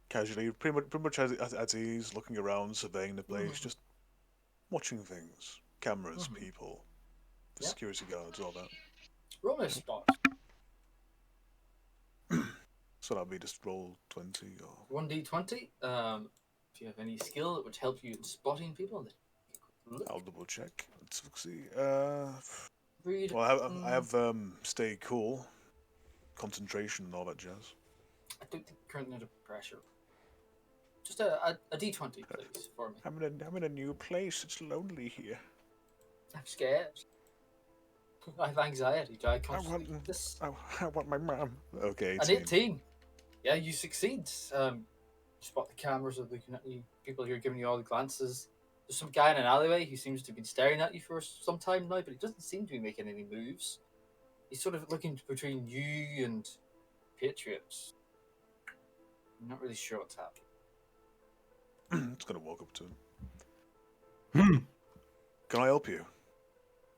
casually, pretty much at ease, looking around, surveying the place, just watching things, cameras, people, the Yeah. security guards, all that. Roll me a spot. So that'll be just roll 20 or 1d20. If you have any skill that would help you in spotting people, then look, I'll double check. Let's see. read. Well, I have stay cool, concentration, and all that jazz. I don't think currently under pressure. Just a d20, please, for me. I'm in a new place. It's lonely here. I'm scared. I have anxiety. Do I I constantly want, this? I want my mom. Okay, An 18. 18. Yeah, you succeed. You spot the cameras are looking at you. People here giving you all the glances. There's some guy in an alleyway who seems to have been staring at you for some time now, but he doesn't seem to be making any moves. He's sort of looking between you and Patriots. I'm not really sure what's happening. Just gonna walk up to him. Can I help you?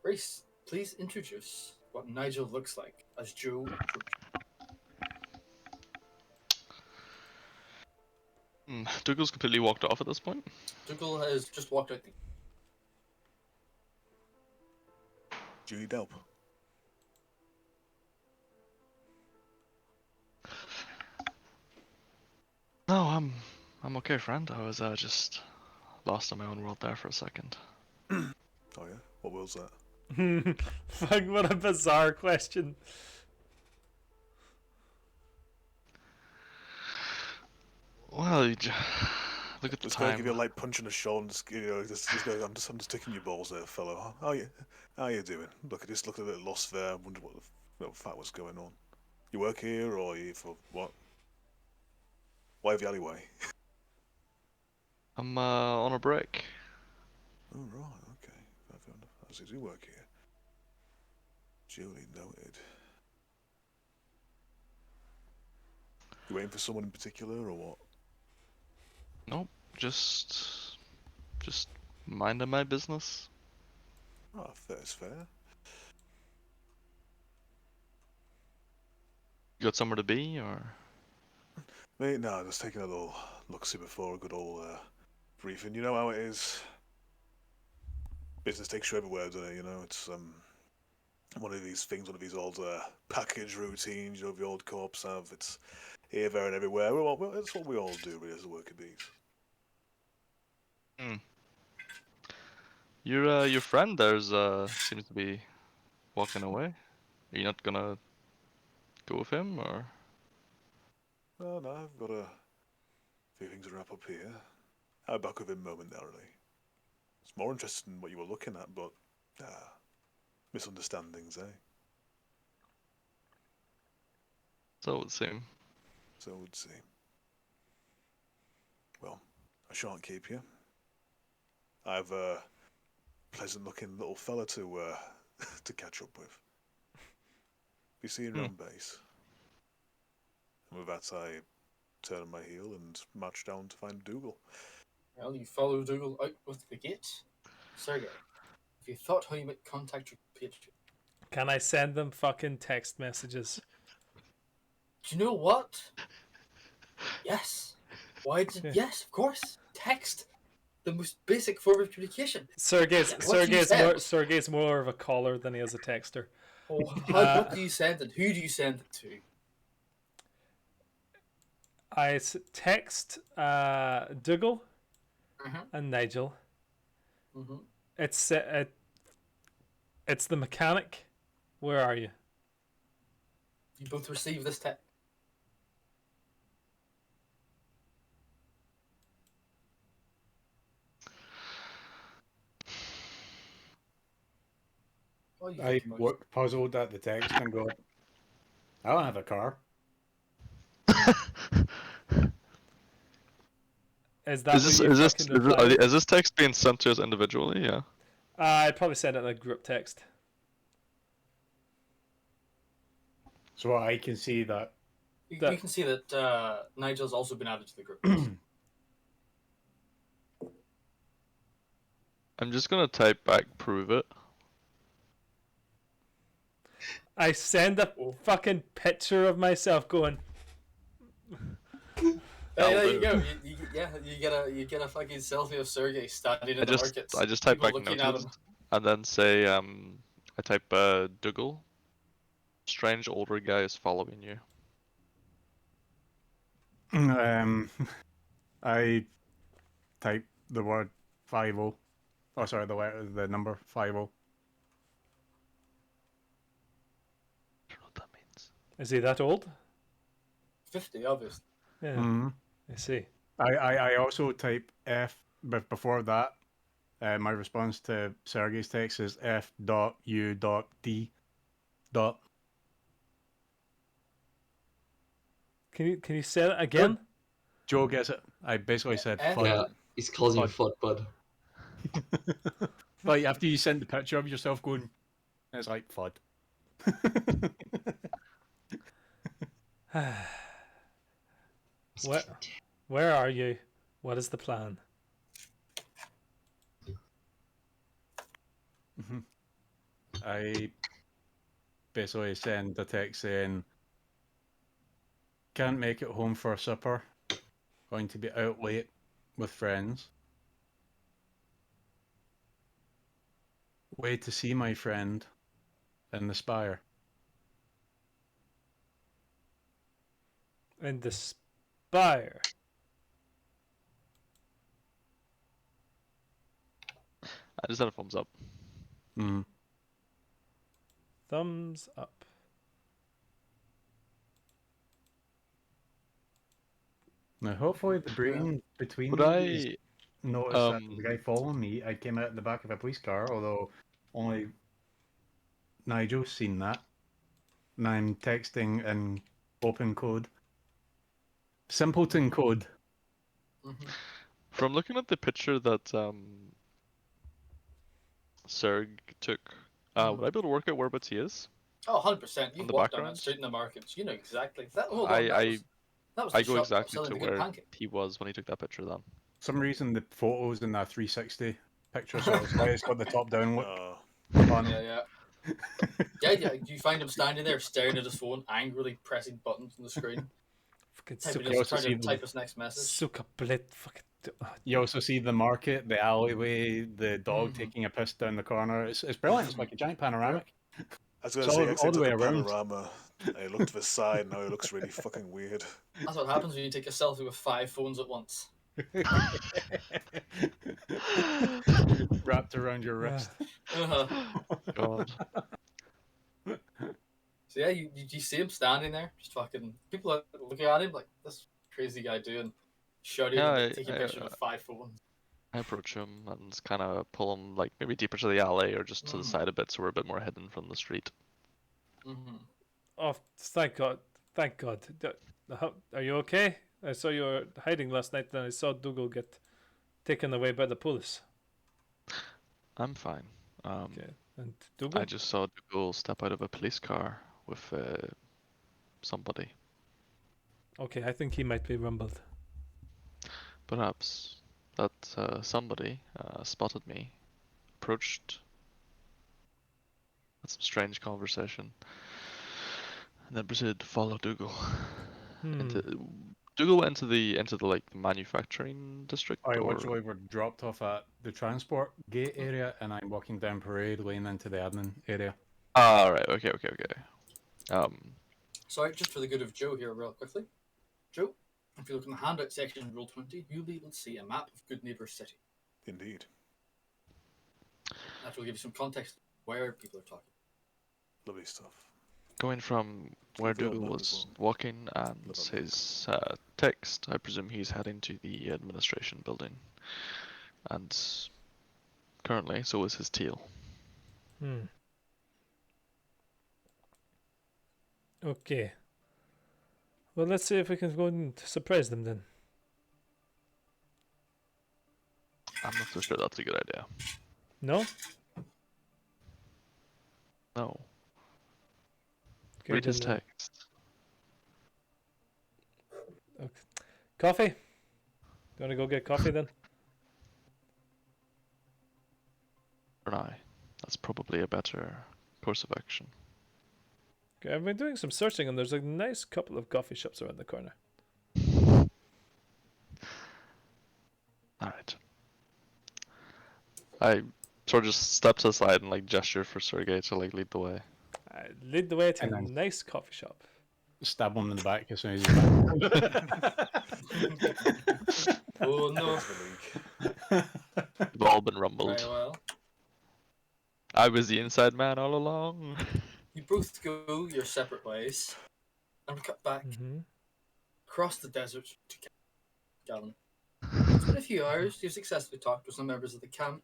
Grace, please introduce what Nigel looks like as Joe approaches. Dougal's completely walked off at this point. Dougal has just walked out. Do you need help? No, I'm okay, friend. I was just lost in my own world there for a second. Oh yeah? What world's that? Fuck, what a bizarre question. Well, look at the Just gonna time. give you a light punch in the shoulder and just, just go, I'm just ticking your balls there, fellow. How you doing? Look, I just looked a bit lost there. Wonder what the fuck was going on. You work here, or are you for what? Why have you alleyway? I'm on a break. Oh right, okay. Fair enough. I see you work here. Duly noted. You waiting for someone in particular, or what? Nope, just minding my business. Oh, fair's fair. You got somewhere to be, or? Mate, no, just taking a little look-see before a good old briefing. You know how it is. Business takes you everywhere, doesn't it? You know, it's one of these things, one of these old package routines. You know, the old corps have. It's here, there, and everywhere. Well, that's what we all do, really, as a worker bees. Your friend there's seems to be walking away. Are you not gonna go with him, or? Well, no, I've got a few things to wrap up here. I'll be back with him momentarily. It's more interesting what you were looking at, but misunderstandings, eh? So it would seem. So it would seem. Well, I shan't keep you. I've a pleasant-looking little fella to to catch up with. Be seeing you around base. And with that, I turn on my heel and march down to find Dougal. Well, you follow Dougal out with the gate. Sergey, have you thought how you might contact your compatriot? Can I send them fucking text messages? Do you know what? Yes. Why did... Yeah. Yes, of course. Text. The most basic form of communication. Sergey's What you said. Sergey's more of a caller than he is a texter. Oh, what do you send it? Who do you send it to? I text Dougal Mm-hmm. and Nigel. Mm-hmm. It's the mechanic. Where are you? You both receive this text. What are you I thinking about? look puzzled at the text and go, I don't have a car. Is that Is what you fucking replied? is this text being sent to us individually? Yeah. I'd probably send it in a group text. So I can see that. You That- can see that Nigel's also been added to the group. I'm just gonna type back prove it. I send a fucking picture of myself going. Hey, there That'll you do. go. You get a fucking selfie of Sergey standing in I the just markets. I just type People back looking at noted him. and then say I type Dougal. Strange older guy is following you. I type the word 50. Oh, sorry, the number 50. I don't know what that means. Is he that old? 50, obviously. Yeah, Mm-hmm. I see. I also type F, but before that, my response to Sergey's text is F.U.D. dot. Can you say it again? Joe gets it. I basically said F? FUD. Yeah, he's calling you Fud. Fud Bud. Like after you send the picture of yourself going, it's like FUD. Where are you? What is the plan? I basically send a text saying, "Can't make it home for supper. Going to be out late with friends. Way to see my friend in the spire." And the spire. I just had a thumbs up. Mm. Thumbs up. Now, hopefully, the brain between Would these I? noticed that the guy following me, I came out in the back of a police car, although only Nigel's seen that. And I'm texting in open code. Simpleton code. Mhm. From looking at the picture that Serg took, would I be able to work out whereabouts he is? Oh, 100%. You On the walked down that background? street in the markets. You know exactly. That, hold I on, that was I the go shop exactly selling to the good where pancake. he was when he took that picture. Then Some reason the photo's in that 360 picture, so it's why it's got the top down look Oh, on it. Yeah. You find him standing there staring at his phone, angrily pressing buttons on the screen. Fucking Typing suka, his, trying to type his next message. suka blit. Fucking. You also see the market, the alleyway, the dog Mhm. taking a piss down the corner. It's brilliant. It's like a giant panoramic. I was going It's to say, all actually the took way a around. panorama. I looked to the side, now it looks really fucking weird. That's what happens when you take a selfie with 5 phones at once. Wrapped around your wrist. Uh-huh. God, So yeah, you see him standing there, just fucking people are looking at him like this crazy guy doing, shouting Yeah, and taking pictures with 5 phones. I approach him and kind of pull him like maybe deeper to the alley or just to the Mhm. side a bit, so we're a bit more hidden from the street. Mm-hmm. Oh, thank God. Thank God. Are you okay? I saw you were hiding last night and I saw Dougal get taken away by the police. I'm fine. Okay. And Dougal? I just saw Dougal step out of a police car with somebody. Okay, I think he might be rumbled. Perhaps that somebody spotted me, approached, had some strange conversation, and then proceeded to follow Dougal. Dougal went into the like manufacturing district. I or... literally were dropped off at the transport gate area, and I'm walking down Parade Lane into the admin area. Ah, right. Okay. Sorry, just for the good of Joe here, real quickly. Joe, if you look in the handout section in Rule 20, you'll be able to see a map of Good Neighbor City. Indeed. That will give you some context where people are talking. Lovely stuff. Going from where Dougal Dougal was walking and his text, I presume he's heading to the administration building. And currently, so is his teal. Okay. Well, let's see if we can go and surprise them then. I'm not so sure that's a good idea. No? No. Okay, Read his then, text. okay. Coffee? You want to go get coffee then? For now, that's probably a better course of action. Okay, I've been doing some searching and there's a nice couple of coffee shops around the corner. Alright. I sort of just step to the side and like gesture for Sergei to like lead the way. I lead the way to And a then- nice coffee shop. Stab him in the back as soon as he's back. Oh no. We've all been rumbled. Very well. I was the inside man all along. You both go your separate ways and cut back across the desert to Gallon. It's been a few hours. You've successfully talked with some members of the camp.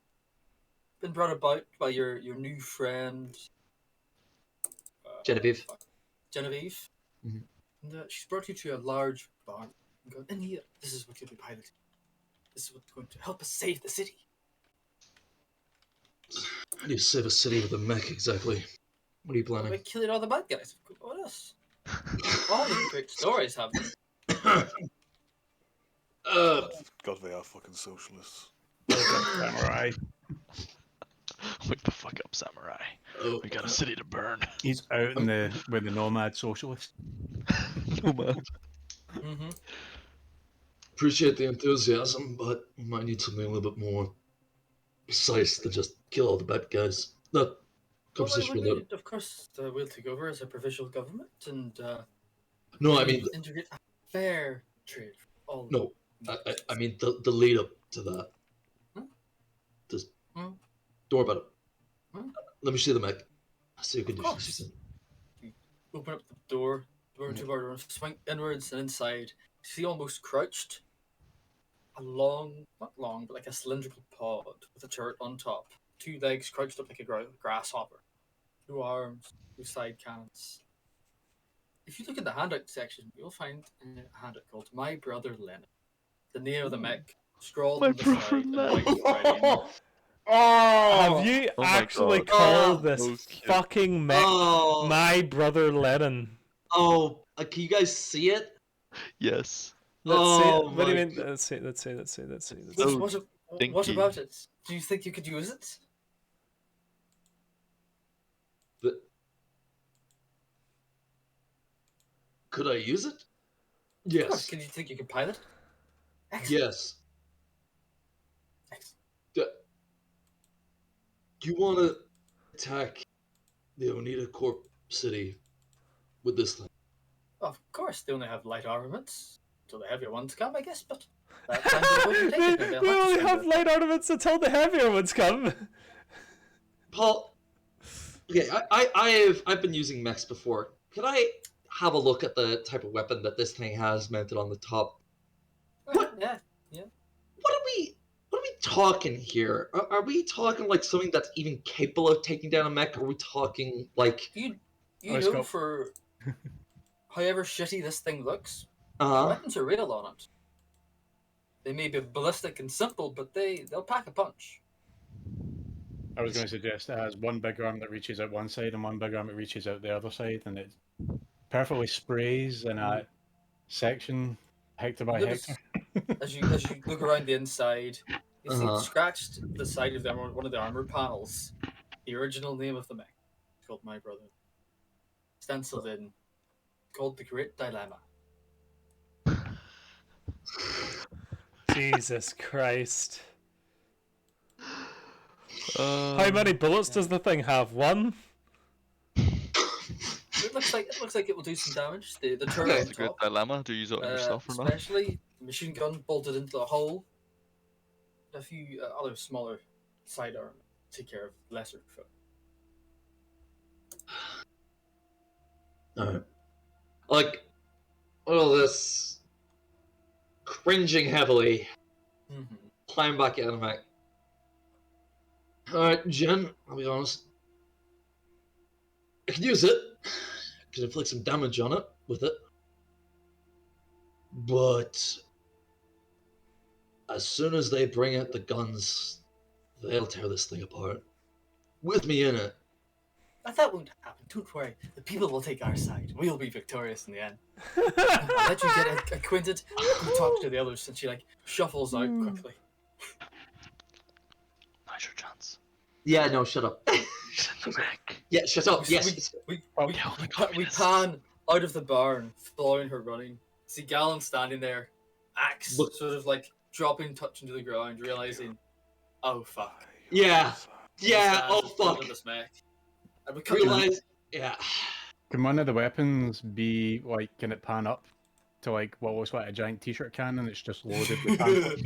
Been brought about by your new friend Genevieve. Genevieve. Mhm. And she's brought you to a large barn. And gone, in here, this is what you'll be piloting. This is what's going to help us save the city. How do you save a city with a mech exactly? What are you By planning? killing all the bad guys. What else? All the great stories have them. God, they are fucking socialists. Samurai. Wake the fuck up, samurai. Oh, We got a city to burn. He's out in the with the nomad socialist. No man. Mm-hmm. appreciate the enthusiasm, but we might need something a little bit more precise than just kill all the bad guys. That Well, conversation will never. of course, we'll take over as a provisional government and No, I mean, integrate a fair trade. For all no, I mean the lead up to that. Hmm? Just Hmm? don't worry about it. Hmm? Let me see the mech. I see your Of conditions. course. she's in. You open up the door to bar, swing inwards and inside. See, almost crouched, not long, but like a cylindrical pod with a turret on top. 2 legs crouched up like a grasshopper. 2 arms, 2 side cannons. If you look at the handout section, you'll find a handout called "My Brother Lenin." The name of the mech scrawled My on the brother side in Lenin. white writing. Have you Oh my actually God. called this No kid. fucking mech Oh, my brother Lenin? can you guys see it? Yes. Let's Oh see. What do you my mean? Let's see. Let's see. Let's see. Let's see. Let's What, see. Oh, what stinky. about it? Do you think you could use it? The- Could I use it? Of course. Yes. Can you think you could pilot it? Excellent. Yes. Excellent. Do you want to attack the Onita Corp city with this thing? Of course, they only have light armaments until the heavier ones come, I guess. But that time they'll overtake it, and They they'll have to only spend have it. light ornaments until the heavier ones come. Paul, okay, I've been using mechs before. Could I have a look at the type of weapon that this thing has mounted on the top? What? Yeah. What are we talking here? Are we talking like something that's even capable of taking down a mech? Or are we talking like You Let's know, go. for however shitty this thing looks, the uh weapons are real on it. They may be ballistic and simple, but they'll pack a punch. I was going to suggest it has one big arm that reaches out one side and one big arm that reaches out the other side, and it perfectly sprays in a section hectare by Notice- hectare. As you look around the inside, you see Uh-huh. scratched the side of one of the armor panels. The original name of the mech. It's called My Brother. Stenciled in. Called The Great Dilemma. Jesus Christ! How How many bullets does the thing have? One. It looks like it will do some damage. The turret Okay. on It's a good top, dilemma. Do you use it on yourself or not? especially machine gun bolted into a hole. A few other smaller sidearm take care of lesser foot. Alright. Like, all this cringing heavily, Mm-hmm. climb back out of the mech. Alright, Jen, I'll be honest. I could use it. I could inflict some damage on it with it. But as soon as they bring out the guns, they'll tear this thing apart. With me in it. That won't happen. Don't worry. The people will take our side. We'll be victorious in the end. I'll let you get acquainted. You talk to the others, and she shuffles out quickly. Now's your chance. Yeah, no, shut up. She's in the mech. Yeah, shut up. Yes. We Kill the we communists. pan out of the barn, following her running. See Galen standing there, axe Look- sort of dropping, touching to the ground, realizing, oh fuck. Yeah. Yeah, Stands oh in front fuck. of this mech. And we cut to Realize. Yeah. Can one of the weapons be like? Can it pan up to what looks like a giant T-shirt cannon that's just loaded with pamphlets?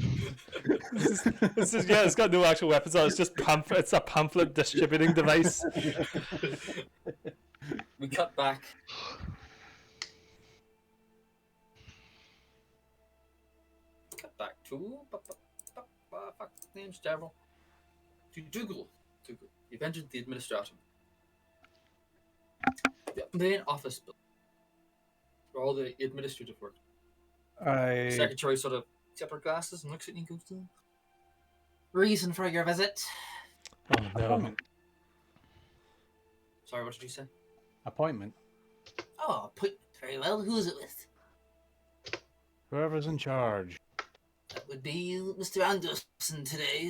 It's got no actual weapons on it. It's just pamphlet. It's a pamphlet distributing device. We cut back. Cut back to fuck name's Daryl. To Dougal. You've entered the administratum. The main office building. Where all the administrative work. I Secretary sort of takes up her glasses and looks at you and goes to reason for your visit. Oh no! appointment. Sorry, what did you say? Appointment. Oh, very well. Who is it with? Whoever's in charge. That would be Mr. Anderson today.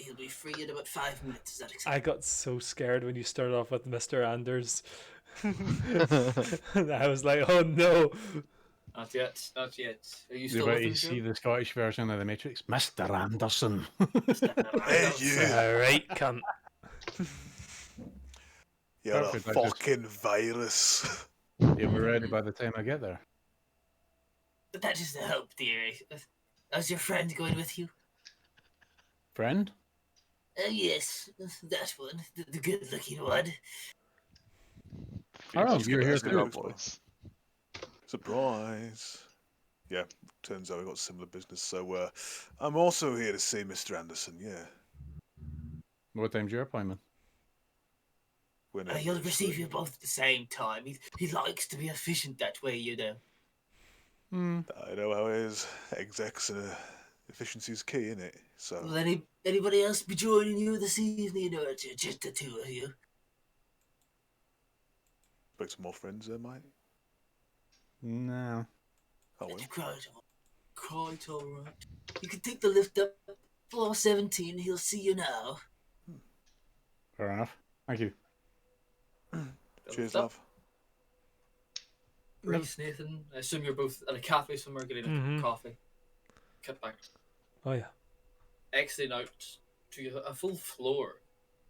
He'll be free in about 5 minutes. Is that acceptable? I got so scared when you started off with Mr. Anders. I was like, oh no. Not yet. Not yet. Are you You still about with to him, see Joe? the Scottish version of the Matrix, Mr. Anderson. Hey, you! Alright, cunt. You're a Perfect, I just- fucking virus. You'll be ready by the time I get there. But that is the hope, dearie. Is your friend going with you? Friend? Yes, that one. The good-looking one. Oh, Just you're gonna here screw too. up, boys. Surprise. Yeah, turns out we got similar business, so I'm also here to see Mr. Anderson, yeah. What time's your appointment? Whenever He'll it's receive free. you both at the same time. He likes to be efficient that way, you know. I know how it is. Execs and efficiency's key, innit? So, Will anybody else be joining you this evening, or just the two of you? expect some more friends there, mate. No. Oh, well. Quite alright. You can take the lift up. Floor 17, he'll see you now. Fair enough. Thank you. Cheers, Lift up. love. Reese, Nathan, I assume you're both at a cafe somewhere getting a cup Mhm. of coffee. Cut back. Oh yeah. Exiting out to a full floor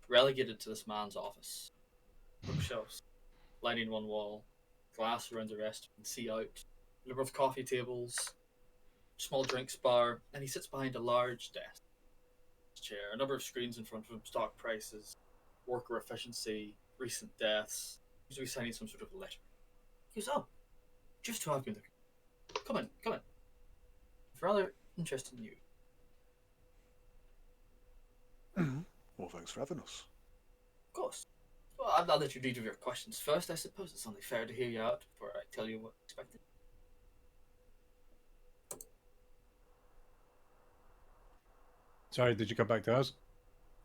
relegated to this man's office. Bookshelves lining one wall, glass around the rest, you can see out. A number of coffee tables, small drinks bar, and he sits behind a large desk. Chair, a number of screens in front of him, stock prices, worker efficiency, recent deaths. He's usually signing some sort of letter. He goes, oh, just to have been looking. Come in, come in. It's rather interesting news. Well, thanks for having us. Of course. Well, I'll let you read your questions first. I suppose it's only fair to hear you out before I tell you what expected. Sorry, did you come back to us?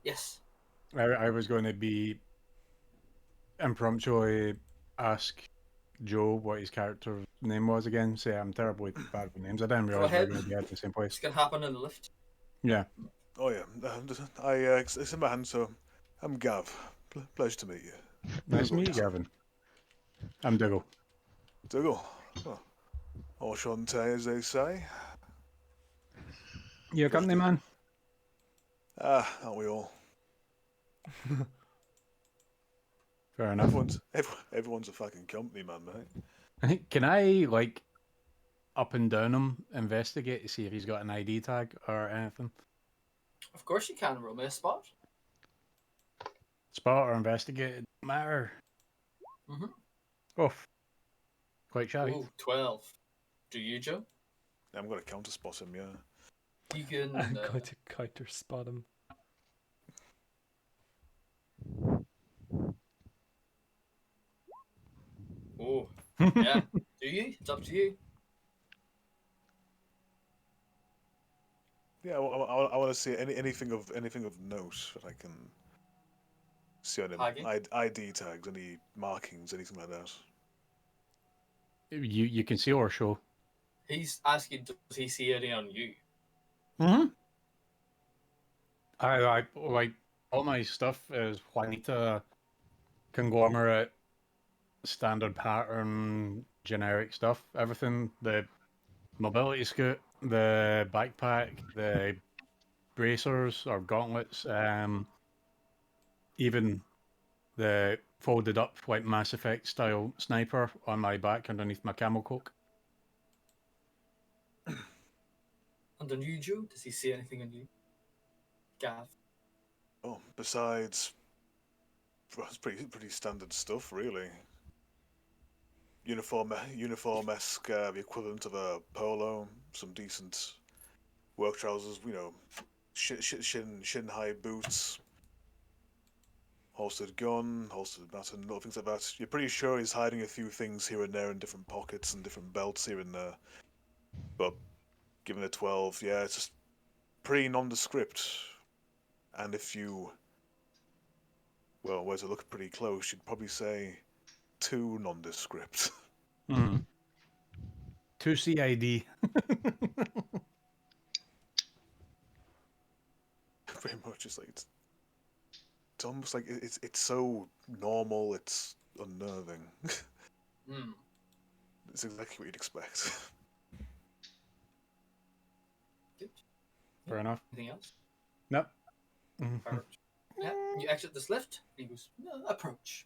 Yes. I was going to be impromptu ask Joe what his character's name was again. Say I'm terribly bad with names. I didn't realize we were ahead. going to be at the same It's place. gonna happen in the lift. Yeah. Oh, yeah. It's in my hand, so I'm Gav. Pleasure to meet you. Nice to meet you, Gavin. I'm Diggle. Dougal. Oh, enchanté, as they say. You a company man? Ah, aren't we all? Fair enough. Everyone's a fucking company man, mate. Can I like up and down him, investigate to see if he's got an ID tag or anything? Of course you can, roll me a spot. Spot or investigate, it don't matter. Mhm. Oh, quite shy. Ooh, 12. Do you, Joe? I'm gonna counter spot him, yeah. You can. I'm going to counter spot him. Oh, yeah. Do you? It's up to you. Yeah, I want to see anything of note that I can see on him. Tagging? ID tags, any markings, anything like that. You can see our show. He's asking, does he see any on you? Mm-hmm. I like all my stuff is Juanita conglomerate, standard pattern, generic stuff. Everything, the mobility scoot, the backpack, the bracers or gauntlets, even the folded up like Mass Effect style sniper on my back underneath my camel coat. And on you, Joe? Does he see anything on you? Gav. Oh, besides, well, it's pretty standard stuff, really. Uniform-esque, the equivalent of a polo, some decent work trousers, you know, shin-high boots, holstered gun, holstered baton, little things like that. You're pretty sure he's hiding a few things here and there in different pockets and different belts here and there. But given the 12, yeah, it's just pretty nondescript. And if you, well, were to look pretty close, you'd probably say too nondescript. Mm. 2 CID. it's just like it's almost like it's so normal. It's unnerving. Hmm. It's exactly what you'd expect. Good. Fair enough. Anything else? Nope. Mhm. Perfect. Yeah. You exit this lift. And he goes, "No, approach.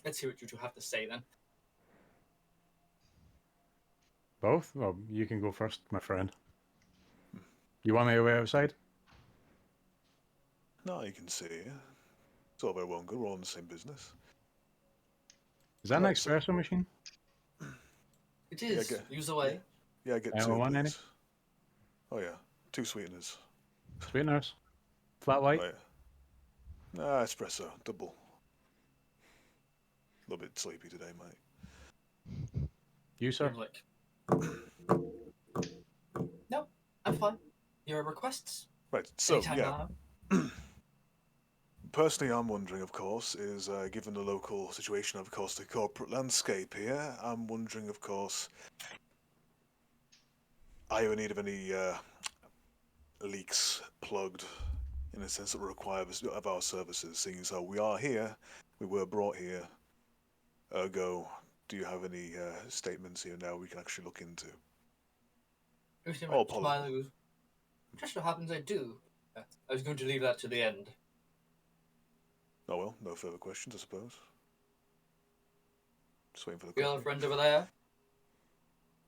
Let's hear what you two have to say then." Both? Well, you can go first, my friend. You want me to wait outside? No, you can see. It's all very well and good. We're all in the same business. Is that an Right, so- espresso machine? It is. get- Use away. Yeah, I get Anyone two, want any? please. Oh yeah, 2 sweeteners. Sweeteners? Flat white? Oh yeah. Nah, espresso, double. A little bit sleepy today, mate. You, sir? You're like, no, I'm fine. Your requests? Right, so Anytime yeah. now. Personally, I'm wondering, of course, is given the local situation, of course, the corporate landscape here, I'm wondering, of course, are you in need of any leaks plugged in a sense that require of our services, seeing as how we are here, we were brought here, ergo, do you have any statements here now we can actually look into? Mr. Oh, Smiley goes, just so happens I do. I was going to leave that to the end. Oh well, no further questions, I suppose. Just waiting for the We have a coffee. friend over there.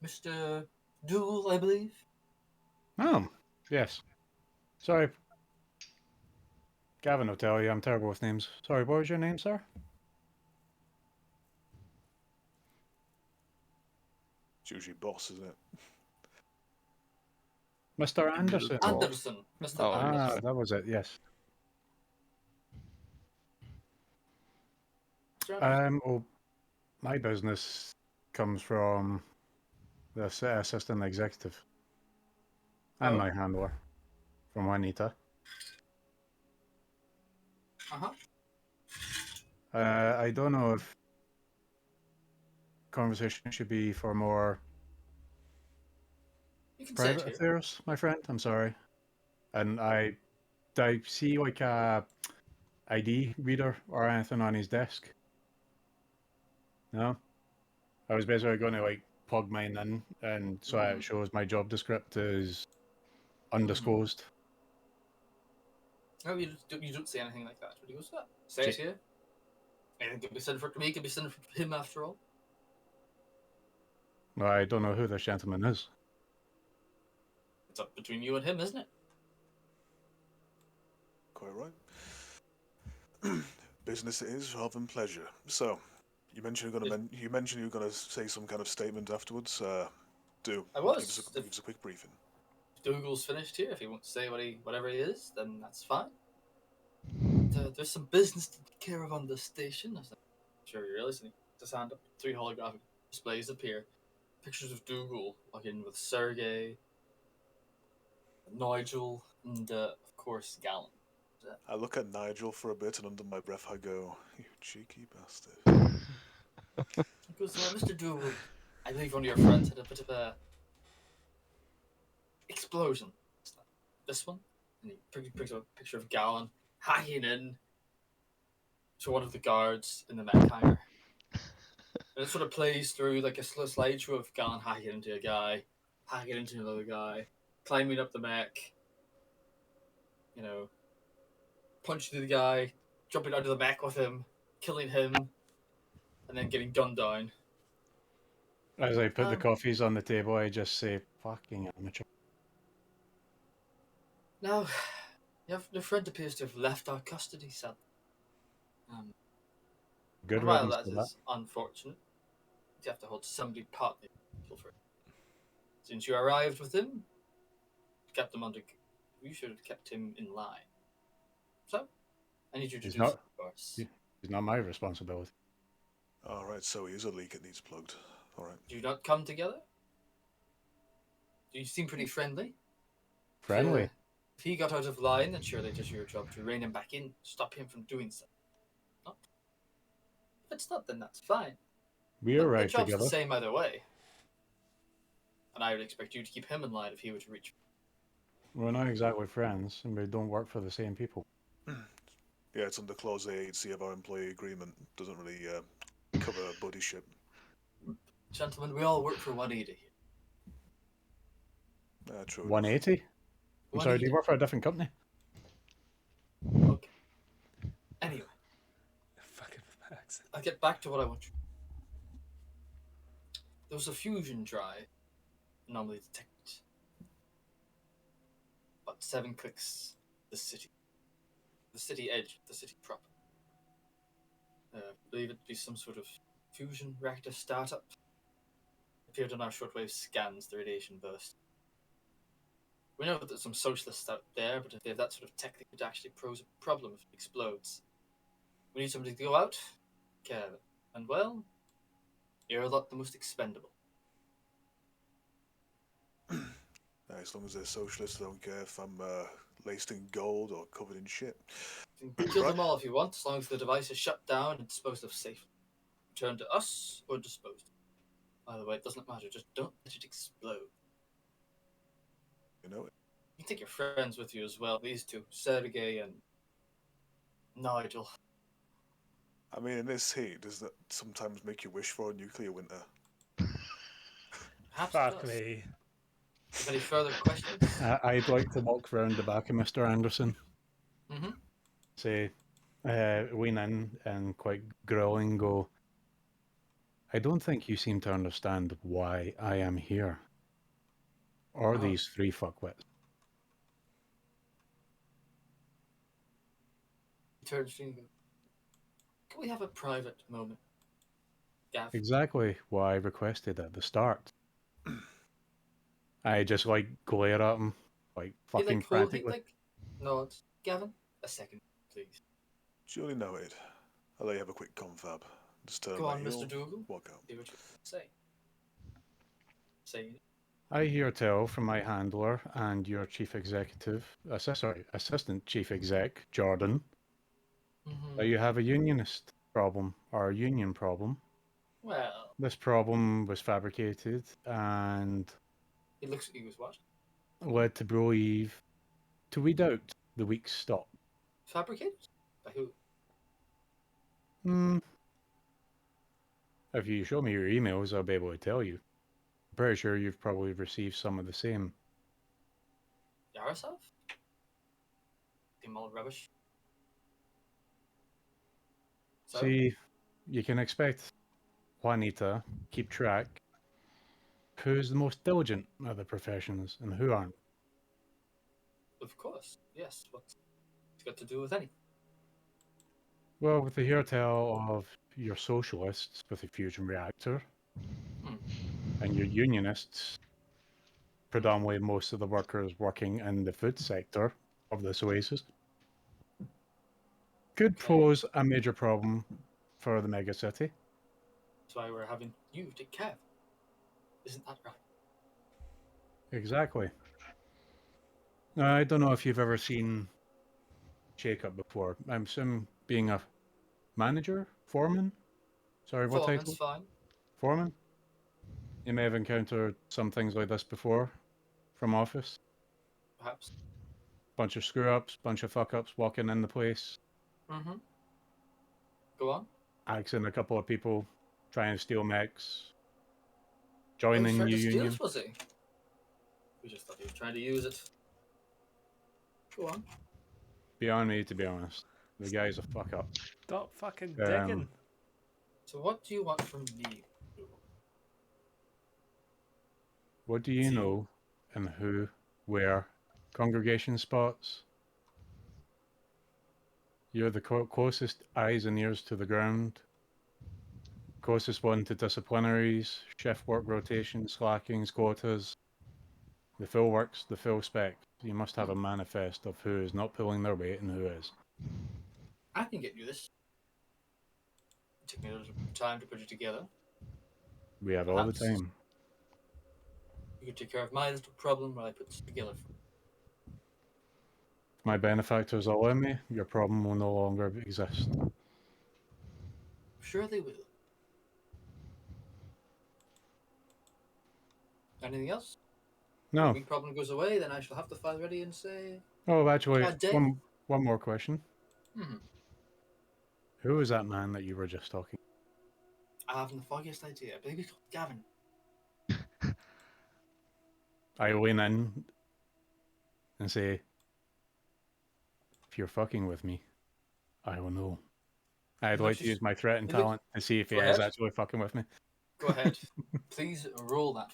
Mr. Dougal, I believe. Oh, yes. Sorry. Gavin will tell you I'm terrible with names. Sorry, what was your name, sir? It's usually boss, isn't it? Mr. Anderson. Anderson. Mr. Oh, Ah, Anderson. that was it, yes. Mr. Anderson. Well, my business comes from the assistant executive and Oh. my handler from Juanita. Uh-huh. I don't know if conversation should be for more You can say it private here. affairs, my friend. I'm sorry. And I see like a ID reader or anything on his desk. No, I was basically going to like plug mine in, and so it shows my job descriptor is undisclosed. No, you don't say anything like that. But he goes, "Ah, say it here. Anything can be said for me, can be said for him after all." Well, I don't know who this gentleman is. It's up between you and him, isn't it? Quite right. Business it is rather than pleasure. So, you mentioned you mentioned you were gonna say some kind of statement afterwards. Do I was. give us a quick briefing. If Dougal's finished here, if he wants to say whatever he is, then that's fine. There's some business to take care of on this station. I'm sure you realize. And he puts his hand up. 3 holographic displays appear. Pictures of Dougal walking with Sergey, Nigel, and of course Gallon. I look at Nigel for a bit, and under my breath I go, "You cheeky bastard." He goes, Mr. Dougal, I believe one of your friends had a bit of a explosion. This one, and he brings up a picture of Gallon hacking in to one of the guards in the mech hangar. And it sort of plays through like a slideshow of Gallon hacking into a guy, hacking into another guy, climbing up the mech, punching the guy, jumping out of the mech with him, killing him, and then getting gunned down. As I put the Um, coffees on the table, I just say, "Fucking amateur." Now, your friend appears to have left our custody, sadly. Good While riddance that to that. is unfortunate, you have to hold somebody partly responsible for it. Since you arrived with him, kept him under. You should have kept him in line. So, I need you to He's do not- so, of course. It's not my responsibility. Alright, so he is a leak, it needs plugged. Alright. Do you not come together? You seem pretty friendly. Friendly. If he got out of line, then surely it is your job to rein him back in, stop him from doing so. Not? If it's not, then that's fine. We The arrived job's together. the same either way. And I would expect you to keep him in line if he were to reach. We're not exactly friends, and we don't work for the same people. Yeah, it's under Clause A8C of our employee agreement. Doesn't really cover buddy shit. Gentlemen, we all work for 180 here. True enough. 180? I'm sorry, do you 180. work for a different company? Okay. Anyway, Fucking accent. I'll get back to what I want. There was a fusion drive anomaly detected. About 7 clicks the city. The city edge, the city proper. I believe it to be some sort of fusion reactor startup. Appeared on our shortwave scans, the radiation burst. We know that there's some socialists out there, but if they have that sort of tech, they could actually pose a problem if it explodes. We need somebody to go out, Kevin. And well, you're not the most expendable. As long as they're socialists, I don't care if I'm laced in gold or covered in shit. You can kill them all if you want, as long as the device is shut down and disposed of safely. Return to us or disposed. By the way, it doesn't matter, just don't let it explode. You know it. You can take your friends with you as well, these two, Sergey and Nigel. I mean, in this heat, does that sometimes make you wish for a nuclear winter? Perhaps it Fuck does. me. Any further questions? I'd like to walk round the back of Mr. Anderson. Mm-hmm. Say, lean in and quite growling go, I don't think you seem to understand why I am here. Or Oh. these 3 fuckwits. He turns to you and goes, can we have a private moment? Gav? Exactly what I requested at the start. I just like glare at him, like He fucking he frantically. like nods. Gavin, a second, please. Duly noted. I'll let you have a quick confab. Just turn Go my on, heel, Mr. Dougal. walk out. See what you say. Say it. I hear tell from my handler and your chief executive, assistant chief exec, Jordan, Mm-hmm. that you have a unionist problem, or a union problem. Well, This problem was fabricated and he looks at you as what? led to Bro Eve to weed out the weak stock. Fabricated? By who? If you show me your emails, I'll be able to tell you. I'm pretty sure you've probably received some of the same. Yaroslav? Seem all rubbish. So, See, you can expect Juanita keep track who's the most diligent of the professions and who aren't. of course, yes. What's it's got to do with anything? Well, with the hear tell of your socialists with a fusion reactor and your unionists, predominantly most of the workers working in the food sector of this oasis, could Okay. pose a major problem for the megacity. That's why we're having you take care of it. Isn't that right? Exactly. Now, I don't know if you've ever seen Shake-Up before. I'm assuming being a manager? Foreman? Sorry, what Foreman's title? fine. Foreman? You may have encountered some things like this before from office. Perhaps. Bunch of screw-ups, bunch of fuck-ups walking in the place, Mm-hmm. Go on. axing a couple of people, trying to steal mechs, He was joining trying your to steal union. it, was he? We just thought he was trying to use it. Go on. Beyond me, to be honest. The guy's a fuck-up. Stop fucking Um, digging. So what do you want from me? What do you See. know and who, where, congregation spots? You're the closest eyes and ears to the ground. Closest one to disciplinaries, shift work rotations, slackings, quotas. The full works, the full spec. You must have a manifest of who is not pulling their weight and who is. I can get you this. It took me a little time to put it together. We have all the Perhaps. time. You could take care of my little problem while I put this together for you. If my benefactors allow me, your problem will no longer exist. I'm sure they will. Anything else? No. If the problem goes away, then I shall have the file ready and say, Oh, actually, God damn. one more question. hmm, Who was that man that you were just talking? I haven't the foggiest idea. I believe he's called Gavin. I lean in and say, if you're fucking with me, I will know. I'd No, like to she's- use my threat and Maybe- talent to see if he Go is ahead. actually fucking with me. Go ahead. Please roll that.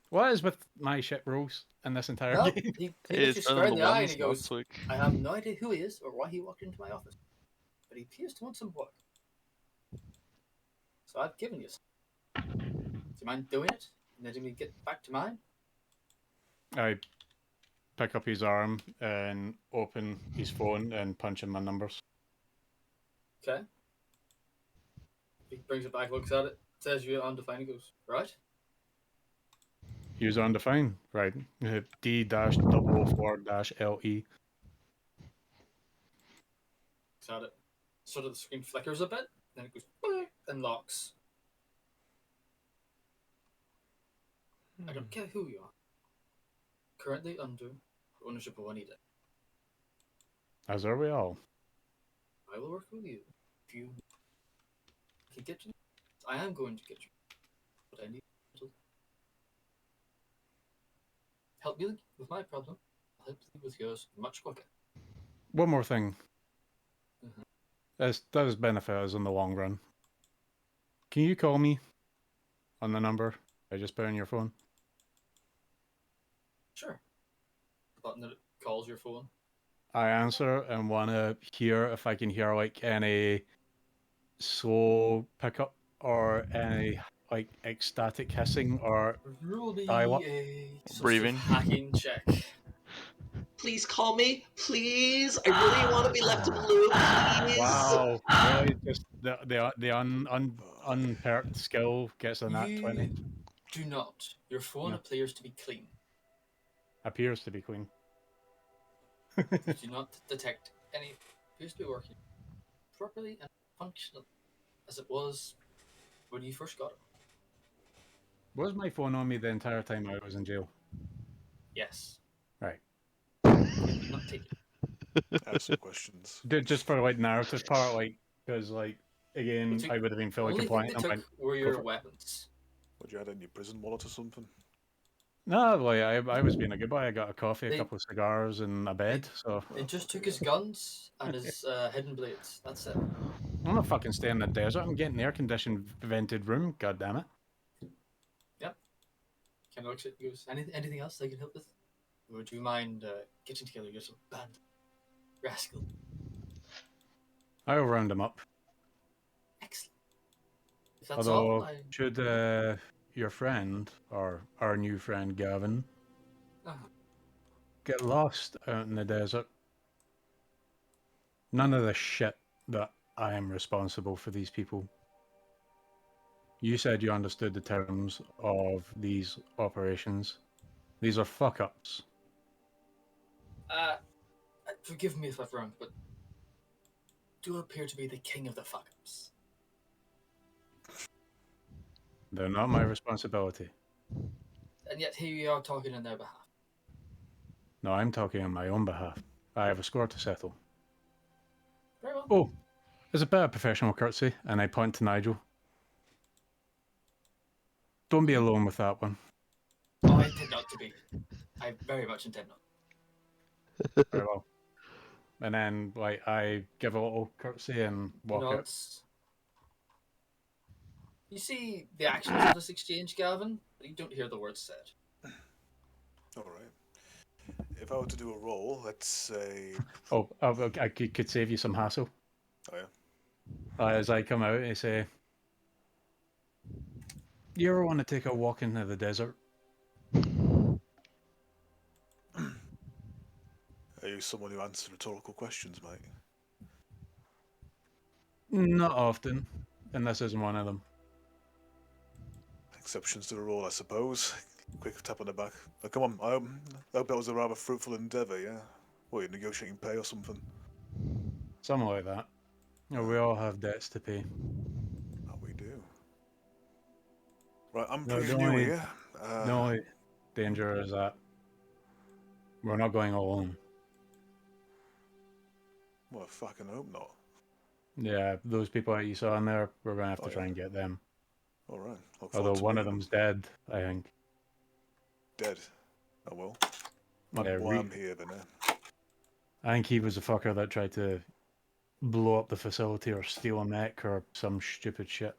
What is with my shit rules in this entire No, game? he It's looks you been square in on the the eye and ones he goes, last week. I have no idea who he is or why he walked into my office, but he appears to want some work. So I've given you some. Do you mind doing it? And letting me get back to mine? I pick up his arm and open his phone and punch in my numbers. Okay. He brings it back, looks at it, says you're undefined, he goes, right? User undefined, right? D-004-LE. Looks at it. Sort of the screen flickers a bit, then it goes "Blah," and locks. I don't care who you are. Currently under ownership of Juanita. As are we all. I will work with you. If you can get to me, I am going to get you. But I need to help me with my problem. I'll help you with yours much quicker. One more thing. Mhm. This does benefit us in the long run. Can you call me on the number I just put on your phone? Sure. The button that calls your phone. I answer and want to hear if I can hear like any slow pickup or any like ecstatic hissing or Roll me Dial-up. a sort Breathing. of hacking check. Please call me, please. I really want to be left in the loop, please. wow, really just the unperked skill gets a nat 20. You do not. Your phone No. appears to be clean. Appears to be clean. You do not detect any. Appears to be working properly and functional as it was when you first got it. Was my phone on me the entire time I was in jail? Yes. Right. You did not take it. I have some questions. Just for like narrative part, like because like again, But you- I would have been fully Only thing compliant. they And took went, were "Go your for it." weapons. Would you had in your prison wallet or something? No, like I was being a good boy. I got a coffee, a They- couple of cigars, and a bed. So They just took his guns and his hidden blades. That's it. I'm not fucking staying in the desert. I'm getting the air-conditioned, vented room. God damn it! Kind of looks at you, goes, anything else I can help with? Or would you mind getting together your little band? Rascal. I'll round them up. Excellent. If that's Although, all, I... should your friend or our new friend Gavin Uh-huh. get lost out in the desert, none of the shit that I am responsible for these people. You said you understood the terms of these operations. These are fuck ups. Forgive me if I've wrong, but do appear to be the king of the fuck-ups. They're not my responsibility. And yet here you are talking on their behalf. No, I'm talking on my own behalf. I have a score to settle. Very well. Oh, as a bit of professional courtesy, and I point to Nigel. Don't be alone with that one. Oh, I intend not to be. I very much intend not. Very well. And then, like, I give a little courtesy and walk out. Nods. You see the actions of this exchange, Gavin, but you don't hear the words said. All right. If I were to do a roll, let's say. Oh, I could save you some hassle. Oh yeah. As I come out, I say, "You ever want to take a walk into the desert?" Are you someone who answers rhetorical questions, mate? Not often, and this isn't one of them. Exceptions to the rule, I suppose. Quick tap on the back. Oh, come on, I hope that was a rather fruitful endeavour, yeah? What, you're negotiating pay or something? Something like that. You know, we all have debts to pay. That we do. Right, I'm No, pretty the new only- here. The only danger is that we're not going alone. Well, I fucking hope not. Yeah, those people that you saw in there, we're going to have to Oh, try yeah. and get them. All right. Look forward Although to one of meeting them's dead, I think. dead. Oh well. Yeah, Why I'm here then. I think he was the fucker that tried to blow up the facility or steal a mech or some stupid shit.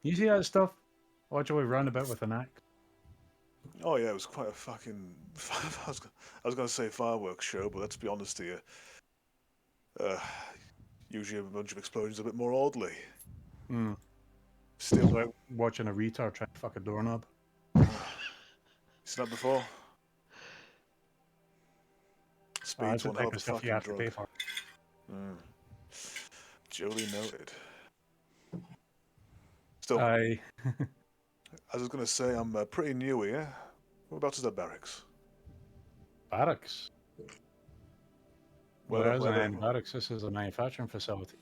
You see that stuff? Watch away round about with an axe. Oh yeah, it was quite a fucking. I was gonna say fireworks show, but let's be honest here. Usually a bunch of explosions a bit more orderly. Hmm. It's Still, like watching a retard try to fuck a doorknob. seen that before? That's Speed's the one hell type of a of stuff you fucking have to drug. pay for. Duly noted. Still, I I was gonna say I'm pretty new here. Whereabouts is the barracks? barracks. Well, Where- there isn't where- any barracks. This is a manufacturing facility.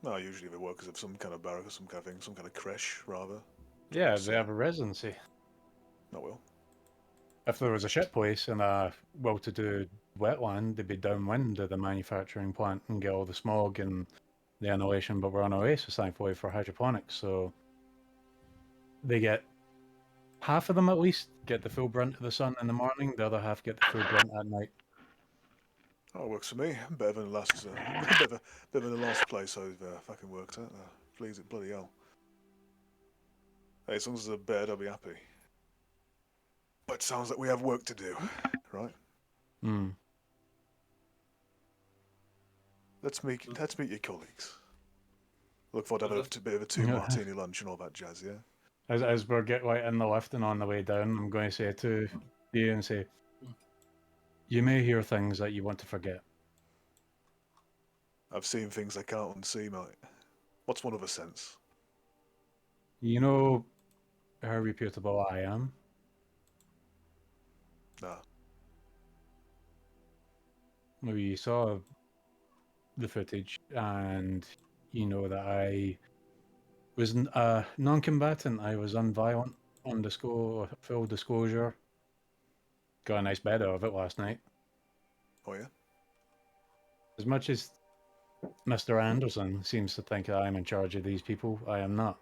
No, usually the workers have some kind of barrack or some kind of thing, some kind of creche, rather. Yeah, they have a residency. Not well. If there was a shit place in a well-to-do wetland, they'd be downwind of the manufacturing plant and get all the smog and the inhalation. But we're on Oasis, thankfully, for hydroponics, so they get half of them at least get the full brunt of the sun in the morning. The other half get the full brunt at night. Oh, it works for me. Better than the last, better than the last place I've fucking worked at. Please, it bloody hell. Hey, as long as there's a bed, I'll be happy. But it sounds like we have work to do, right? Hmm. Let's meet your colleagues. Look forward to having a bit of a two-martini lunch and all that jazz, yeah? As we're get right in the lift and on the way down, I'm going to say to you and say, you may hear things that you want to forget. I've seen things I can't unsee, mate. What's one of a sense? You know how reputable I am. Nah. We saw the footage, and you know that I was a non-combatant. I was unviolent. On full disclosure, got a nice bed out of it last night. Oh yeah? As much as Mr. Anderson seems to think that I'm in charge of these people, I am not.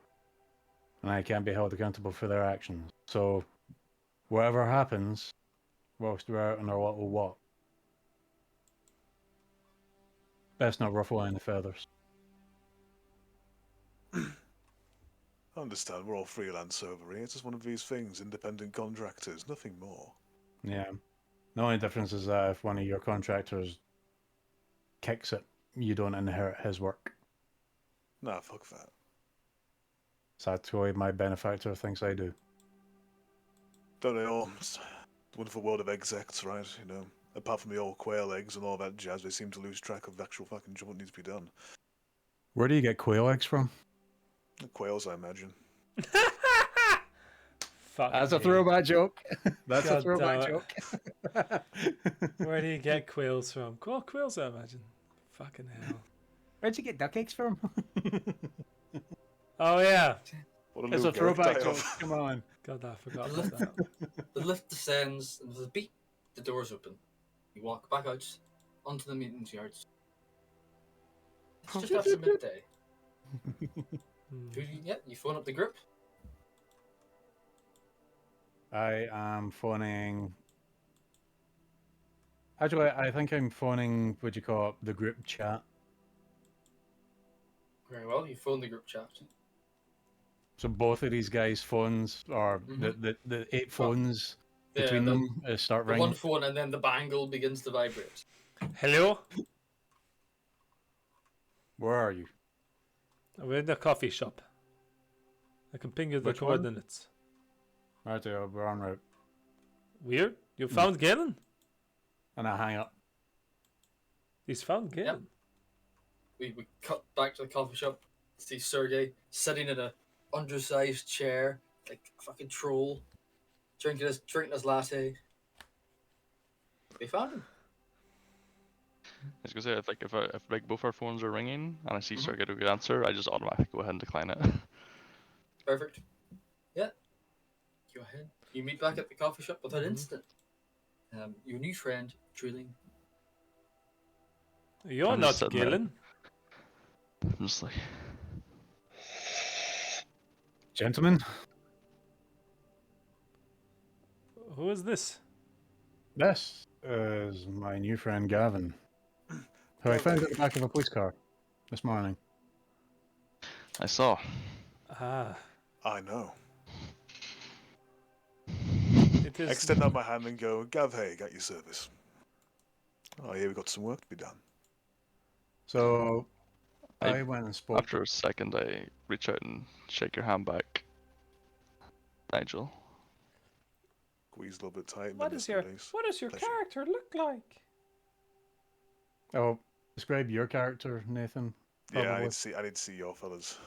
And I can't be held accountable for their actions. So, whatever happens, whilst we're out on our little walk, best not ruffle any feathers. I understand, we're all freelance over here. It's just one of these things, independent contractors, nothing more. Yeah. The only difference is that if one of your contractors kicks it, you don't inherit his work. Nah, fuck that. That's the way my benefactor thinks I do. Don't they all? It's the wonderful world of execs, right? You know, apart from the old quail eggs and all that jazz, they seem to lose track of the actual fucking job that needs to be done. Where do you get quail eggs from? The quails, I imagine. Fuck That's a me. throwback joke. That's God a throwback damn joke. Where do you get quails from? Oh, quails, I imagine. Fucking hell. Where'd you get duck eggs from? Oh, yeah. What a It's a Lou Gehrig throwback day joke. off. Come on. God, I forgot about that. The lift descends, and with a beat, the doors open. You walk back out onto the meetings yards. It's just after midday. You phone up the group. I am phoning. Actually, I think I'm phoning, what do you call it, the group chat. Very well, you phone the group chat. So both of these guys' phones, or the 8 phones between the, them, start the ringing. one phone, and then the bangle begins to vibrate. Hello? Where are you? We're in the coffee shop. I can ping you the Which one? coordinates. Right there, we're en route. Weird? You found Galen? And I hang up. He's found Galen. We cut back to the coffee shop. See Sergey sitting in a undersized chair, like a fucking troll, drinking his latte. We found him. I was gonna say, if like both our phones are ringing and I see Sergey do good answer, I just automatically go ahead and decline it. Perfect. Yeah. Go ahead. You meet back at the coffee shop without incident. Your new friend, Julian. You're I'm not just sitting there. Galen. I'm just like, Gentlemen, Who is this? this is my new friend Gavin, who I found at the back of a police car this morning. I saw. Ah, I know. it is. Extend out my hand and go, Gav, hey, got your service. Oh, yeah, we got some work to be done. So I- I went and spoke. After a second, I reach out and shake your hand back. Nigel. Squeeze a little bit tight. And What then does just your release. What does your Pleasure. character look like? Oh, describe your character, Nathan. Yeah, I Probably. need to see your fellas.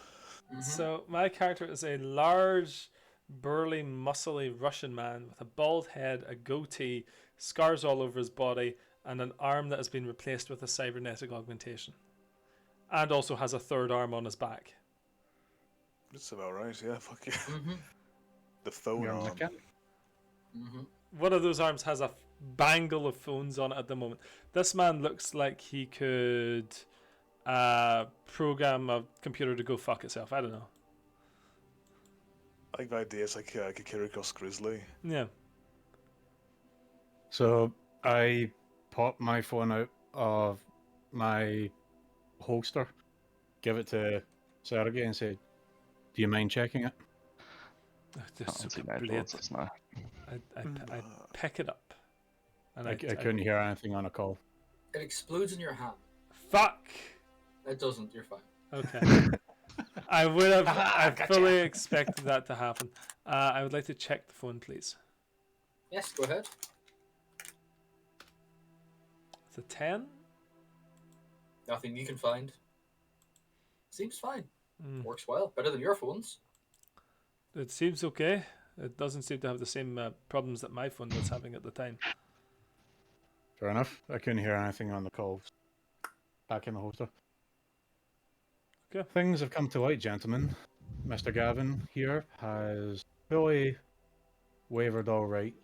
Mhm. So my character is a large, burly, muscly Russian man with a bald head, a goatee, scars all over his body, and an arm that has been replaced with a cybernetic augmentation, and also has a third arm on his back. That's about right, yeah, fuck yeah. Mhm. The phone You're a arm. mechanic. Mhm. One of those arms has a bangle of phones on it at the moment. This man looks like he could program a computer to go fuck itself. I don't know. I think the idea is like Kikirikos Grizzly. Yeah. So I popped my phone out of my holster, give it to Sergey, and said, "Do you mind checking it?" Just Can't see super Nigel. blade. It's just now. I pick it up. And I couldn't hear anything on a call. It explodes in your hand. Fuck! It doesn't. You're fine. Okay. I would have. I Gotcha. fully expected that to happen. I would like to check the phone, please. Yes, go ahead. It's a 10. Nothing you can find. Seems fine. Mm. Works well. Better than your phones. It seems okay. It doesn't seem to have the same problems that my phone was having at the time. Fair enough. I couldn't hear anything on the calls. Back in the holster. Okay. Things have come to light, gentlemen. Mr. Gavin here has fully waived all right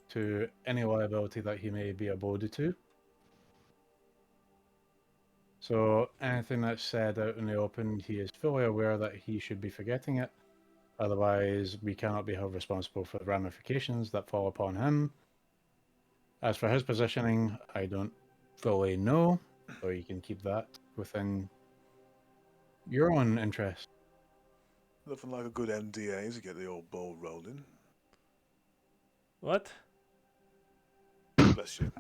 to any liability that he may be abode to. So anything that's said out in the open, he is fully aware that he should be forgetting it. Otherwise, we cannot be held responsible for the ramifications that fall upon him. As for his positioning, I don't fully know, so you can keep that within your own interest. Nothing like a good MDA to get the old ball rolling. What? Bless you.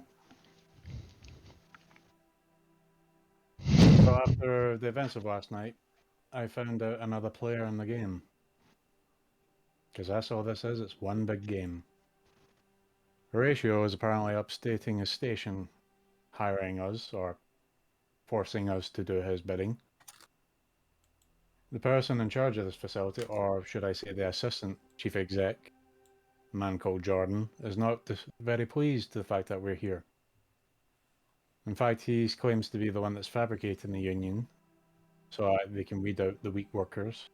So after the events of last night, I found out another player in the game. Because that's all this is, it's one big game. Horatio is apparently upstating his station, hiring us, or forcing us to do his bidding. The person in charge of this facility, or should I say the assistant chief exec, a man called Jordan, is not very pleased with the fact that we're here. In fact, he claims to be the one that's fabricating the union, so that they can weed out the weak workers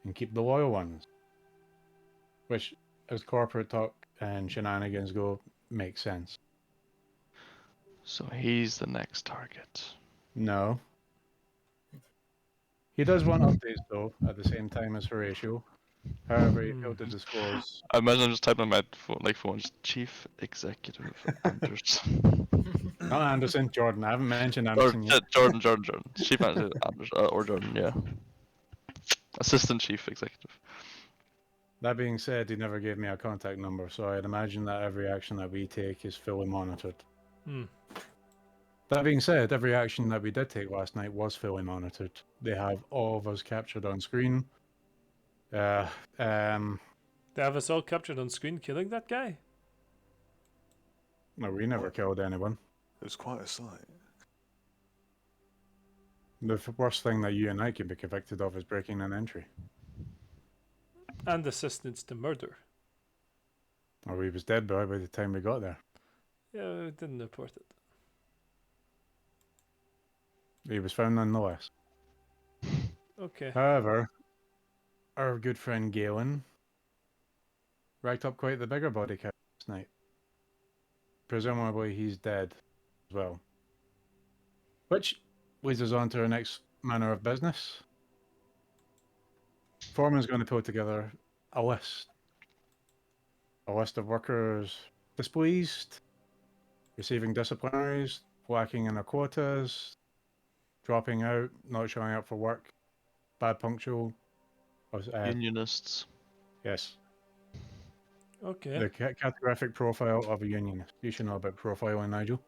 and keep the loyal ones. Which, as corporate talk and shenanigans go, makes sense. So he's the next target. No. He does want updates, though, at the same time as Horatio. However, he failed to disclose. I imagine I'm just typing on my phone, just Chief Executive Anders. Not Anderson, Jordan. I haven't mentioned or Anderson yet. Jordan. Chief Anders, or Jordan, yeah. Assistant Chief Executive. That being said, he never gave me a contact number, so I'd imagine that every action that we take is fully monitored. Hmm. That being said, every action that we did take last night was fully monitored. They have all of us captured on screen. They have us all captured on screen killing that guy? No, we never killed anyone. It was quite a sight. The worst thing that you and I could be convicted of is breaking an entry. And assistance to murder. Or he was dead by the time we got there. Yeah, we didn't report it. He was found nonetheless. Okay. However, our good friend Galen racked up quite the bigger body count last night. Presumably he's dead as well. Which leads us on to our next manner of business. Foreman's going to put together a list. A list of workers displeased, receiving disciplinaries, lacking in their quotas, dropping out, not showing up for work, bad punctual. Unionists. Yes. Okay. The categorical profile of a unionist. You should know about profiling, Nigel.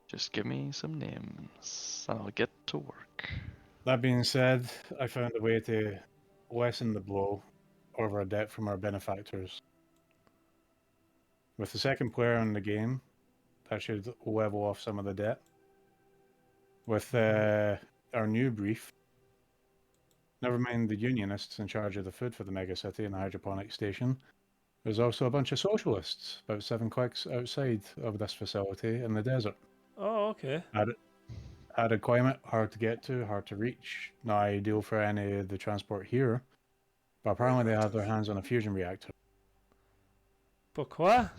Just give me some names and I'll get to work. That being said, I found a way to lessen the blow of our debt from our benefactors. With the second player in the game, that should level off some of the debt. With our new brief, never mind the unionists in charge of the food for the megacity and the hydroponic station, there's also a bunch of socialists about 7 clicks outside of this facility in the desert. Oh, okay. Added climate, hard to get to, hard to reach, not ideal for any of the transport here, but apparently they have their hands on a fusion reactor. Pourquoi?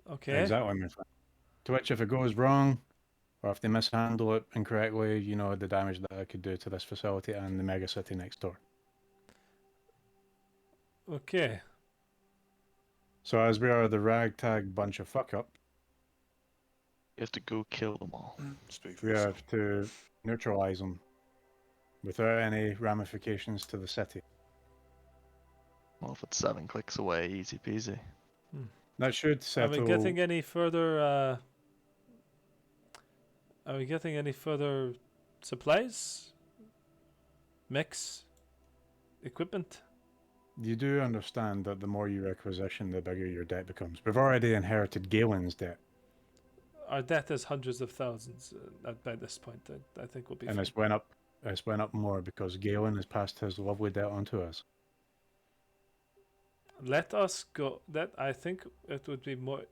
Okay. Exactly, my friend. To which, if it goes wrong, or if they mishandle it incorrectly, you know the damage that it could do to this facility and the megacity next door. Okay. So as we are the ragtag bunch of fuck-up, You have to go kill them all. Speak for we yourself. have to neutralize them without any ramifications to the city. Well, if it's 7 clicks away, easy peasy. That should Are settle... we getting any further? Are we getting any further supplies? Mix? Equipment? You do understand that the more you requisition, the bigger your debt becomes. We've already inherited Galen's debt, Our debt is hundreds of thousands by this point. I think we'll be and fine. it's went up more because Galen has passed his lovely debt on to us. Let us go. That I think it would be more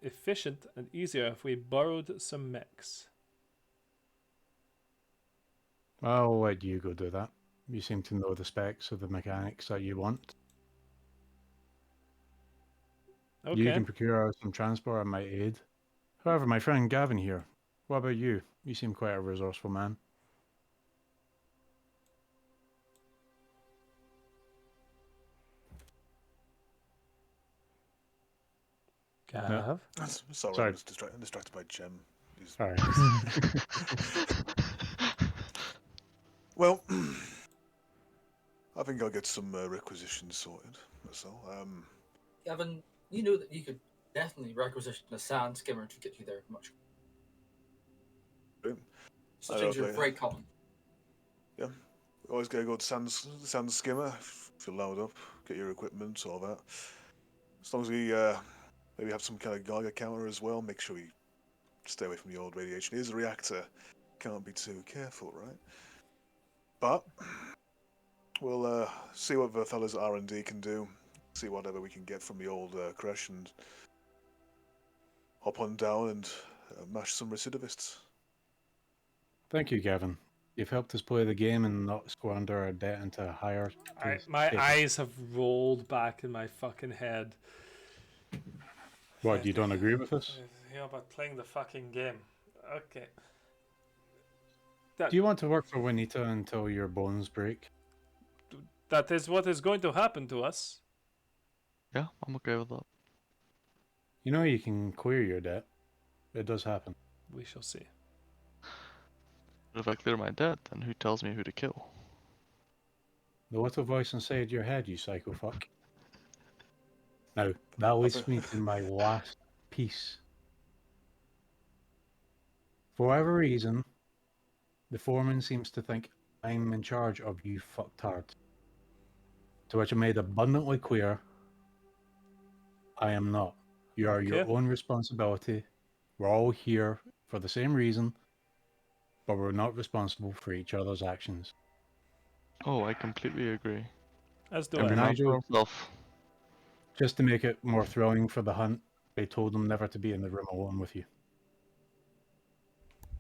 efficient and easier if we borrowed some mechs. I'll let you go do that. You seem to know the specs of the mechanics that you want. Okay. You can procure some transport and my aid. However, my friend Gavin here, what about you? You seem quite a resourceful man. Gav? Sorry, Sorry. I was distracted by Gem. He's- Sorry. Well, I think I'll get some requisitions sorted myself. Gavin, you know that you could definitely requisition a sand skimmer to get you there much. Boom. Such I things don't are know. very common. Always get a good sand skimmer. If you're loud up, get your equipment, all that. As long as we maybe have some kind of Geiger counter as well. Make sure we stay away from the old radiation. It is a reactor. Can't be too careful, right? But we'll see what the fellas at R&D can do. See whatever we can get from the old crash and hop on down and mash some recidivists. Thank you, Gavin. You've helped us play the game and not squander our debt into a higher... My state. eyes have rolled back in my fucking head. What, you don't agree with us? Yeah, about playing the fucking game. Okay. Do you want to work for Juanita until your bones break? That is what is going to happen to us. Yeah, I'm okay with that. You know you can clear your debt. It does happen. We shall see. But if I clear my debt, then who tells me who to kill? The little voice inside your head, you psycho fuck. Now, that leads me to my last piece. For whatever reason, the foreman seems to think I'm in charge of you fucktards. To which I made abundantly clear, I am not. You are your Okay. own responsibility. We're all here for the same reason, but we're not responsible for each other's actions. Oh, I completely agree. As do And I. Nigel- Myself. Just to make it more thrilling for the hunt, they told them never to be in the room alone with you.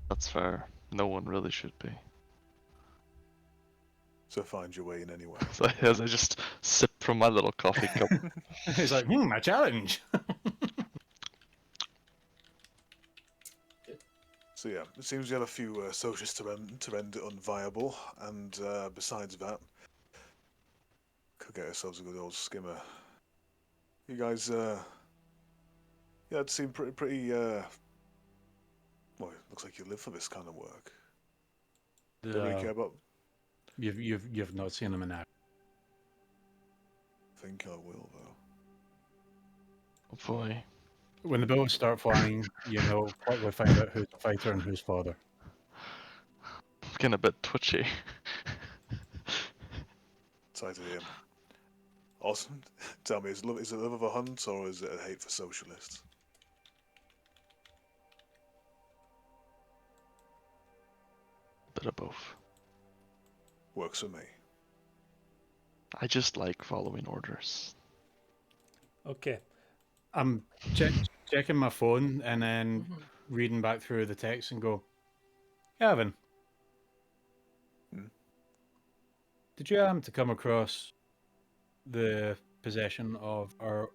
That's fair. No one really should be. So find your way in anyway. So as I just sip from my little coffee cup. It's like, a challenge. So yeah, it seems you have a few socials to render unviable, and besides that, could get ourselves a good old skimmer. You guys, yeah, it seemed pretty. Well, it looks like you live for this kind of work. Don't really care about. You've not seen him in action. Think I will though. Hopefully. When the bullets start flying, you know quickly find out who's the fighter and who's father. I'm getting a bit twitchy. Sorry to hear. Awesome. Tell me, is it love of a hunt or is it a hate for socialists? Bit of both. Works for me. I just like following orders. Okay. I'm checking my phone and then reading back through the text and go, Gavin, did you happen to come across the possession of our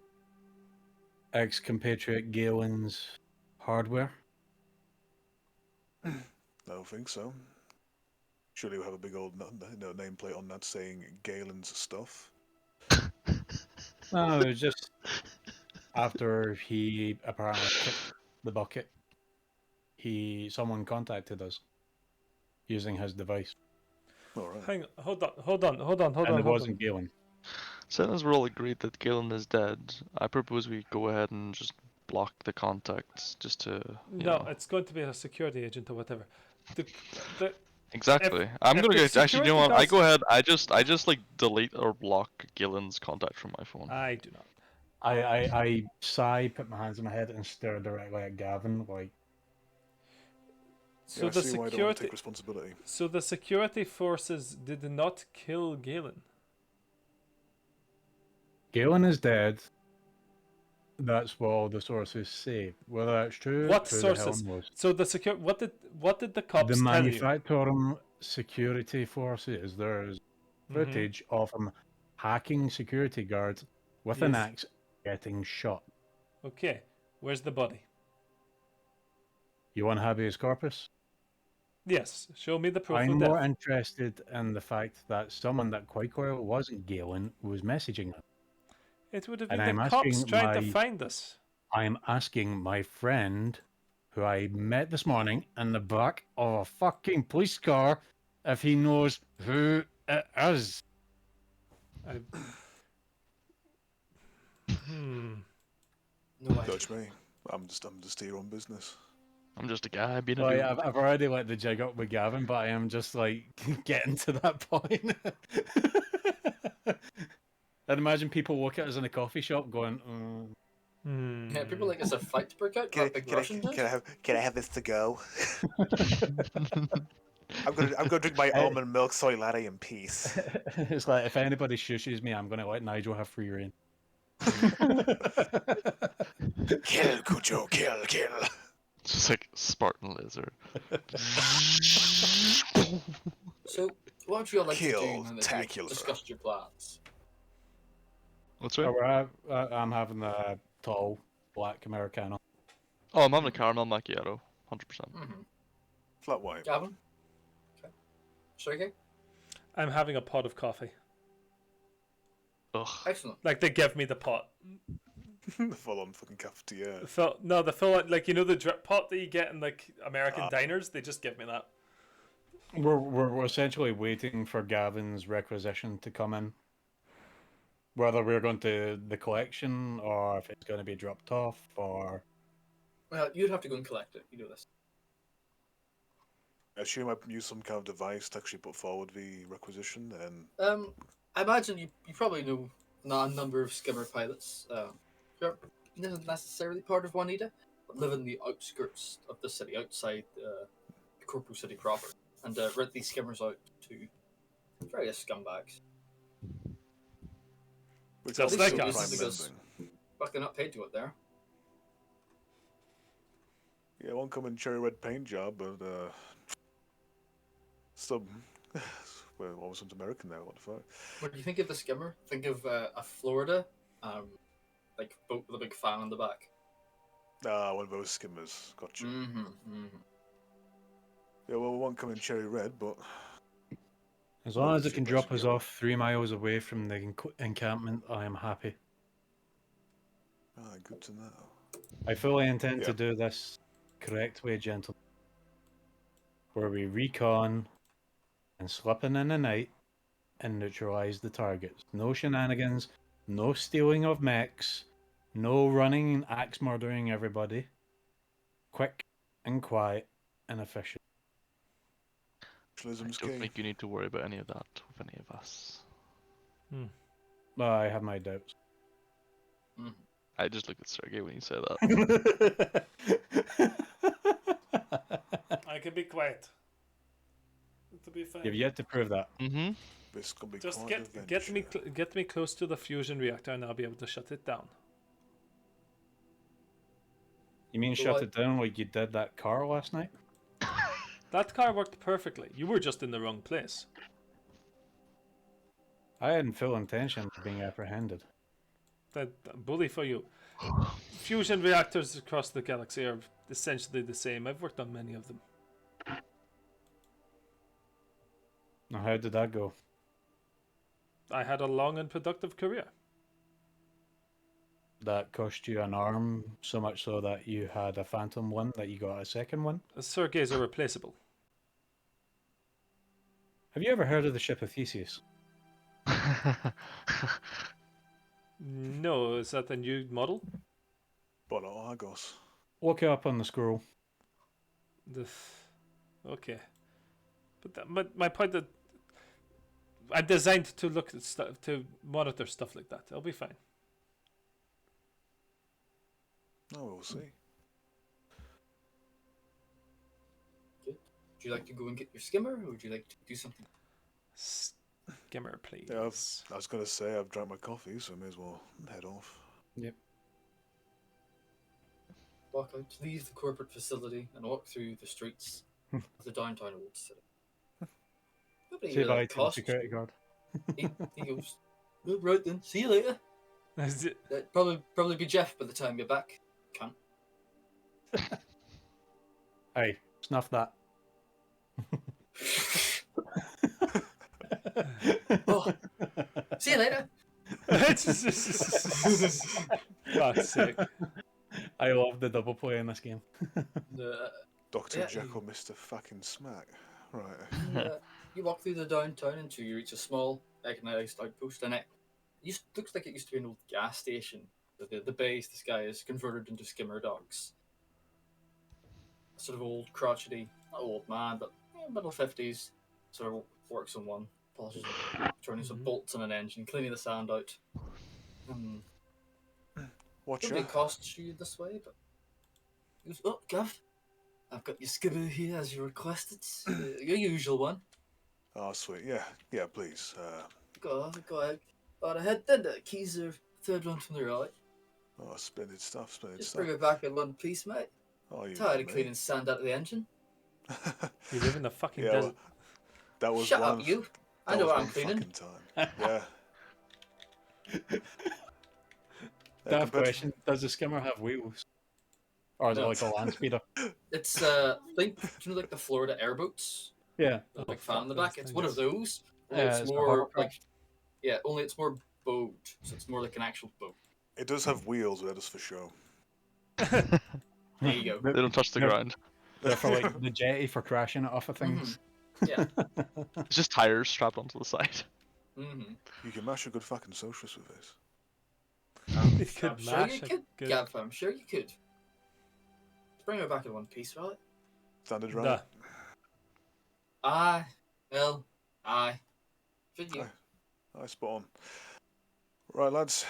ex-compatriot Galen's hardware? I don't think so. Surely we have a big old nameplate on that saying Galen's stuff. No, it was just after he apparently kicked the bucket, someone contacted us using his device. All right. Hang on. Hold on. And it wasn't Galen. Since we're all agreed that Galen is dead, I propose we go ahead and just block the contacts just to. No, Know. it's going to be a security agent or whatever. The Exactly. I'm if gonna the go. Actually, you know what? security I go ahead. I just like delete or block Galen's contact from my phone. I do not. I sigh, put my hands on my head, and stare directly at Gavin, like, So Yeah, I the see why I don't want to security. take responsibility. So the security forces did not kill Galen. Galen is dead. That's what all the sources say. Whether that's true, What who the hell sources? knows? So the what did the cops The tell you? manufacturing security forces, there's footage of him hacking security guards with an Yes. axe, getting shot. Okay, where's the body? You want habeas corpus? Yes, show me the proof I'm of more death. interested in the fact that someone that quite clearly wasn't Galen was messaging him. It would have And been the I'm cops asking trying to my- find us. I'm asking my friend, who I met this morning in the back of a fucking police car, if he knows who it is. I... No idea. Judge me. I'm just here on business. I'm just a guy being a Like, dude. I've already let the jig up with Gavin, but I am just like getting to that point. I'd imagine people look at us in a coffee shop going, Yeah, people like it's a fight to break out. That big Russian dude. Can I have this to go? I'm gonna drink my almond milk soy latte in peace. It's like, if anybody shushes me, I'm going to let Nigel have free reign. Kill, Cujo, kill. Just like Spartan lizard. So, what would you all like to do now that Kill-tacular. you've discussed your plans? What's So right? I'm having a tall black Americano. Oh, I'm having a caramel macchiato. 100%. Flat white. Gavin? Okay. Sergey? I'm having a pot of coffee. Ugh. Excellent. Like they give me the pot. The full-on fucking cafetiere. The fill like the drip pot that you get in like American diners. They just give me that. We're essentially waiting for Gavin's requisition to come in. Whether we're going to the collection or if it's going to be dropped off or... Well, you'd have to go and collect it. You know this. I assume I use some kind of device to actually put forward the requisition, and I imagine you probably know a number of skimmer pilots. Who aren't necessarily part of Juanita, but live in the outskirts of the city, outside the Corpus City proper, and rent these skimmers out to various scumbags. which Just also like us. prime Because- lending. But they're not paid to it there. Yeah, one coming cherry red paint job, but some well, almost sounds American now. What the fuck? When you think of the skimmer, think of a Florida, like boat with a big fan on the back. Ah, one of those skimmers. Gotcha. Mm-hmm. Yeah, well, it won't come in cherry red, but As long Well, as it see, can that's drop us yellow. off 3 miles away from the encampment, I am happy. good to know. I fully intend Yeah. to do this correct way, gentlemen, where we recon and slip in the night and neutralize the targets. No shenanigans, no stealing of mechs, no running and axe murdering everybody. Quick and quiet and efficient. I Socialism's don't key. think you need to worry about any of that with any of us. But I have my doubts. I just looked at Sergey when you said that. I can be quiet. To be fine. You've yet to prove that. Mm-hmm. This can be Just quite a venture. get me close to the fusion reactor, and I'll be able to shut it down. You mean So shut what- it down like you did that car last night? That car worked perfectly. You were just in the wrong place. I had full intention of being apprehended. That bully for you. Fusion reactors across the galaxy are essentially the same. I've worked on many of them. Now, how did that go? I had a long and productive career. That cost you an arm, so much so that you had a phantom one, that you got a second one? Sergey's are replaceable. Have you ever heard of the ship of Theseus? No, is that a new model? Bolo Argos. Look it up on the scroll. Okay, but my point that I'm designed to look at stuff, to monitor stuff like that. I'll be fine. Oh, we'll see. Would you like to go and get your skimmer, or would you like to do something? Skimmer, please. Yeah, I was gonna say I've drank my coffee, so I may as well head off. Walk out, leave the corporate facility, and walk through the streets of the downtown old city. Nobody Say really bye to the accosts security you. guard. He goes, "Oh, right then, see you later." Is it- That'd probably be Jeff by the time you're back. Can't. Hey, snuff that. Oh, see you later. Fuck's sake. I love the double play in this game. Dr. Yeah, Jekyll, Mr. Fucking Smack. Right. You walk through the downtown until you reach a small, mechanized outpost, and it looks like it used to be an old gas station. The base, this guy is converted into skimmer docks. A sort of old, crotchety, not old man, but middle 50s, sort of works on one, polishes it, turning some bolts on an engine, cleaning the sand out. Watch Nobody out. costs you this way, but he goes, "Oh, Gav, I've got your skimmer here as you requested. Your usual one. Oh, sweet. Yeah, yeah, please. Go ahead. Right ahead then. The keys are third one from the right. Oh, splendid stuff, splendid Just stuff. bring it back in one piece, mate. Oh, you Tired know of me. cleaning sand out of the engine. You live in the fucking Yeah, desert. well, that was Shut one. up, you. I that know was what I'm one cleaning. fucking time. Yeah. Daft compared to- question: does the skimmer have wheels, or is it No. like a land speeder? It's think do you know like the Florida airboats? Yeah. The Oh, big fan in the fuck back. those It's one of things. those. Only Yeah, it's it's a more hovercraft. like only it's more boat, so it's more like an actual boat. It does have wheels, but that is for show. There you go. They don't touch the No. ground. They're for like the jetty for crashing it off of things. Yeah. It's just tires strapped onto the side. Mm-hmm. You can mash a good fucking socialist with this. You could I'm sure mash you a could, good- Gav. I'm sure you could. Just bring her back in one piece, right? Standard right? Duh. Aye. Well, aye. Should you? Aye. Aye, spot on. Right, lads.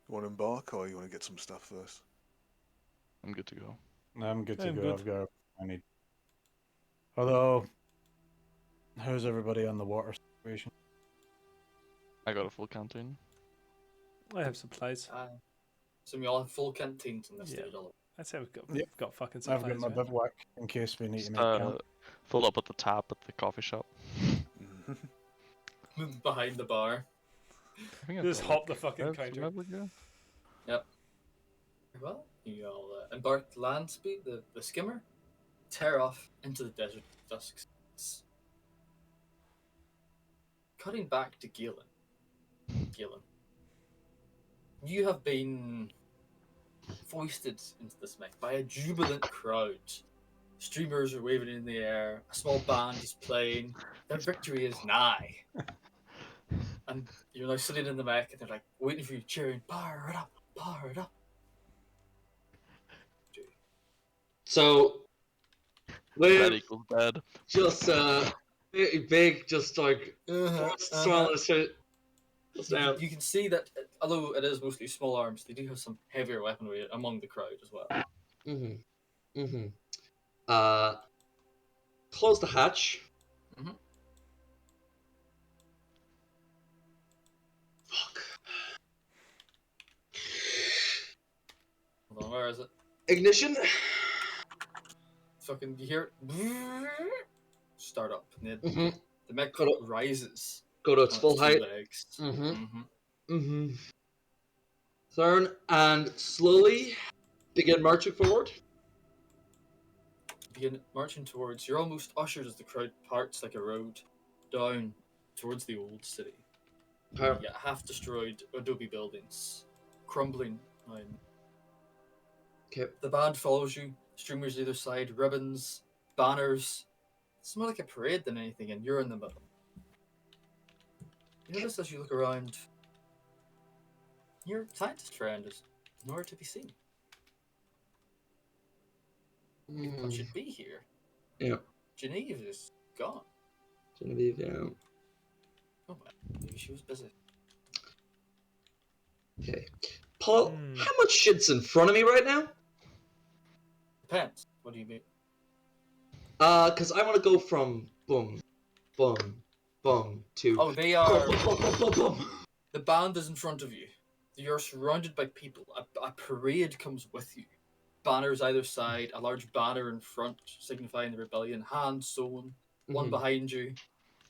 You want to embark, or you want to get some stuff first? I'm good to go. I'm good to I'm go. good. I've got. I need. Although, how's everybody on the water situation? I got a full canteen. I have supplies. Aye. So we all have full canteens in this Yeah. stage. all I'd say we've Yep. got fucking I've supplies. got my right? bivouac in case we need to Just, make camp. fill up at the tap at the coffee shop. right. Behind the bar. I think I Just got, hop the fucking that's counter. level, yeah. Well, you all embarked land speed, the skimmer. tear off into the desert of dusk. Cutting back to Galen. Galen, you have been foisted into this mech by a jubilant crowd. Streamers are waving in the air, a small band is playing, their victory is nigh. And you're now sitting in the mech and they're like waiting for you, cheering, power it up, power it up. So, That with equals bad. just big, just like swallowing shit. You can see that, although it is mostly small arms, they do have some heavier weaponry among the crowd as well. Close the hatch. Mhm. Fuck. Hold on, where is it? Ignition. Fucking, you hear it? Start up. And Mhm. the mech Got it. rises Go to its on full its height. two legs. Mm-hmm. Turn and slowly begin marching forward. Begin marching towards. You're almost ushered as the crowd parts like a road down towards the old city. You get half-destroyed adobe buildings, crumbling down. Okay. The band follows you. Streamers either side, ribbons, banners. It's more like a parade than anything, and you're in the middle. You notice as you look around, your scientist friend is nowhere to be seen. People should be here. Yeah. Genevieve is gone. Genevieve, yeah. Oh man, maybe she was busy. Okay. Paul, how much shit's in front of me right now? Depends. What do you mean? Because I want to go from boom, boom, boom to. Oh, they are. Boom, boom, boom, boom. The band is in front of you. You're surrounded by people. A parade comes with you. Banners either side, a large banner in front signifying the rebellion, hands sewn, one behind you.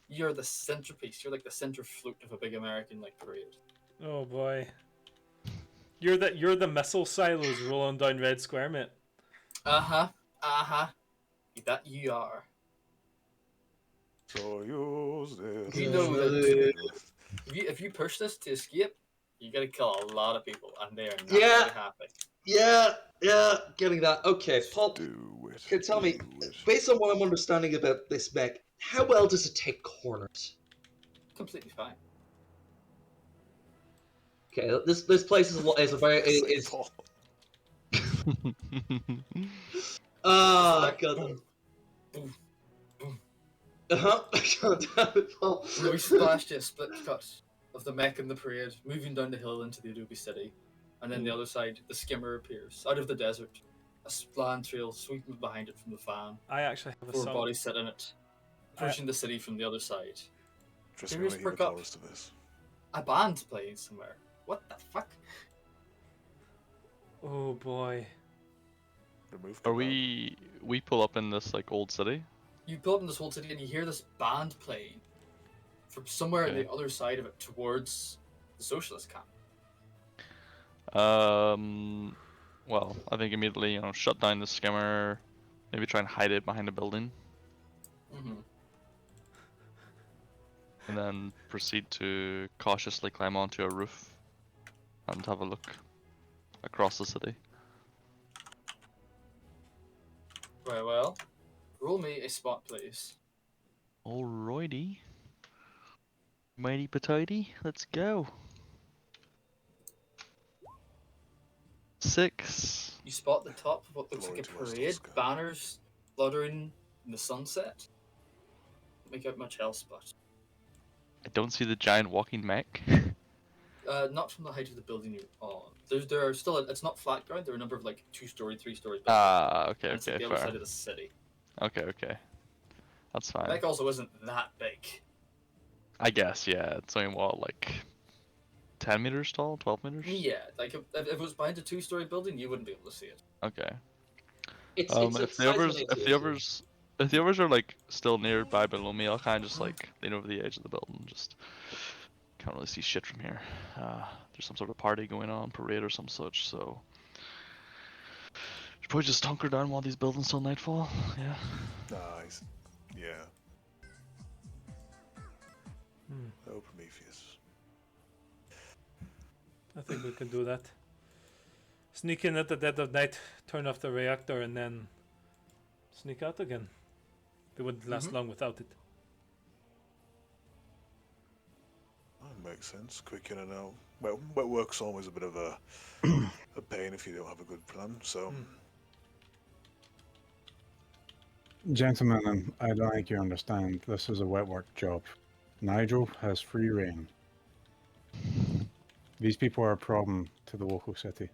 You're the centerpiece. You're like the center float of a big American like parade. Oh boy. You're the missile silos rolling down Red Square, mate. That you are. So use this. You know that if you push this to escape, you gotta kill a lot of people, and they are not very happy. Yeah, getting that. Okay, Paul, Do it. can you tell me, do it. based on what I'm understanding about this mech, how well does it take corners? Completely fine. Okay, this place is a very is. Paul. Ah, Like, God. boom, boom, boom. God damn it, Paul. We splashed a split cut of the mech and the parade, moving down the hill into the Adobe City, and then the other side, the skimmer appears out of the desert, a splan trail sweeping behind it from the fan. I actually have a 4 song. bodies sit in it, approaching the city from the other side. Trust me, Serious I hear the perk up. chorus to this. A band playing somewhere. What the fuck? Oh boy. Remove Are command. we pull up in this like old city? You pull up in this whole city and you hear this band playing from somewhere on Okay. the other side of it towards the socialist camp. Well, I think immediately, shut down the skimmer, maybe try and hide it behind a building, and then proceed to cautiously climb onto a roof and have a look across the city. Very well. Roll me a spot, please. Alrighty. Mighty potato, let's go. 6. You spot the top of what looks like a Glory to us, parade, Tosca. banners fluttering in the sunset. Don't make out much else, but I don't see the giant walking mech. not from the height of the building you're on. There are still it's not flat ground. There are a number of like 2-story, 3-story buildings. Okay, and it's like okay, the other fair. side of the city. Okay. That's fine. Mech also isn't that big. I guess, yeah. It's only what, like 10 meters tall, 12 meters? Yeah, like if it was behind a 2-story building, you wouldn't be able to see it. Okay. It's If the others are like still nearby below me, I'll kind of just like lean over the edge of the building. Just can't really see shit from here. There's some sort of party going on, parade or some such. So Probably just hunker down while these buildings till nightfall. Yeah. Nice. Yeah. Hmm. Oh, Prometheus. I think we can do that. Sneak in at the dead of night, turn off the reactor, and then sneak out again. They wouldn't last Mhm. long without it. That makes sense. Quick in and out. Well, wet work's always a bit of a pain if you don't have a good plan. So, Gentlemen, and I don't think you understand. This is a wet work job. Nigel has free reign. These people are a problem to the local city.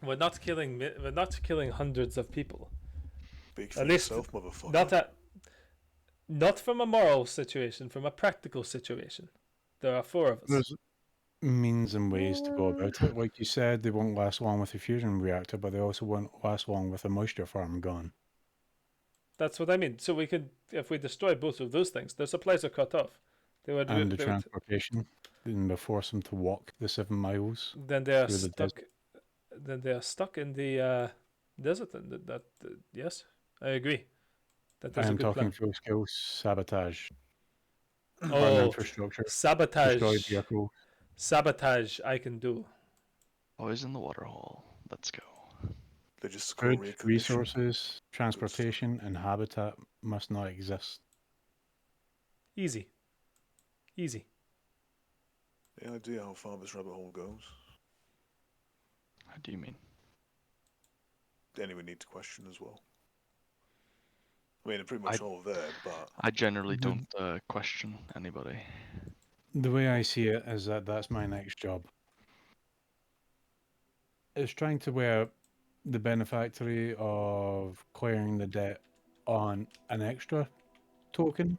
We're not killing. We're not killing hundreds of people. speak for At least yourself, motherfucker. Not from a moral situation, from a practical situation. There are 4 of us. There's means and ways to go about it. Like you said, they won't last long with a fusion reactor, but they also won't last long with a moisture farm gone. That's what I mean. So we could, if we destroy both of those things, their supplies are cut off. They would. And the transportation. Then they'll force them to walk the 7 miles. Then they are through the stuck. Then they are stuck in the desert. And yes, I agree. That I is a am good talking plan. full scale sabotage. Burn Oh, infrastructure, destroy sabotage! vehicles. Sabotage! I can do. Always in the water hole. Let's go. Logistical Food, recondition. resources, transportation, and habitat must not exist. Easy. Easy. Any idea how far this rabbit hole goes? How do you mean? Any we need to question as well. I mean, they're pretty much all there, but I generally Mhm. don't question anybody. The way I see it is that that's my next job. It's trying to wear the benefactory of clearing the debt on an extra token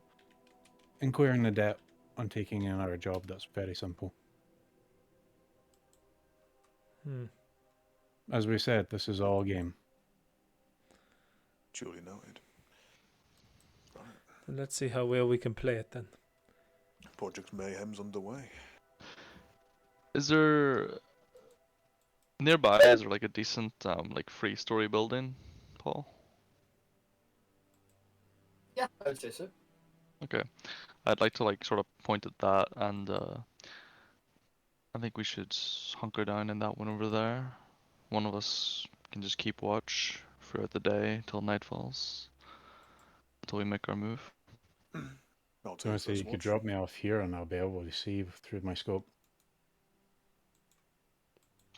and clearing the debt on taking another job. That's very simple. As we said, this is all a game. duly noted. Then let's see how well we can play it then. Project Mayhem's underway. Is there nearby? Is there like a decent like 3-story building, Paul? Yeah, I would say so. Okay, I'd like to like sort of point at that, and I think we should hunker down in that one over there. One of us can just keep watch throughout the day till night falls, until we make our move. I'll So I take say first you could watch. drop me off here and I'll be able to see through my scope.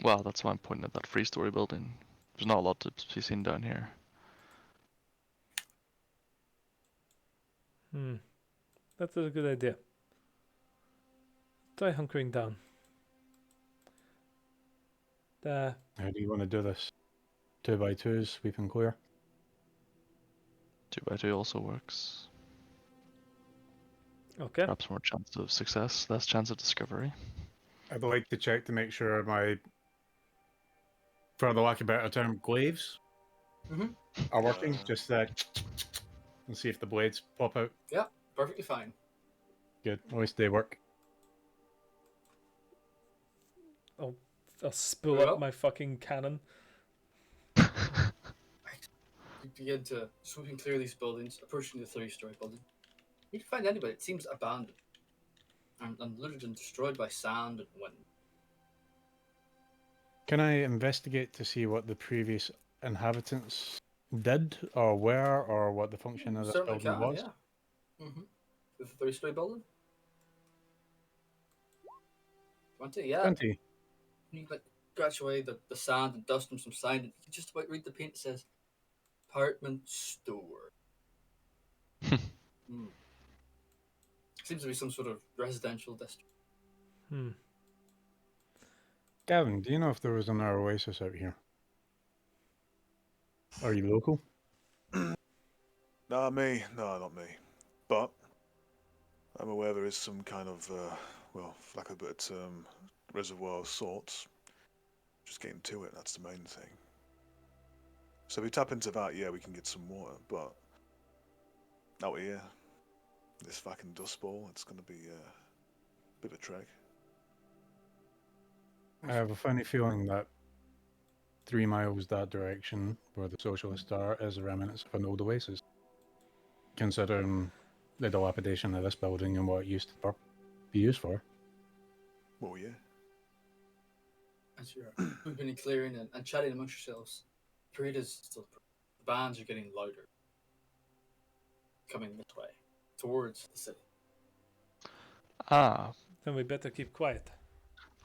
Well, that's why I'm pointing at that 3-story building. There's not a lot to be seen down here. That's a good idea. Try hunkering down. How do you want to do this? 2x2s, sweep and clear. 2x2 also works. Okay. Perhaps more chance of success, less chance of discovery. I'd like to check to make sure my, for the lack of a better term, glaives Mhm. are working. Just and see if the blades pop out. Yeah, perfectly fine. Good. At least they work. I'll spool Well. up my fucking cannon. You begin to sweep and clear these buildings, approaching the 3-story building. You can find anybody. It seems abandoned and looted and destroyed by sand and wind. Can I investigate to see what the previous inhabitants did or were or what the function of this Certainly building can, was? yeah. The 3-story building? 20, yeah. 20. You like scratch away the sand and dust from some sign, and you can just about read the paint. It says apartment store. Seems to be some sort of residential district. Gavin, do you know if there was another oasis out here? Are you local? Not me. No, not me. But I'm aware there is some kind of, well, for lack of a better term, reservoir of sorts. Just getting to it, that's the main thing. So if we tap into that, yeah, we can get some water, but out here, this fucking dust bowl, it's going to be a bit of a trek. I have a funny feeling that 3 miles that direction, where the socialists are, is the remnants of an old oasis. Considering the dilapidation of this building and what it used to be used for. Oh yeah. As you're moving and clearing and chatting amongst yourselves, parade is still. The bands are getting louder. Coming this way, towards the city. Ah, Then we better keep quiet.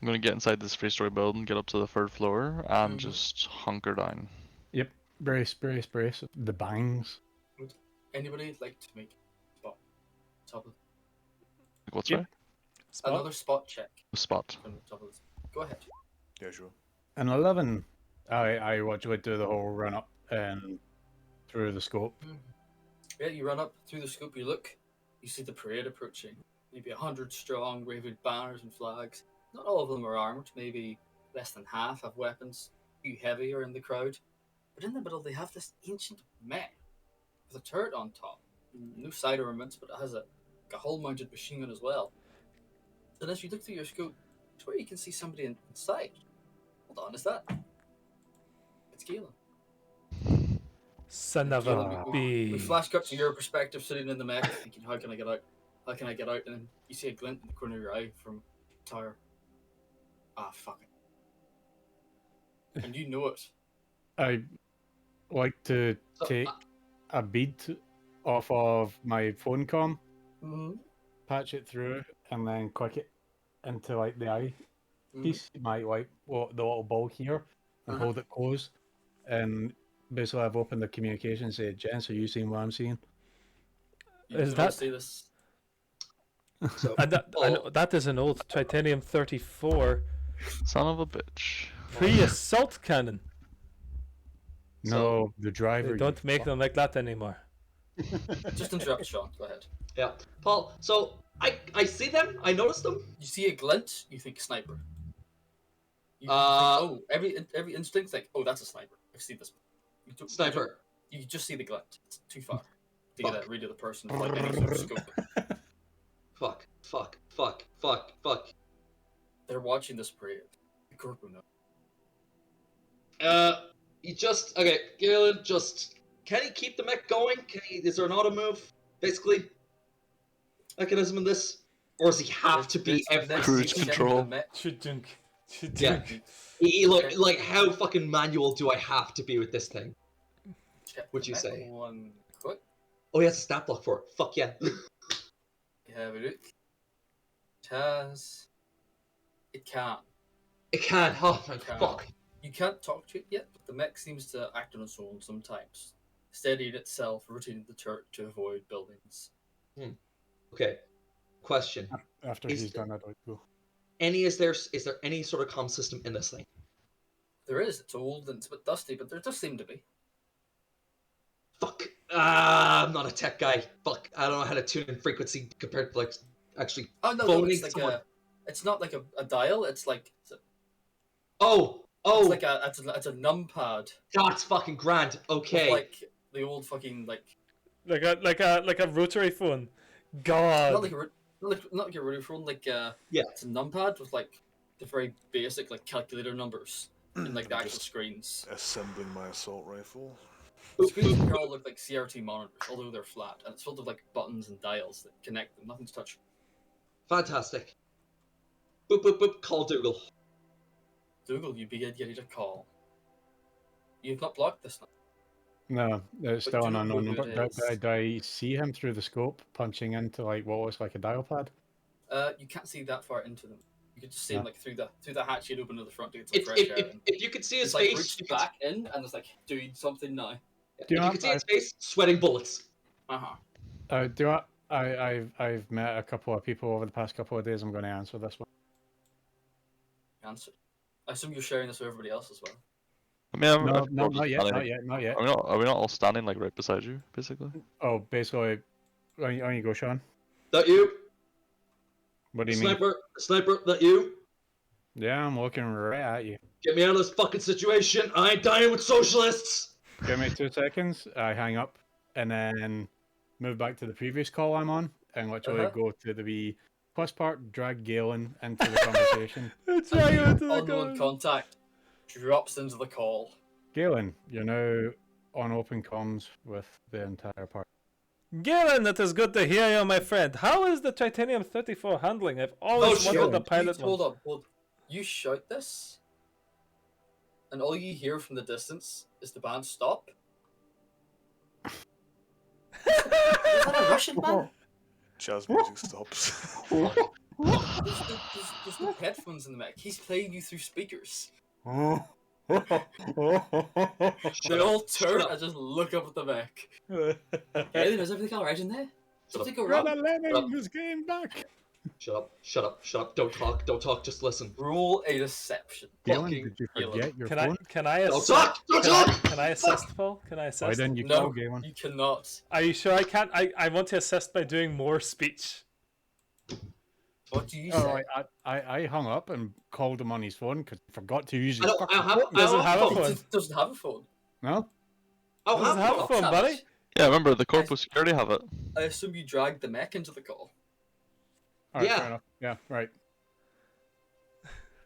I'm gonna get inside this 3-story building, get up to the 3rd floor, and Mhm. just hunker down. Yep, brace. The bangs. Would anybody like to make a spot? Top of Like, what's Yep. right? Spot? another spot check. The spot. On the top of this. Go ahead. Yeah, sure. An 11. I watch you do the whole run up and through the scope. Yeah, you run up through the scope. You look. You see the parade approaching. Maybe 100 strong, waving banners and flags. Not all of them are armed. Maybe less than half have weapons. A few heavy are in the crowd. But in the middle, they have this ancient mech with a turret on top. No side armaments, but it has a hull-mounted machine gun as well. And as you look through your scope, it's where you can see somebody inside. Hold on, is that? It's Galen. Son of Galen, a we bee. flash cut to your perspective, sitting in the mech, thinking, "How can I get out? How can I get out?" And then you see a glint in the corner of your eye from the tower. Ah, fuck it. And you know it. I like to So, take a bead off of my phone comm, patch it through, and then click it into like the eye piece, my like the little ball here, and hold it closed. And basically, I've opened the communication and said, "Jens, are you seeing what I'm seeing?" You Is can that- see this? So And Paul, that is an old Titanium 34 Son of a bitch. pre-assault cannon. No, the driver. They you don't make fuck. them like that anymore. Just interrupt, Sean. Go ahead. yeah, Paul. So I see them. I notice them. You see a glint, you think sniper. You think, every instinct like, oh, that's a sniper. I've seen this. You don't- Sniper. You just see the glint. It's too far to get Fuck. a read of the person with like any sort of scope. Fuck. They're watching this parade. The group will know. You just okay, Galen. Just can he keep the mech going? Is there an auto move? Basically, mechanism in this, or does he have to be It's every next Cruise section of control. the mech. Chudunk. Yeah. Chudunk. Like how fucking manual do I have to be with this thing? Check What'd the you mech say? One quick. Oh, he has a stat block for it. Fuck yeah. You have a look. It can. It can. Oh my Can. fuck. You can't talk to it yet, but the mech seems to act on its own sometimes, steadying itself, rotating the turret to avoid buildings. Okay. Question. After Is he's the- done that, I'd go. Is there any sort of comm system in this thing? There is. It's old and it's a bit dusty, but there does seem to be. Fuck. I'm not a tech guy. Fuck. I don't know how to tune in frequency compared to like actually. Oh no, Phoning it's like someone. it's not like a dial. It's like Oh. it's like it's a numpad. That's fucking grand. With Okay. like the old fucking like Like a rotary phone. God. not like a rotary phone, like Yeah. it's a numpad with like the very basic like calculator numbers and like the actual Just screens. assembling my assault rifle. The screens here all look like CRT monitors, although they're flat, and it's filled with like buttons and dials that connect them. Nothing's touched. Fantastic. Boop boop boop. Call Dougal. Dougal, you begin getting a call. You've not blocked this now. No, it's But still do an you know unknown who number. it Do is? I see him through the scope, punching into like what looks like a dial pad? You can't see that far into them. You can just see him Yeah. like through the hatch you'd open to the front to get some If, fresh if, air. if, in. if you could see his It's like face, reached back in and it's like doing something now. If Do you you know could see what? his face, sweating bullets. Do I've met a couple of people over the past couple of days. I'm going to answer this one. Answer. I assume you're sharing this with everybody else as well. I mean, I'm, No, I think no, we're not just yet, standing- not yet. Are we not all standing like right beside you, basically? Oh, basically, on you go, Sean. That you? What do you mean? Sniper, that you? Yeah, I'm looking right at you. Get me out of this fucking situation. I ain't dying with socialists. Give me 2 seconds. I hang up and then move back to the previous call I'm on and literally go to the wee plus part, drag Galen into the conversation. It's right into the Unknown gun. contact. drops into the call. Galen, you're now on open comms with the entire party. Galen, it is good to hear you, my friend. How is the Titanium 34 handling? I've always shit, wanted the you- pilot Hold one. on, hold. You shout this, and all you hear from the distance is the band stop. Is that a Russian band? Jazz music stops. There's no headphones in the mic. He's playing you through speakers. They all turn and just look up at the mic. Hey, is everything alright in there? Something go wrong? Brother Lennon is getting back. Shut up, shut up, shut up. Don't talk, just listen. Roll a deception. Galen, Fucking did you Galen. forget your Can phone? I Don't assist? talk, don't talk! Can I assist, Paul? Can I Why assist? didn't you No, call Galen? you cannot. Are you sure I can't? I want to assist by doing more speech. What do you say? Alright, I hung up and called him on his phone because I forgot to use his I fucking don't have, phone. I Doesn't don't have a phone. phone. It doesn't have a phone. No? I Doesn't don't have a have phone, buddy. Yeah, remember the corpo security have it. I assume you dragged the mech into the call. Alright, Yeah. fair enough. Yeah, right.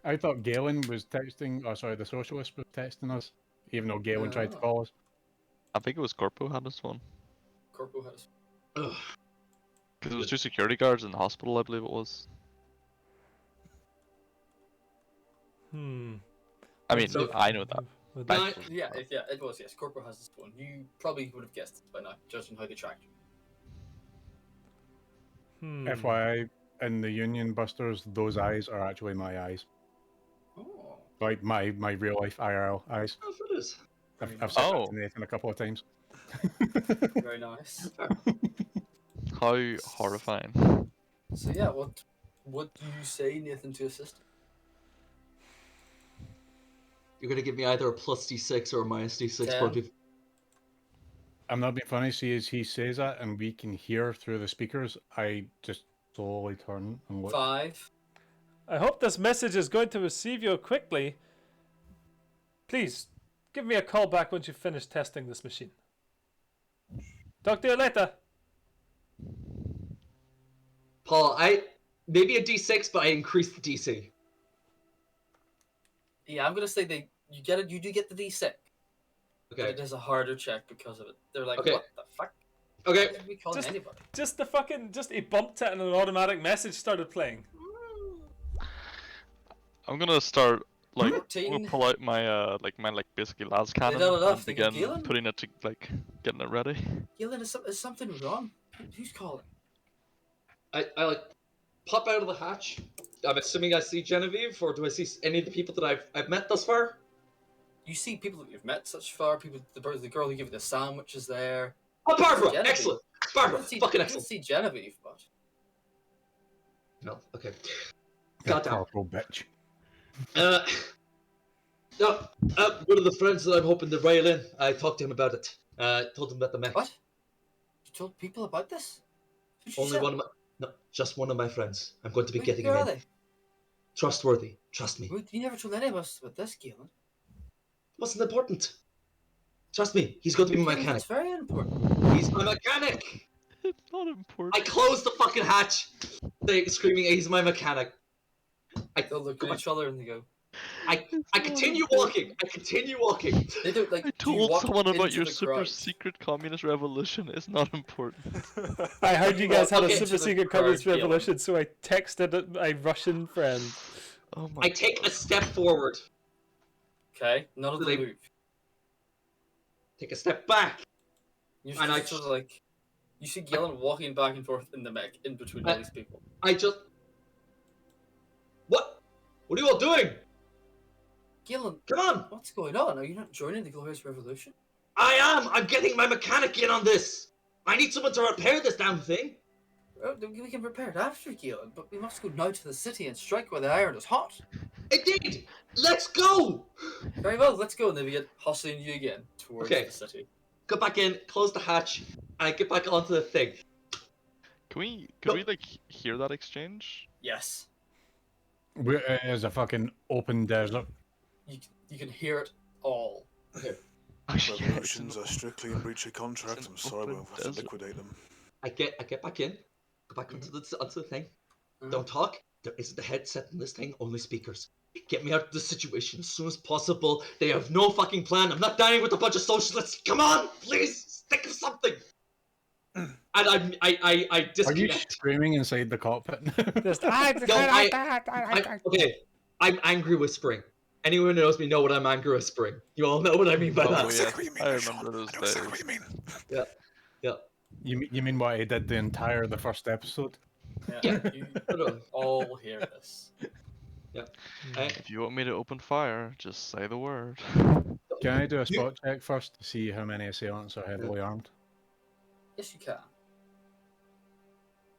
I thought Galen was texting, oh sorry, the socialist was texting us, even though Galen tried to Oh. call us. I think it was corpo had this one. Corpo has. Ugh. Because it was 2 security guards in the hospital, I believe it was. I mean, So- I know that. Would No, like- I- Yeah, it was, yes. Corpo has this phone. You probably would have guessed it by now, judging how they tracked you. FYI, in the Union Busters, those eyes are actually my eyes. Oh. Like my real life IRL eyes. That's what it is. I've said that Oh. to Nathan a couple of times. Very nice. How horrifying. So yeah, what do you say, Nathan, to assist? You're gonna give me either a plus D6 or a minus D6 Ten. for people. I'm not being funny, see as he says that and we can hear through the speakers, I just slowly turn and look. 5. I hope this message is going to receive you quickly. Please, give me a call back once you've finished testing this machine. Talk to you later. Paul, maybe a D6, but I increased the DC. Yeah, I'm gonna say you do get the D6. But Okay. it is a harder check because of it. They're like, Okay. what the fuck? Okay. Why did we call Just- anybody? Just he bumped it and an automatic message started playing. I'm gonna start, like, I'm 14. gonna pull out my, my basically las cannon done enough, and they got begin Galen? putting it to, getting it ready. Galen, is something wrong? Who's calling? I like pop out of the hatch. I'm assuming I see Genevieve, or do I see any of the people that I've met thus far? You see people that you've met such far. The girl who gave you the sandwich is there. Oh, Barbara! Genevieve. Excellent! You Barbara! didn't see, Fucking you didn't excellent! see Genevieve, but No, okay. You Goddamn. corporal bitch. One of the friends that I'm hoping to rail in, I talked to him about it. Told him about the mech. what? You told people about this? Who'd you Only tell? one of my... No, just one of my friends. I'm going to be getting Who him are in. they? Trustworthy. Trust me. You never told any of us about this, Galen. Wasn't important. Trust me, he's going to be my Galen, mechanic. It's very important. He's my mechanic! It's not important. I closed the fucking hatch! Screaming, he's my mechanic. They'll look at each other and they go. I continue walking. I continue walking. They don't like. I do you told walk someone about into your the super crowd? secret communist revolution. It's not important. I heard you guys had a Okay, super to the secret crowd, communist Galen. revolution, so I texted my Russian friend. Oh my I take a step forward. Okay, none of Do them they- move. Take a step back. You're And I just sort of like. You see Galen walking back and forth in the mech in between all these people. I just... What? What are you all doing? Galen, Come on. what's going on? Are you not joining the Glorious Revolution? I am. I'm getting my mechanic in on this. I need someone to repair this damn thing. Well, we can prepare it after, Galen, but we must go now to the city and strike where the iron is hot. Indeed. Let's go. Very well, let's go. And they begin hustling you again towards Okay. the city. Go back in, close the hatch, and I get back onto the thing. Could we No. hear that exchange? Yes, It is a fucking open desert. you can hear it all. Actually, yeah, it's Revolutions are strictly in breach of contract. it's an I'm sorry, we'll open have to desert. liquidate them. I get back in, go back onto the thing. Mhm. Don't talk. There isn't a headset in this thing, only speakers. Get me out of this situation as soon as possible. They have no fucking plan. I'm not dining with a bunch of socialists. Come on, please, think of something. And I Are you disconnect. screaming inside the cockpit? Just, Okay, I'm angry whispering. Anyone who knows me know what I'm angry whispering. You all know what I mean by Oh, that. I know yeah. exactly what you mean, I there, Sean. remember those I know exactly days. what you mean. Yeah. You mean what I did the entire the first episode? Yeah, you Literally. all hear this. If you want me to open fire, just say the word. Can I do a spot check first to see how many assailants are heavily armed? Yes, you can.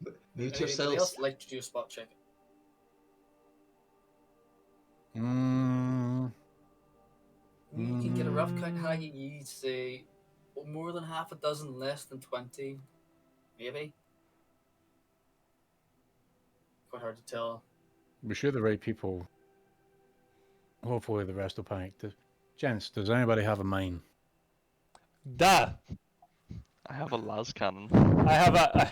Mute Anybody yourselves. else like to do a spot check? Mm, You can get a rough count. How you'd say more than half a dozen, less than 20, maybe. Quite hard to tell. we're sure the right people. Hopefully the rest will panic. Gents, does anybody have a mine? Da! I have a las cannon. I have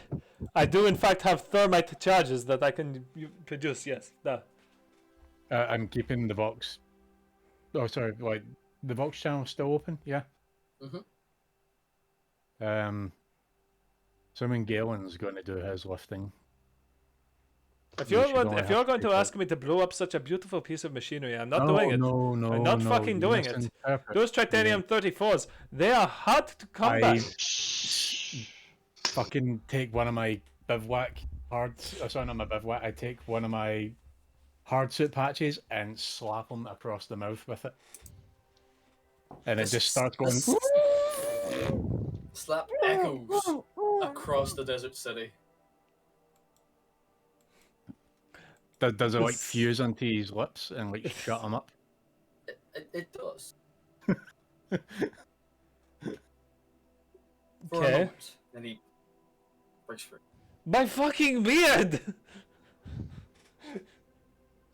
I do in fact have thermite charges that I can produce. Yes, da. I'm keeping the Vox. Oh, sorry. Like the Vox channel still open? Yeah. Assuming Galen's going to do his lifting. If You you're should going, only if you're have going to to take ask me to blow up such a beautiful piece of machinery, I'm not No, doing it. no, I'm not fucking doing it. Those titanium 34s, they are hard to combat. Fucking take one of my bivouac hards. Sorry, not my bivouac. I take one of my hard suit patches and slap him across the mouth with it, and it just starts going. Slap echoes across the desert city. Does it like fuse onto his lips and like shut him up? It does. For a Okay. moment, and he breaks free. My fucking beard!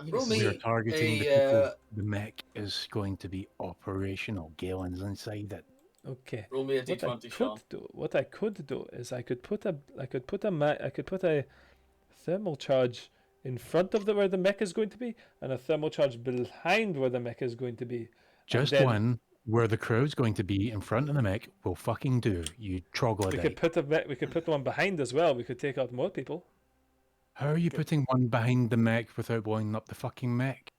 Roll We are me targeting the a, people. The mech is going to be operational. Galen's inside it. Okay. roll me a What I d20, Sean. could do is I could put a thermal charge in front of where the mech is going to be, and a thermal charge behind where the mech is going to be. Just then- one where the crowd's going to be in front of the mech will fucking do. You We troglodyte. could put one behind as well. We could take out more people. How are you putting one behind the mech without blowing up the fucking mech?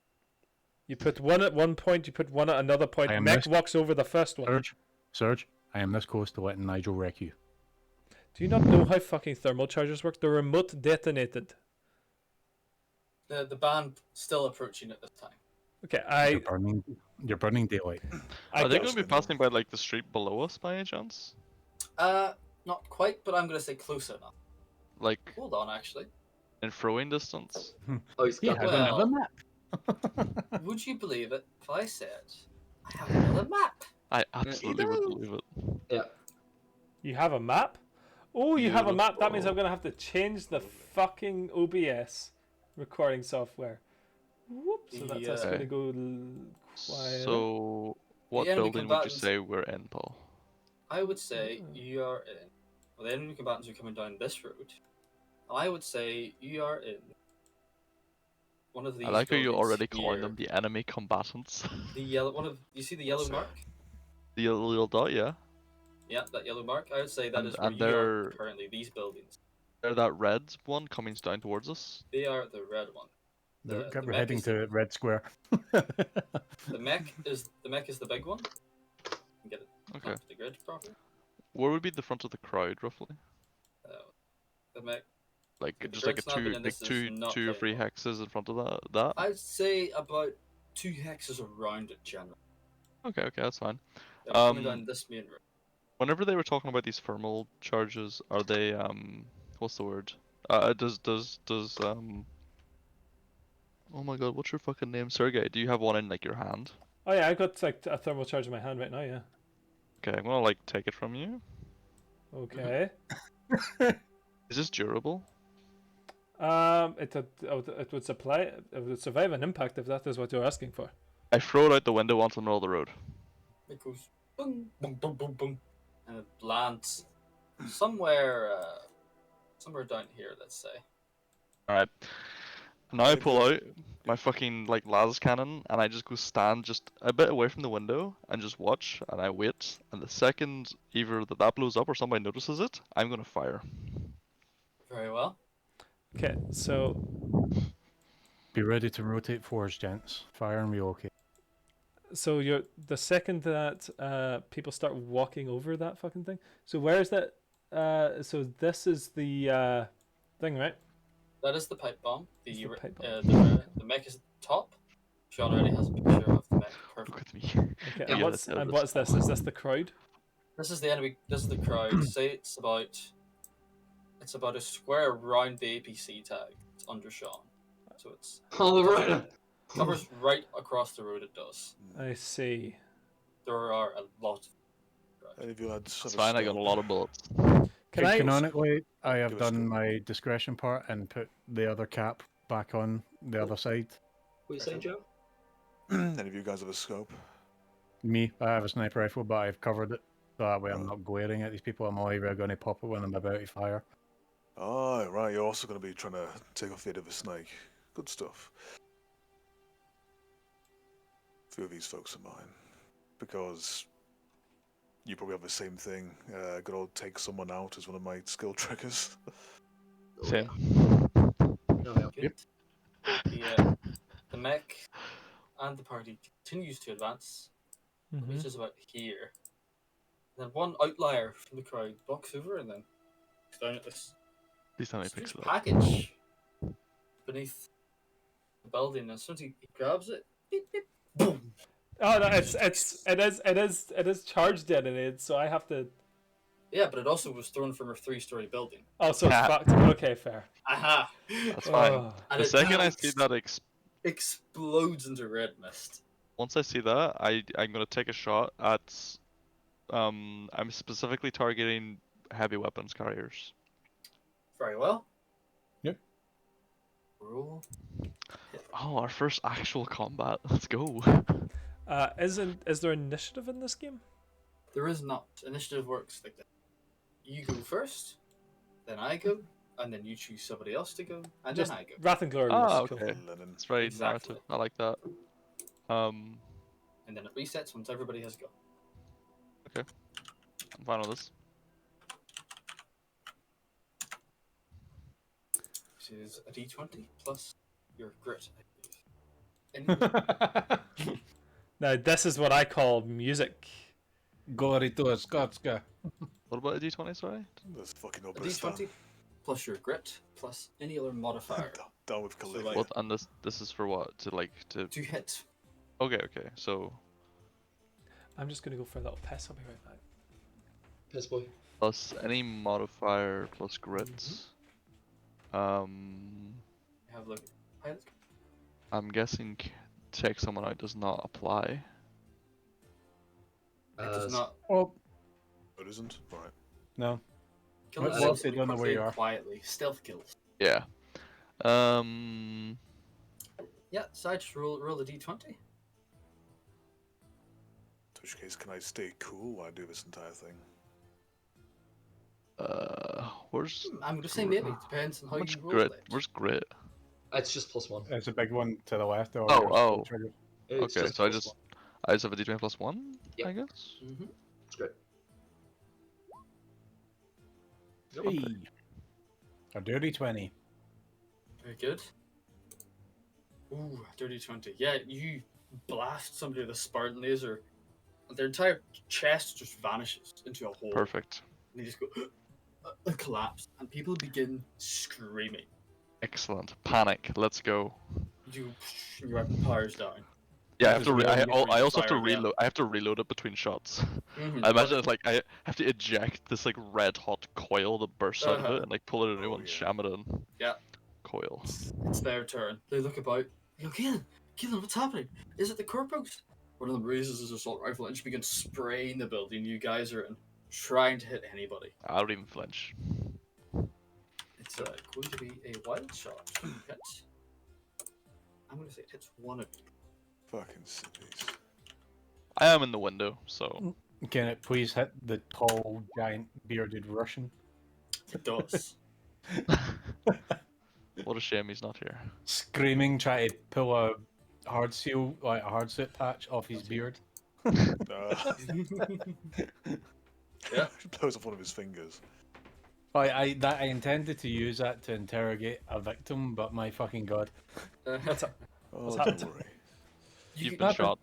You put one at one point. You put one at another point. I am Mech missed. walks over the first one. Surge, I am this close to letting Nigel wreck you. Do you not know how fucking thermal chargers work? They're remote detonated. The band still approaching at this time. Okay, You're burning daylight. I Are they got- going to be passing by like the street below us by any chance? Not quite, but I'm gonna say close enough. Like Hold on, actually. in throwing distance? Oh, he's got Yeah, Well- another map. Would you believe it if I said I have another map? I absolutely would believe it. You have a map? Oh, you have a map. That means Beautiful. I'm gonna have to change the fucking OBS recording software. Whoop. So that's us Yeah. gonna go quiet. So, what enemy building would you combatants- say we're in, Paul? I would say you are in. Well, the enemy combatants are coming down this road. I would say you are in one of these. I like how you're buildings already calling here. them the enemy combatants. The yellow one of. You see the yellow Sorry. mark? The little dot, yeah. Yeah, that yellow mark. I would say that And- is where and you are they're- currently. These buildings. They're that red one coming down towards us. They are the red one. We're the mech heading is- to Red Square. The mech is the big one. Get it Okay. onto the grid properly. Where would be the front of the crowd roughly? The mech. Like The just like a grid's not been two, in like this is two, not 2 or 3 very hexes in front of that. I'd say about 2 hexes around it generally. Okay, that's fine. They're coming Um, down this main road. Whenever they were talking about these thermal charges, are they what's the word? Does oh my god, what's your fucking name, Sergey? Do you have one in like your hand? Oh yeah, I got like a thermal charge in my hand right now. Yeah. Okay, I'm gonna like take it from you. Okay. Is this durable? It would survive an impact if that is what you're asking for. I throw it out the window onto the middle of the road. It goes boom, boom, boom, boom, boom, and it lands somewhere down here. Let's say. Alright. Now I pull out my fucking like las cannon and I just go stand just a bit away from the window and just watch and I wait and the second either that blows up or somebody notices it, I'm gonna fire. Very well. Okay, so Be ready to rotate forwards, gents. Fire and relocate. you're the second that people start walking over that fucking thing. So where is that? So this is the thing, right? That is the pipe bomb. It's The the pipe bomb. the mech is at the top. Sean already has a picture of the mech. Look Perfect. at me. Okay, Yeah, and what's that's- what's this? Is this the crowd? This is the enemy. This is the crowd. Say it's about a square around the APC tag. It's under Sean, so it's All right. covers right across the road. It does. I see. There are a lot. Any of you lads It's have a fine, I got a scope? lot of bullets. Can I? Canonically, I have Give us done the- my discretion part and put the other cap back on the other side. What are you saying, Joe? Any of you guys have a scope? Me, I have a sniper rifle, but I've covered it. So that way I'm Oh. not glaring at these people. I'm only going to pop it when I'm about to fire. Oh, right. You're also going to be trying to take off the head of a snake. Good stuff. A few of these folks are mine. Because you probably have the same thing. Good old take someone out is one of my skill triggers. Oh, Same. Oh, yeah. Good. The mech and the party continues to advance. Mhm. Reaches about here. Then one outlier from the crowd walks over and then looks down at this Please tell me he strange picks it up. package beneath the building, and as soon as he grabs it, beep, beep, boom. Oh no, it is charge detonated, so I have to. Yeah, but it also was thrown from a 3-story building. Oh, so it's Cat. fucked. Okay, fair. Aha! That's fine. Oh. And The it second I now see that explodes into red mist. once I see that, I'm gonna take a shot at I'm specifically targeting heavy weapons carriers. Very well. Yep. Roll. Oh, our first actual combat. Let's go. Is there initiative in this game? There is not. Initiative works like that. You go first, then I go, and then you choose somebody else to go, and Just then I go. Wrath and Glory. Ah, was cool. okay. Linen. It's very Exactly. narrative. I like that. And then it resets once everybody has gone. I'm fine with this. Which is a d20 plus your grit, I believe. Now this is what I call music. Glory to a Scots guy. What about a d20, sorry? That's fucking A Obristan. d20 plus your grit plus any other modifier Down with So, Caligula. like- What? And this is for what? To like to. to hit. Okay, okay. So I'm just gonna go for a little piss. I'll be right back. Piss boy. plus any modifier plus grit. You have like pilot. I'm guessing take someone out does not apply. It does not Oh, It isn't? Right. no. kill What- it. what if they don't know where you are? Quietly, stealth kills. Yeah. Yeah, so I just roll the d20. In which case, can I stay cool while I do this entire thing? Where's I'm gonna say maybe. Depends on how how much you roll grit? it. Where's grit? It's just +1. It's a big one to the left. Or Oh, your oh. trigger. It's Okay, so I +1. just have a d20 plus one, Yep. I guess. Mm-hmm. It's great. Hey. A dirty 20. Very good. Ooh, dirty 20. Yeah, you blast somebody with a Spartan laser, and their entire chest just vanishes into a hole. Perfect. And they just go and collapse, and people begin screaming. Excellent. Panic. Let's go. You and your weapon powers down. Yeah, I have to. Because we only get I also have to fire again. reload. I have to reload it between shots. Mhm. I imagine it's like I have to eject this like red hot coil that bursts out of Uh-huh. it and like pull it a new Oh, one, yeah. jam it in. Yeah. Coil. It's their turn. They look about. They go, Keelan, what's happening? Is it the corpos? One of them raises his assault rifle and just begins spraying the building you guys are in, trying to hit anybody. I don't even flinch. It's going to be a wild shot. Hit. I'm going to say it hits one of you. Fucking sillies. I am in the window, so Can it please hit the tall, giant, bearded Russian? It does. well, What a shame he's not here. screaming, trying to pull a hard seal, like a hard suit patch off his beard. Uh, Yeah. blows off one of his fingers. I intended to use that to interrogate a victim, but my fucking god. What's up? Oh, happened? don't worry. You've You been shot.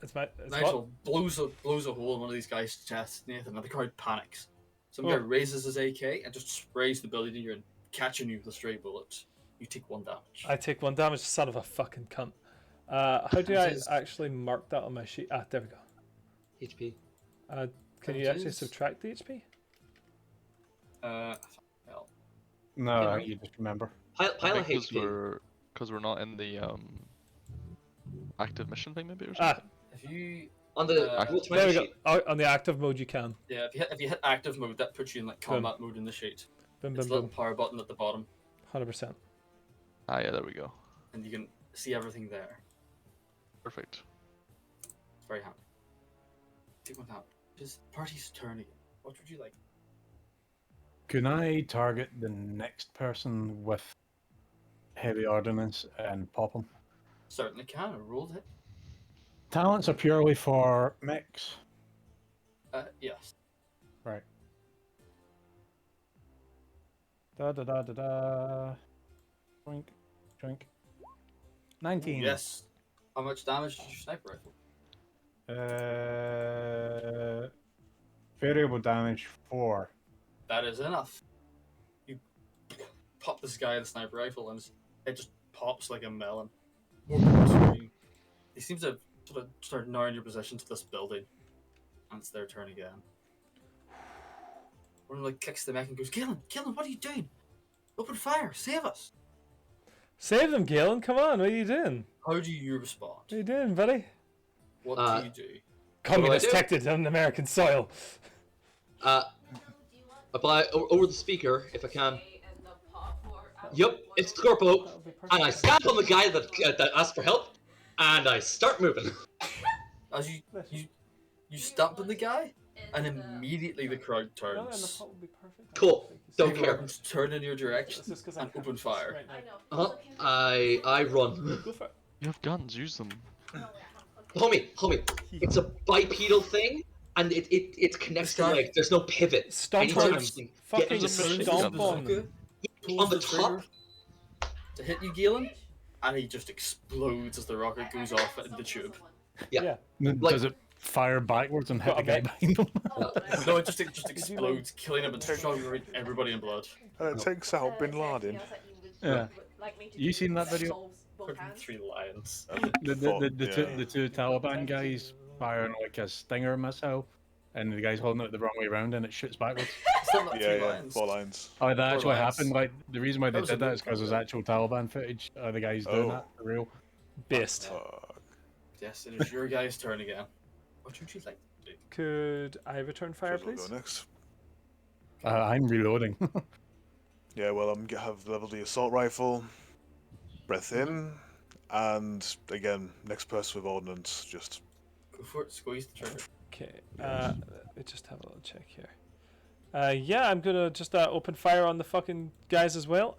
It's my. It's Nigel blows a hole in one of these guys' chests, Nathan, and the crowd panics. Some guy Oh. raises his AK and just sprays the building you're in, catching you with a stray bullet. You take 1 damage. I take 1 damage, son of a fucking cunt. How do I Which is- actually mark that on my sheet? Ah, there we go. HP. Can you Which actually is- subtract the HP? Well, No, you just remember. Pile of Because HP. we're not in the active mission thing maybe or Ah, something. if you On the Uh, roll there 20 we go. sheet. Oh, on the active mode, you can. yeah, if you hit active mode, that puts you in like combat mode in the sheet. Boom, It's boom, a little boom. power button at the bottom, 100%. Ah yeah, there we go. and you can see everything there. Perfect. It's very handy. Take 1 damage. Just party's turn again. What would you like? Can I target the next person with heavy ordnance and pop them? Certainly can. A roll to hit. Talents are purely for mechs. Yes. Right. Da da da da da. Drink, drink. 19. Yes. How much damage does your sniper rifle? Variable damage 4. That is enough. You pop this guy with a sniper rifle, and it just pops like a melon. More bullets for you. He seems to sort of start narrowing your position to this building, and it's their turn again. One like kicks the mech and goes, "Galen, what are you doing? Open fire! Save us!" Save them, Galen. Come on. What are you doing? How do you respond? What are you doing, buddy? What Uh, do you do? Communist do? detected on American soil. Apply over the speaker if I can. Yup, it's Scorpo, and I stamp on the guy that asked for help, and I start moving. As you stamp on the guy, and immediately the crowd turns. Cool. Don't Big care. weapons turn in your direction and open fire. I run. Go for it. You have guns, use them. Homie, it's a bipedal thing, and it connects to This guy- like there's no pivot. I Stomp need on to him. actually get Fucking into There's a machine stomp gun. on him. Bazooka on the pulls trigger top. to hit you, Galen, and he just explodes as the rocket goes off in the tube. Yeah. Does it fire backwards and hit Got the a guy behind him? No, it just explodes, killing him and showering everybody in blood. And it takes out Bin Laden. Yeah. You seen that video? 3 lions. The two Taliban guys firing like a Stinger missile, and the guy's holding it the wrong way around, and it shoots backwards. It's not like 3 Yeah, lions. 4 lines. Oh, that actually lions. happened. Like the reason why they That was a did that good is because there's concept. actual Taliban footage of the guys doing Oh. that for real. Based. Yes, it is your guy's turn again. What would you like to do? Could I return fire, Should we please? go next? I'm reloading. Yeah, well, I'm gonna have leveled the assault rifle, breath in, and again, next person with ordnance, just Go for it, squeeze the trigger. Okay. Let me just have a little check here. Yeah, I'm gonna just open fire on the fucking guys as well.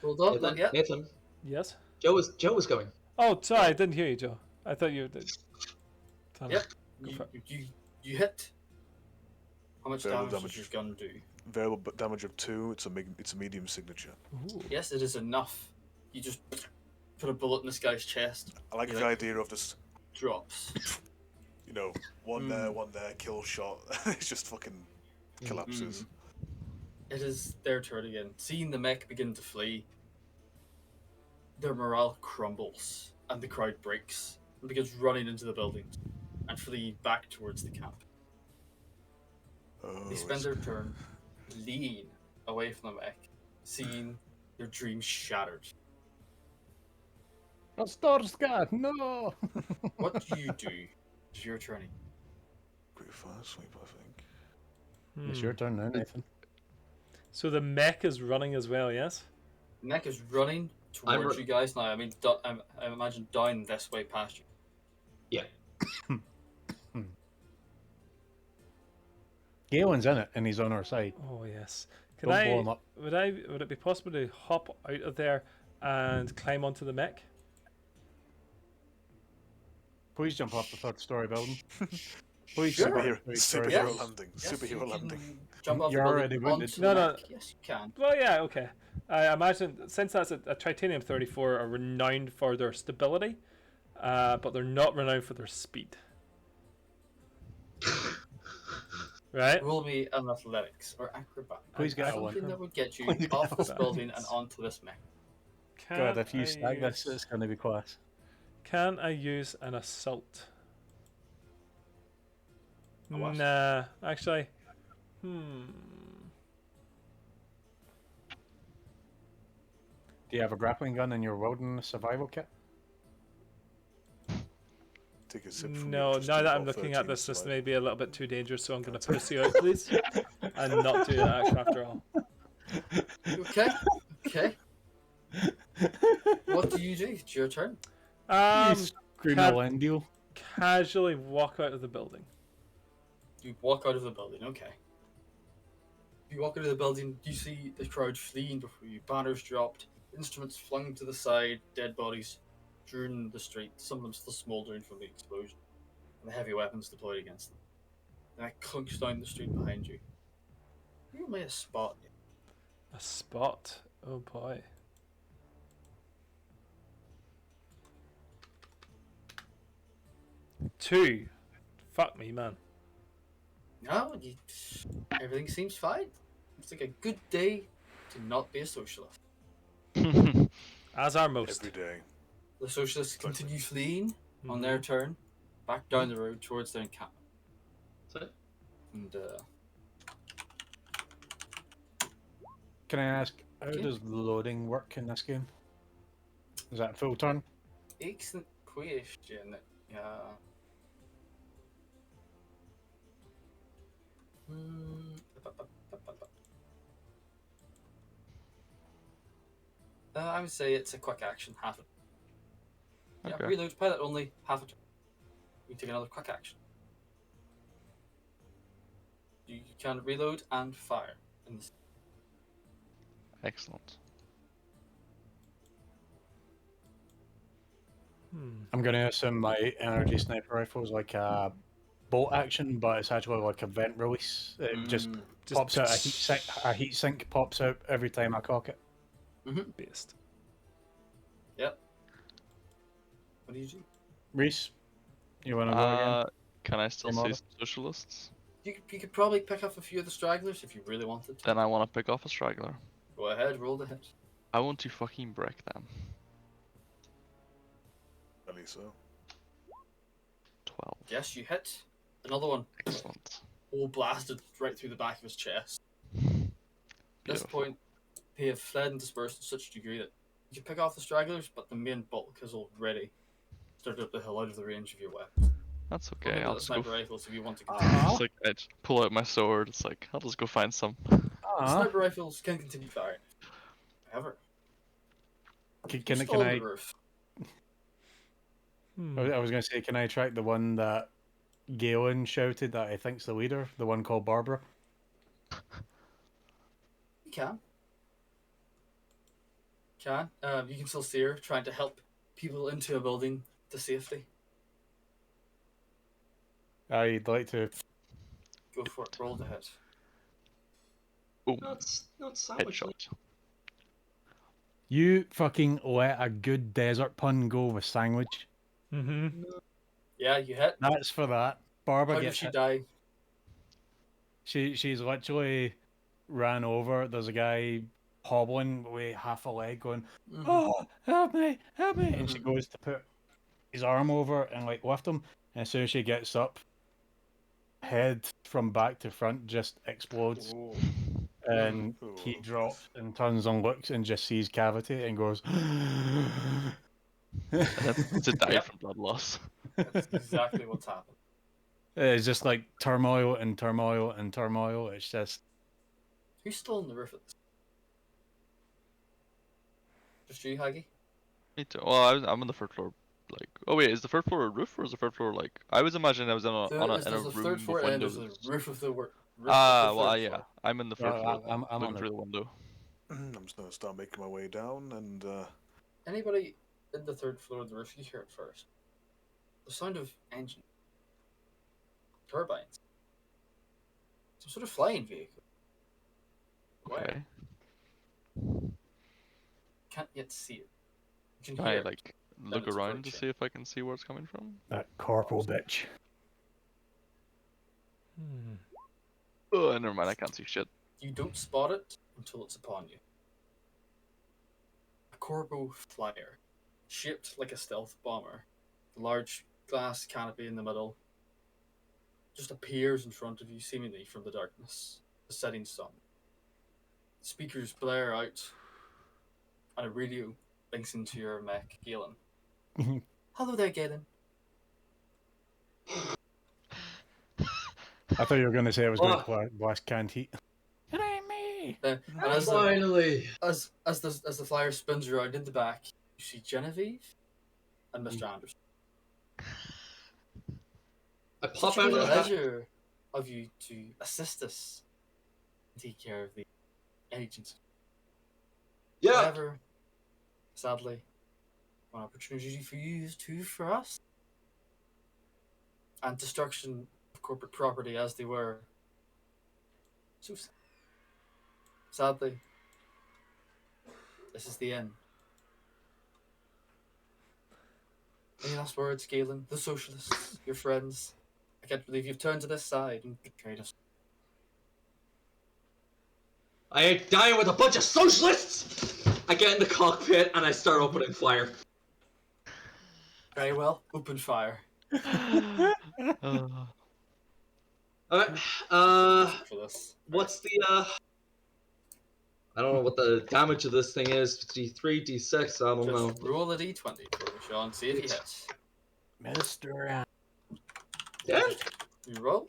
Hold on, not yet. Nathan, Yes. Joe was going. Oh, sorry, I didn't hear you, Joe. I thought you did. Yep. Go for it. You hit. How much Variable damage does damage. your gun do? variable damage of 2. It's a medium signature. Ooh. Yes, it is enough. You just put a bullet in this guy's chest. I like Yeah. the idea of just, Drops. you know, one there, kill shot. It just fucking collapses. It is their turn again. Seeing the mech begin to flee, their morale crumbles, and the crowd breaks and begins running into the buildings and flee back towards the camp. Oh, They spend it's- their turn fleeing away from the mech, seeing their dreams shattered. Storska, no! What do you do? It's your turn. pretty fast sweep, I think. It's your turn now, Nathan. So the mech is running as well, yes? The mech is running I'm towards ru- you guys now. I mean, I imagine down this way past you. Galen's in it, and he's on our side. Oh yes. Can Don't blow I? him up. Would it be possible to hop out of there and climb onto the mech? Please jump off the third story building. Please Sure. jump off Superhero, the third story. superhero Yes. landing. Yes, Superhero you landing. can jump off You're the already building wounded. onto No, the no. mech. Yes, you can. Well, yeah, okay. I imagine since that's a Titanium 34 are renowned for their stability, but they're not renowned for their speed. Right? Roll me an athletics or acrobatics. Please get a something one. that would get you Please get off a this one. building and onto this mech. God, if you I stack this, use- it's going to be class. Can I use an assault? A what? Nah, actually. Do you have a grappling gun in your wilderness survival kit? Take a sip from No, your now that I'm Crystal looking Ball at this, 13 this slide. may be a little bit too dangerous, so I'm going to pussy out, please, and not do that action after all. Okay. Okay. What do you do? It's your turn. Um, Scream can- Elendil. casually walk out of the building. You walk out of the building. Okay. You walk out of the building. You see the crowd fleeing before you. Banners dropped, instruments flung to the side, dead bodies strewn the street. Some of them still smouldering from the explosion, and the heavy weapons deployed against them. And it clunks down the street behind you. You may have spot. A spot. Oh boy. Two. Fuck me, man. No, everything seems fine. It's like a good day to not be a socialist. As are most. Every day. The socialists Exactly. continue fleeing on Mhm. their turn, back down the road towards their encampment. That's it. And Can I ask, how Okay. does loading work in this game? Is that full turn? excellent question. Hmm, I would say it's a quick action, half a Yeah, Okay. reload, pilot only, half a turn. You take another quick action. You can reload and fire in this. Excellent. I'm going to assume my energy sniper rifle is like a bolt action, but it's actually like a vent release. It just pops out, a heat sink pops out every time I cock it. Based. What do you do? Reese, you want to go again? Can I still Your see model. socialists? You could probably pick off a few of the stragglers if you really wanted to. Then I want to pick off a straggler. Go ahead, roll the hit. I want to fucking break them. At least so. 12. Yes, you hit. Another one, Excellent. all blasted right through the back of his chest. At this Beautiful. point, they have fled and dispersed to such a degree that you can pick off the stragglers, but the main bulk has already started up the hill out of the range of your weapons. That's Only okay. got I'll the just go. sniper rifles if you want to. It's like I just pull out my sword. It's like I'll just go find some. Sniper rifles can continue firing. However, Can you're still on the roof. I was going to say, can I track the one that Galen shouted that I think's the leader, the one called Barbara? You can. You can still see her trying to help people into a building to safety. I'd like to. Go for it. Roll the hit. Boom. Not savage. Headshot. You fucking let a good desert pun go with sandwich. Mm-hmm. Yeah, you hit. That's for that. Barbara How did gets she hit. die? She's literally ran over. There's a guy hobbling with half a leg going, "Oh, help me, help me!" And she goes to put his arm over and like lift him. And as soon as she gets up, head from back to front just explodes. Ooh. And Ooh. he drops and turns and looks and just sees cavity and goes, To die Yep. from blood loss. That's exactly what's happened. It's just like turmoil and turmoil and turmoil. It's just Who's still on the roof of this? Just you, Haggy? Me too. Well, I'm on the first floor. Like, oh wait, is the first floor a roof or is the first floor like? I was imagining I was in a There's in a the room third floor with and there's windows. the roof of the work. Yeah. I'm in the third floor. I'm on Looking the through the window. I'm just gonna start making my way down, and Anybody in the third floor of the roof, you hear it first. The sound of engine, turbines, some sort of flying vehicle. Where? Okay. Can't yet see it. You can Can hear I it. like look it's around to approaching. see if I can see where it's coming from? that corporal bitch. Oh, never mind. I can't see shit. You don't spot it until it's upon you. A Corvo flyer, shaped like a stealth bomber, the large glass canopy in the middle, just appears in front of you, seemingly from the darkness, the setting sun. Speakers blare out, and a radio links into your mech, Galen. Hello there, Galen. I thought you were going to say I was going Oh. to blast canned heat. It ain't me. And as Finally. the flyer spins around in the back, you see Genevieve and Mr. Anderson. I pop Such out a of the back. pleasure of you to assist us and take care of the agents. Yeah. However, sadly, one opportunity for you is two for us. And destruction of corporate property as they were. So sad. Sadly, this is the end. Any last words, Galen? The socialists, your friends. I can't believe you've turned to this side and betrayed us. I ain't dying with a bunch of socialists! I get in the cockpit and I start opening fire. Very well. Open fire. Alright, For this. what's the, I don't know what the damage of this thing is. D3, D6, I don't know. Just roll a d20 for me, Sean. See if he hits. Mr. 10? You roll.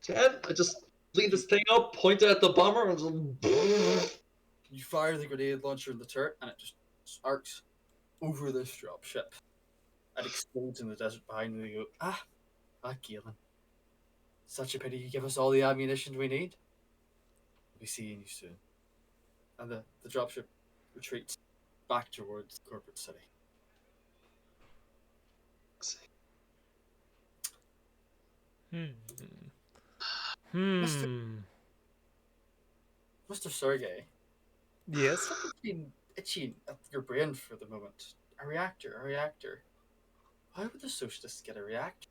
10? I just leave this thing up, point it at the bomber, and just... You fire the grenade launcher in the turret, and it just arcs over this dropship. It explodes in the desert behind you. And you go, Galen. Such a pity you give us all the ammunition we need. We'll be seeing you soon. And the dropship retreats back towards the corporate city. Mr. Sergey, Yes. something's been itching at your brain for the moment. A reactor. Why would the socialists get a reactor?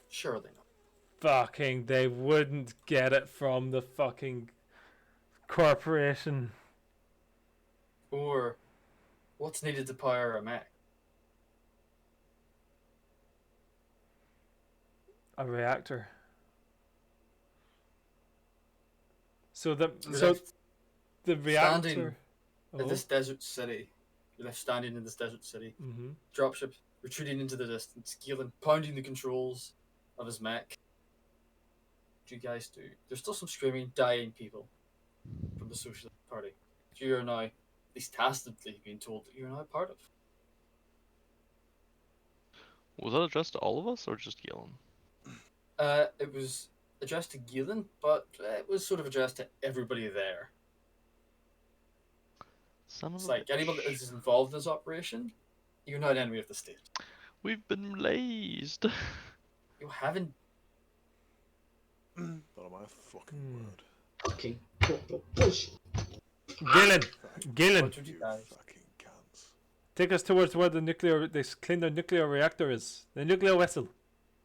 Surely not. Fucking, they wouldn't get it from the fucking corporation. Or what's needed to power a mech? A reactor. So You're the left reactor. standing Oh. in this desert city. You're left standing in this desert city. Mm-hmm. Dropship retreating into the distance. Galen pounding the controls of his mech. What do you guys do? There's still some screaming, dying people from the Socialist Party. You are now, at least tacitly, being told that you're now part of. Was that addressed to all of us or just Galen? It was addressed to Galen, but it was sort of addressed to everybody there. Son of It's a like anyone that bitch. is involved in this operation, you're not an enemy of the state. We've been lazed. You haven't. not on my fucking word. Fucking bullshit. Galen, Galen, What would you You guys? fucking cunts. take us towards where they clean the nuclear reactor is. The nuclear vessel.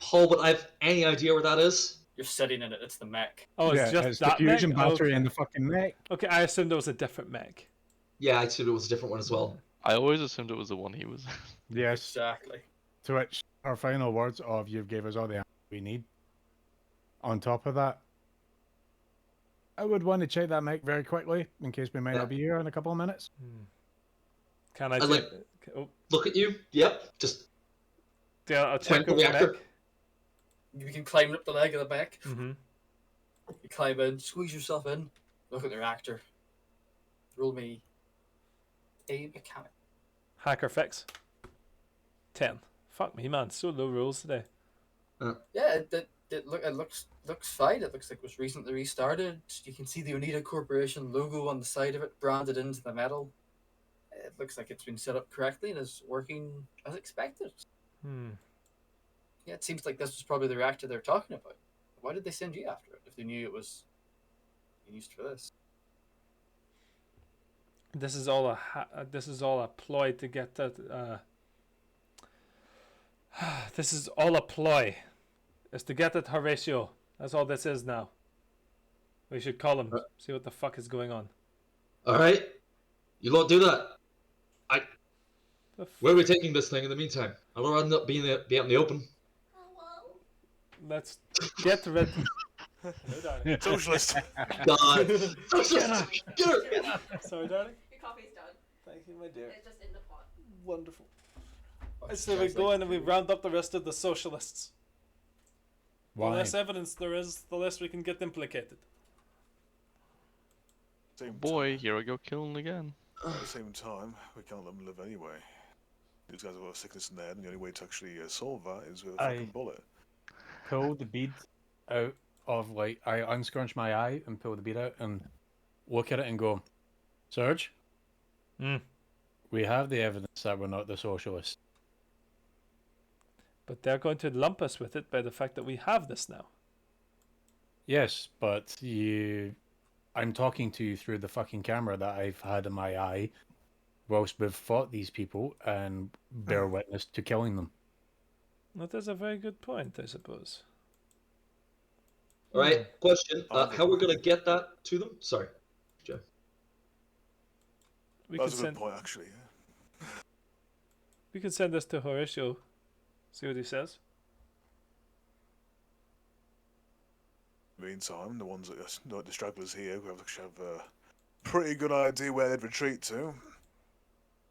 Paul, would I have any idea where that is? You're sitting in it. It's the mech. Oh, it's just it's that the fusion mech? battery Okay. in the fucking neck. Okay, I assumed it was a different mech. Yeah, I assumed it was a different one as well. I always assumed it was the one he was. Yes. Exactly. To which our final words of "You've gave us all the ammo we need." On top of that, I would want to check that mic very quickly in case we might Yeah. not be here in a couple of minutes. Can I I'd check? like- Oh, Look at you. Yep. Just yeah, I'll check point the over the reactor. mech. You can climb up the leg of the mech. Mm-hmm. You climb in, squeeze yourself in, look at the reactor. Roll me a mechanic. Hacker fix. 10. Fuck me, man. So low rolls today. Yeah, it looks fine. It looks like it was recently restarted. You can see the Oneida Corporation logo on the side of it branded into the metal. It looks like it's been set up correctly and is working as expected. Hmm. Yeah, it seems like this was probably the reactor they're talking about. Why did they send you after it if they knew it was being used for this? This is all a ploy to get that. This is all a ploy. It's to get at Horatio. That's all this is now. We should call him. See what the fuck is going on. All right, you lot do that. The Where are we taking this thing in the meantime? I'd rather not be out in the open. Let's get rid. Hello, darling. Socialist. God. Socialist. Get her. Sorry, darling. Your coffee's done. Thank you, my dear. It's just in the pot. Wonderful. So we go in and we round up the rest of the socialists. The Why? less evidence there is, the less we can get implicated. Same Boy, here I go killing again. At the same time, we can't let them live anyway. These guys have got a sickness in their head, and the only way to actually solve that is with a Aye. fucking bullet. Pull the bead out of, like, I unscrunch my eye and pull the bead out and look at it and go, Serge, we have the evidence that we're not the socialists. But they're going to lump us with it by the fact that we have this now. Yes, but I'm talking to you through the fucking camera that I've had in my eye whilst we've fought these people and bear witness to killing them. That is a very good point, I suppose. All right, question. How we're going to get that to them? Sorry, Joe. We That could was a good send point, actually. Yeah. we could send this to Horatio. See what he says. Meantime, the ones that the stragglers here who actually have a pretty good idea where they'd retreat to.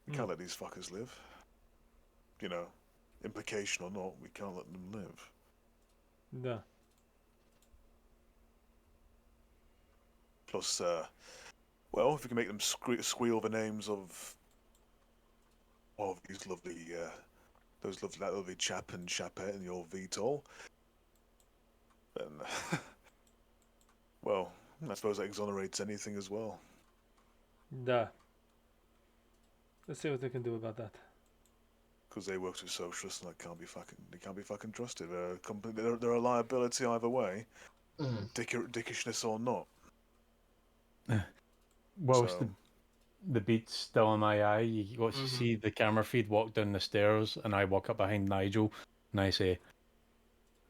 We can't let these fuckers live. You know, implication or not, we can't let them live. No. Plus, well, if we can make them squeal the names of these lovely, that lovely chap and chapette and your VTOL, then, well, I suppose that exonerates anything as well. No. Let's see what they can do about that. Because they worked with socialists, and they can't be fucking trusted. They're a liability either way, dickishness or not. Whilst So- the bead's still in my eye, you got to see the camera feed walk down the stairs, and I walk up behind Nigel, and I say,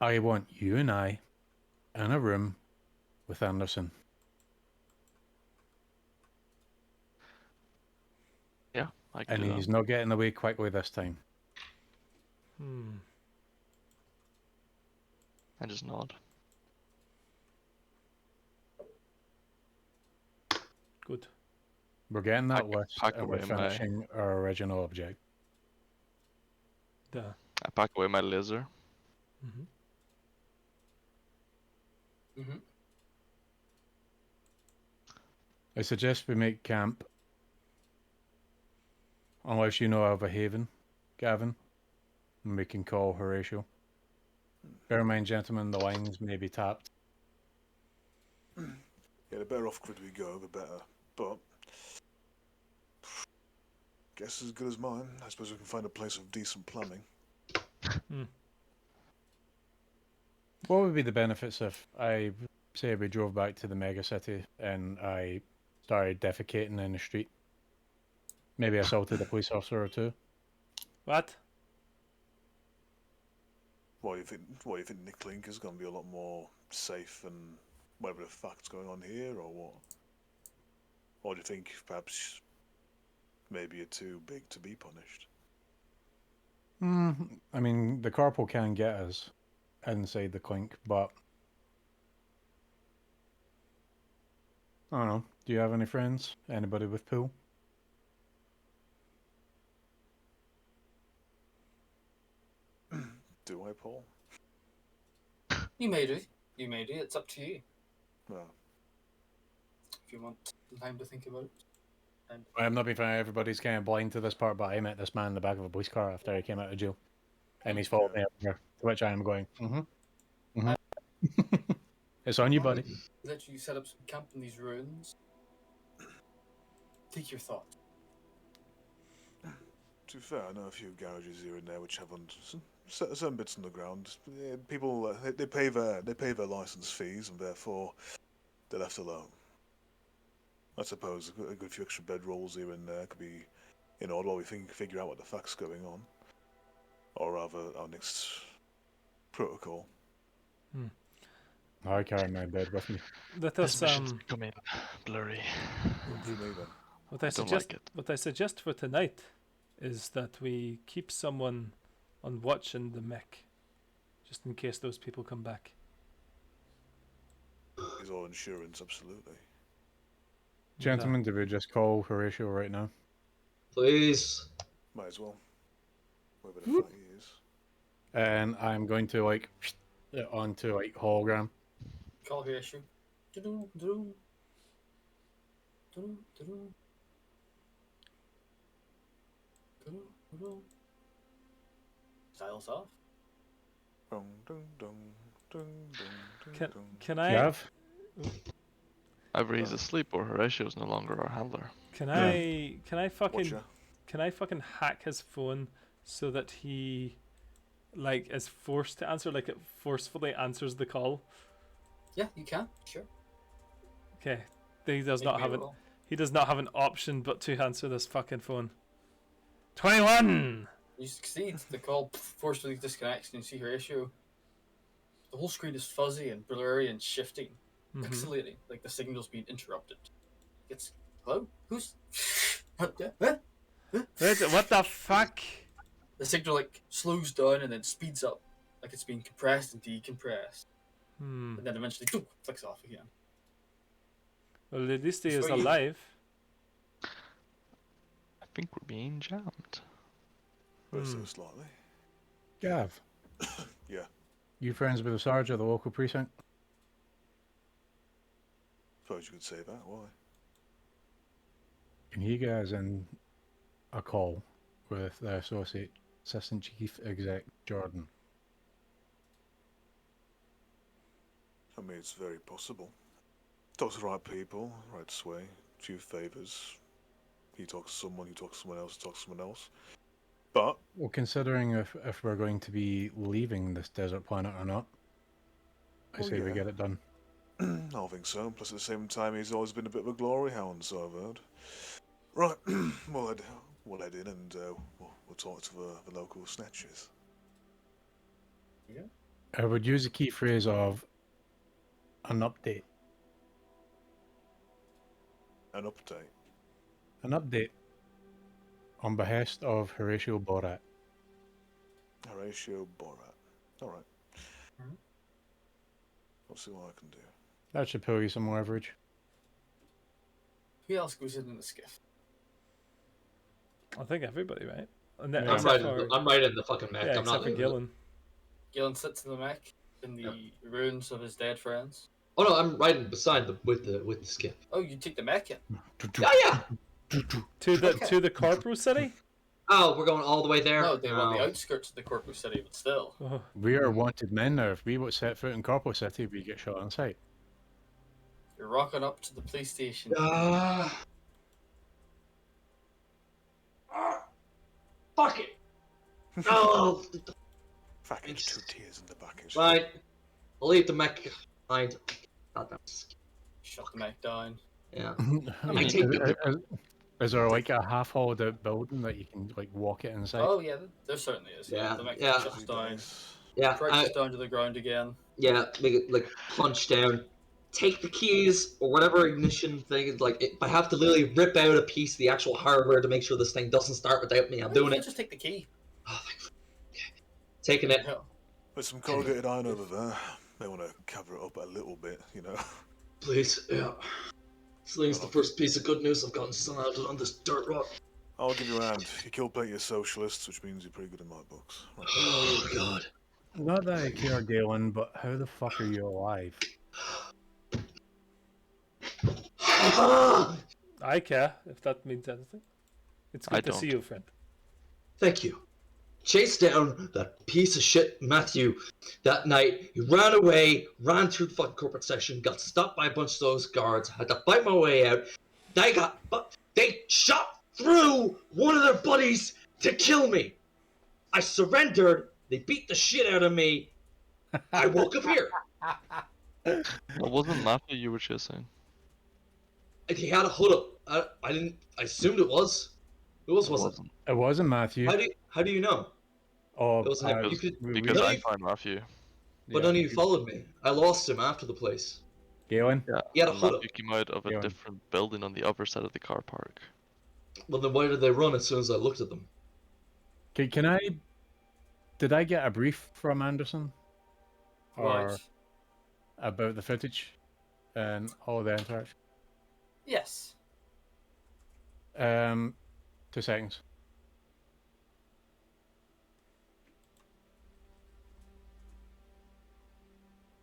I want you and I in a room with Anderson. Yeah, I can And do he's that. not getting away quickly this time. I just nod. Good. We're getting that Pack- list, pack and we're away my- finishing our original object. Yeah. I pack away my laser. I suggest we make camp, unless you know of a haven, Gavin, and we can call Horatio. Bear in mind, gentlemen, the lines may be tapped. Yeah, the better off grid we go, the better. But guess as good as mine. I suppose we can find a place with decent plumbing. What would be the benefits if I say we drove back to the mega city and I started defecating in the street? Maybe assaulted a police officer or two. What? What do you think? What do you think? Nick Link is going to be a lot more safe than whatever the fuck's going on here, or what? Or do you think perhaps maybe you're too big to be punished? I mean, the corporal can get us inside the clink, but I don't know. Do you have any friends? Anybody with pool? Do I, Paul? You may do. You may do. It's up to you. No. If you want some time to think about it. I'm not being funny. Everybody's kind of blind to this part, but I met this man in the back of a police car after I came out of jail. And he's followed me up here, to which I am going, It's on you, buddy. Literally set up some camp in these ruins. Take your thought. To be fair, I know a few garages here and there which have some bits on the ground. Yeah, people they pay their license fees and therefore they're left alone. I suppose a good few extra bedrolls here and there could be in order while we figure out what the fuck's going on, or rather our next protocol. I carry my bed with me. Let This us mission's becoming blurry. What do you mean then? what I don't suggest like it. what I suggest for tonight is that we keep someone on watch in the mech, just in case those people come back. Is all insurance, absolutely. Gentlemen, did we just call Horatio right now? Please. Might as well. Whatever the fuck he is. And I'm going to like it onto like hologram. Call her issue. Do-do, do-do. Do-do, do-do. Do-do, do-do. Styles off. Dun, dun, dun, dun, dun, Can dun. can I Gav? Either he's asleep or Horatio's no longer our handler. can I fucking Watcher. can I fucking hack his phone so that he like is forced to answer, like it forcefully answers the call? Yeah, you can. Sure. Okay. He does Make not me have an roll. he does not have an option but to answer this fucking phone. 21. You succeed. The call forcefully disconnects, and you see her issue. The whole screen is fuzzy and blurry and shifting, pixelating, like the signal's being interrupted. It's hello? Who's what the What the fuck? The signal like slows down and then speeds up, like it's being compressed and decompressed, and then eventually flicks off again. Well, at least he is So you- alive. I think we're being jammed. But so slightly. Gav, Yeah. you friends with the sergeant of the local precinct? Suppose you could say that. Why? Can you guys in a call with the assistant chief exec Jordan? I mean, it's very possible. Talks to the right people, right sway, few favours. He talks to someone, he talks to someone else, he talks to someone else. But Well, considering if we're going to be leaving this desert planet or not, I Oh, say we yeah. get it done. I don't think so. Plus, at the same time, he's always been a bit of a glory hound, so I've heard. Right, we'll head in and we'll talk to the local snatchers. I would use the key phrase of an update. An update. An update on behest of Horatio Borat. Horatio Borat. Alright. Mhm. I'll see what I can do. That should pull you some leverage. Who else goes in the skiff? I think everybody, right? And Yeah. then, I'm except right, for, I'm right in the fucking mech. yeah, I'm not except for leaving it. Gillen. Gillen sits in the mech in the ruins of his dead friends. Oh no, I'm riding beside them with the skip. Oh, you take the mech in. Yeah, yeah. To the corporal city. Oh, we're going all the way there. No, they were on the Oh. outskirts of the Corpus City, but still. Oh, We are wanted men now. If we would set foot in Corpo City, we get shot on sight. You're rocking up to the police station. Fuck it. No. Fucking Thanks. two tears in the back. and shit. Right. I'll leave the mech behind. God, that's... Shut the mech down. Yeah. is, take the- is there like a half hollowed out building that you can like walk it inside? Oh yeah, there certainly is. Yeah, the mech yeah. shuts down. Yeah. Crouches down to the ground again. Yeah. Make it like punch down. Take the keys or whatever ignition thing. Like, if I have to literally rip out a piece of the actual hardware to make sure this thing doesn't start without me, I'm Oh, doing you can it. Just take the key. Oh, okay. Taking it. Hell, There's some corrugated iron over there. They want to cover it up a little bit, you know. Please. Yeah. This thing's the first piece of good news I've gotten sent out on this dirt rock. I'll give you a hand. You kill plenty of socialists, which means you're pretty good in my books. Right. Oh god. Not that I care, Galen, but how the fuck are you alive? I care if that means anything. It's good I to see don't. you, friend. Thank you. chased down that piece of shit Matthew that night. He ran away, ran through the fucking corporate section, got stopped by a bunch of those guards, had to fight my way out. They shot through one of their buddies to kill me. I surrendered. They beat the shit out of me. I woke up here. It wasn't Matthew you were chasing. And he had a hood up. I assumed it was. Who else was it? Wasn't. It wasn't Matthew. How do you know? Oh, It wasn't him. You Because, could- because we- I found Matthew. But none of you followed me. I lost him after the place. Galen. Yeah, He had a and hood up. Matthew came out of a Yeah. different building on the other side of the car park. Well, then why did they run as soon as I looked at them? Can I? Did I get a brief from Anderson? Or Right. about the footage and all the interaction? Yes. 2 seconds.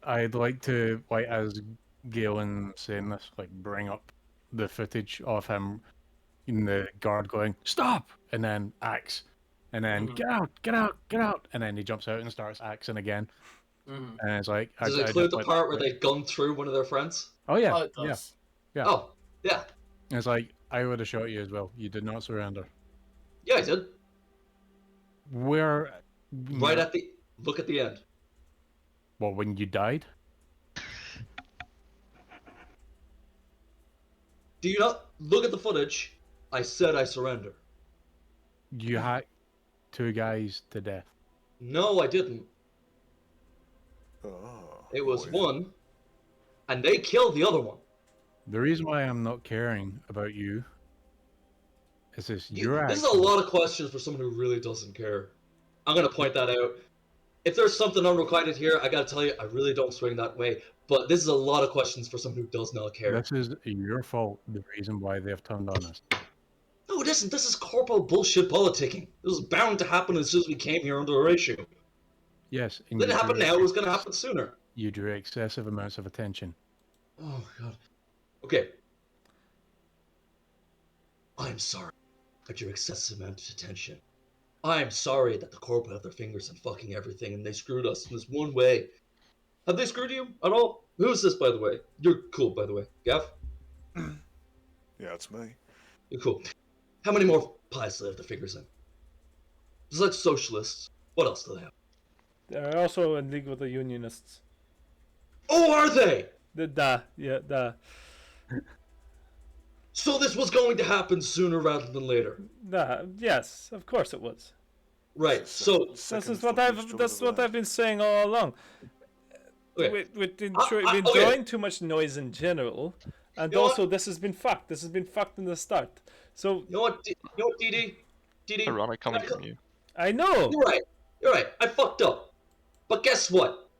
I'd like to, like, as Galen saying this, like, bring up the footage of him in the guard going, "Stop!" and then axe, and then Mhm. "Get out, get out, get out!" and then he jumps out and starts axing again, Mm-hmm. and it's like, Does I it include just the like part that where bit. they gunned through one of their friends? Oh yeah, Oh, it yeah. does. Yeah. Oh, yeah. It's like, I would have shot you as well. You did not surrender. Yeah, I did. Where? Right at the... Look at the end. Well, when you died? Do you not... Look at the footage. I said I surrender. You hacked 2 guys to death. No, I didn't. Oh, It was boy. one, and they killed the other one. The reason why I'm not caring about you is your This is a lot of questions for someone who really doesn't care. I'm gonna point that out. If there's something unrequited here, I gotta tell you, I really don't swing that way. But this is a lot of questions for someone who does not care. This is your fault. The reason why they've turned on us. No, it isn't. This is corporal bullshit politicking. This was bound to happen as soon as we came here under a ratio. Yes, It and didn't happen now. It was gonna happen sooner. You drew excessive amounts of attention. Oh god. Okay. I'm sorry that your excessive amount of attention. I'm sorry that the corporate have their fingers in fucking everything and they screwed us in this one way. Have they screwed you at all? Who is this, by the way? You're cool, by the way. Gav? Yeah, it's me. You're cool. How many more pies do they have their fingers in? Besides socialists, what else do they have? They're also in league with the unionists. Oh, are they? The So this was going to happen sooner rather than later. yes, of course it was. Right, so... This Second is what fucking I've straw that's to what that. I've been saying all along. Okay. We've been okay. enjoying too much noise in general, and You know also this has been fucked. This has been fucked in the start. So You know what, DD? DD? Ironic coming from you. I know. You're right. I fucked up. But guess what?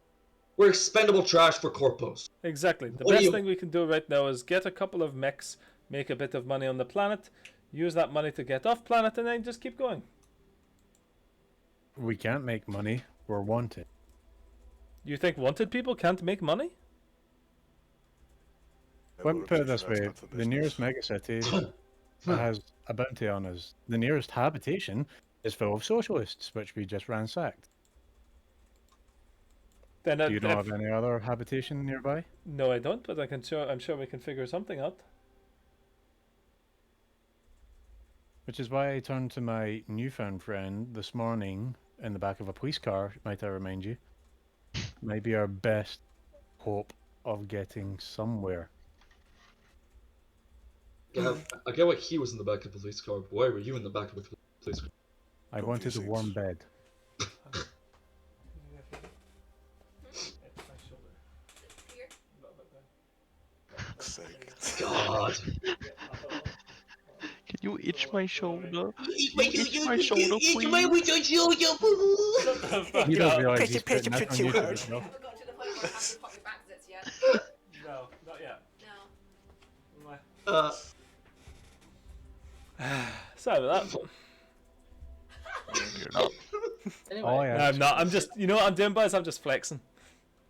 We're expendable trash for corpos. Exactly. The What do best you- thing we can do right now is get a couple of mechs, make a bit of money on the planet, use that money to get off planet, and then just keep going. We can't make money. We're wanted. You think wanted people can't make money? Yeah, Let me but put it I'm this sure that's way: not for the nearest business. megacity that has a bounty on us. The nearest habitation is full of socialists, which we just ransacked. Then Do you not have any other habitation nearby? No, I don't. But I'm sure we can figure something out. Which is why I turned to my newfound friend this morning in the back of a police car, might I remind you. Might be our best hope of getting somewhere. Gav, I get why he was in the back of the police car, but why were you in the back of the police car? I wanted a warm bed. Fuck's sake. God. Can you itch my shoulder? Eat my shoulder, please. He does realise he's putting that on YouTube, no? Have we got to the point where I have to pop your back zits yet? No, not yet. No. Sorry about that. You're not. Anyway, Oh, No, yeah. I'm not. I'm just, you know what I'm doing, boys? I'm just flexing.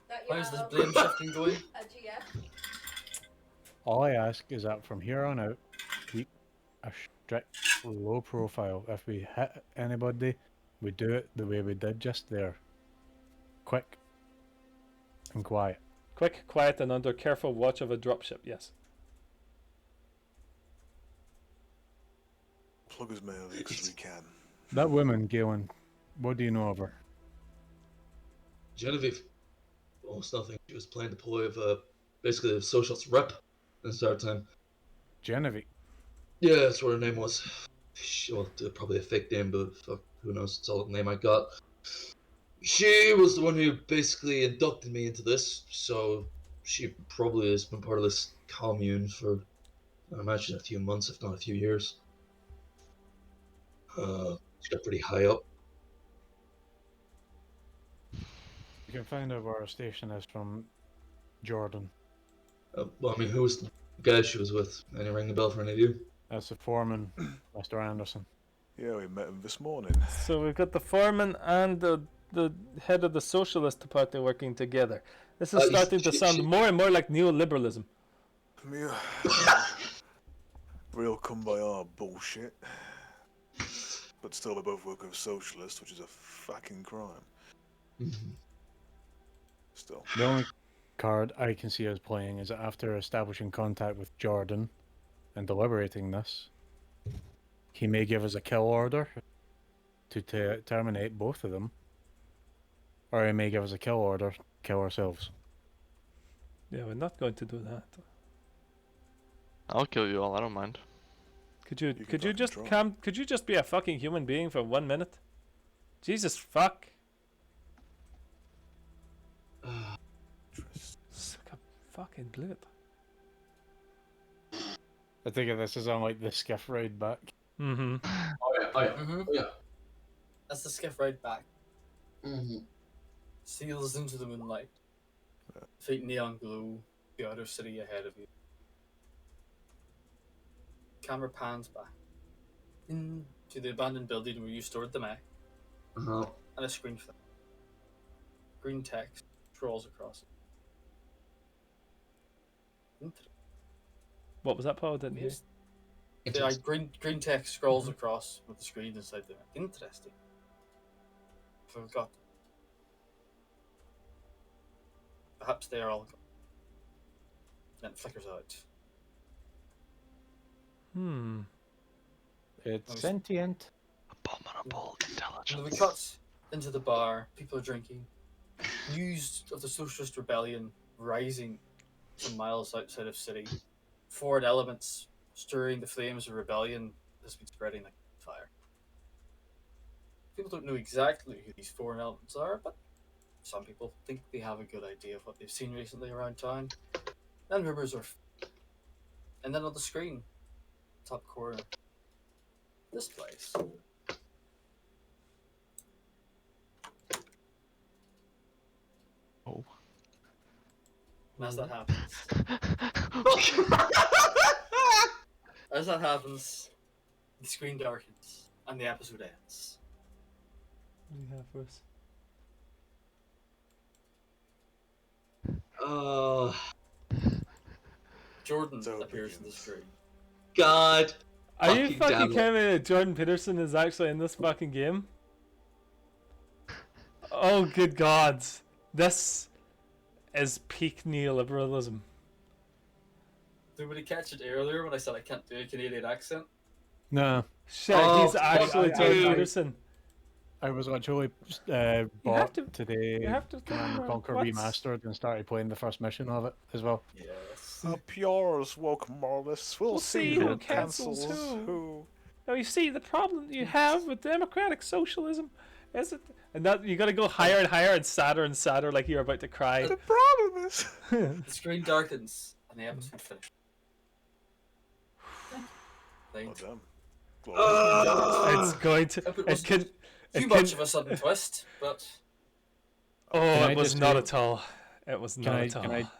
That you how's this have blame shifting going? a GF? All I ask is that from here on out, keep a strict low profile. If we hit anybody, we do it the way we did just there. Quick and quiet. Quick, quiet, and under careful watch of a dropship. Yes. Plug as many leaks as we can. That woman, Galen, what do you know of her? Genevieve, almost nothing. She was playing the ploy of basically the socialist rep in the start time. Genevieve. Yeah, that's what her name was. Well, probably a fake name, but fuck, who knows? It's all the name I got. She was the one who basically inducted me into this, so she probably has been part of this commune for, I imagine, a few months, if not a few years. She got pretty high up. You can find out where our station is from Jordan. Well, I mean, who was the guy she was with? Any ring the bell for any of you? That's the foreman, Mr. Anderson. Yeah, we met him this morning. So we've got the foreman and the head of the Socialist Party working together. This is starting to sound more and more like neoliberalism. Real kumbaya bullshit. But still, they both work with socialists, which is a fucking crime. Still. The only card I can see us playing is that after establishing contact with Jordan and deliberating this, he may give us a kill order to terminate both of them, or he may give us a kill order, kill ourselves. Yeah, we're not going to do that. I'll kill you all. I don't mind. Could you can fucking just try. could you just be a fucking human being for 1 minute? Jesus fuck. Suck a fucking blood. I think this is on like the skiff ride back. Mm-hmm. Oh yeah. That's the skiff ride back. Mm-hmm. Seals into the moonlight. Faint neon glow, the outer city ahead of you. Camera pans back into the abandoned building where you stored the mech, Uh-huh. and a screen flip. Green text scrolls across it. What was that, Paul? I didn't hear. Yeah, green text scrolls across with the screen inside the mech. Interesting. Forgot. Perhaps they are all gone. Then it flickers out. It's Nice. sentient. Abominable And intelligence. we cut into the bar. People are drinking. News of the socialist rebellion rising some miles outside of city. Foreign elements stirring the flames of rebellion has been spreading like fire. People don't know exactly who these foreign elements are, but some people think they have a good idea of what they've seen recently around town. And rumors are. And then on the screen, top corner, this place. Oh. And as that happens, the screen darkens and the episode ends. What do you have for us? Jordan So it appears on the begins. screen. God. Are you Fucking fucking damn it. kidding me that Jordan Peterson is actually in this fucking game? Oh, good God. This is peak neoliberalism. Did anybody catch it earlier when I said I can't do a Canadian accent? No, Shit, Oh, he's actually fuck, Jordan dude. Peterson. I was actually bought to- today. you have to Command and Conquer what's- Remastered and started playing the first mission of it as well. Yes. Up yours, woke moralists. We'll see who cancels who. Now you see the problem you have with democratic socialism is it, and that you got to go higher and higher and sadder, like you're about to cry. The problem is. The screen darkens and the episode finishes. Oh, Thanks. damn. It's going to. Hope it It wasn't can. too It much can. of a sudden twist, but Oh, Can I it was just not do- at all. It was not at all. Can I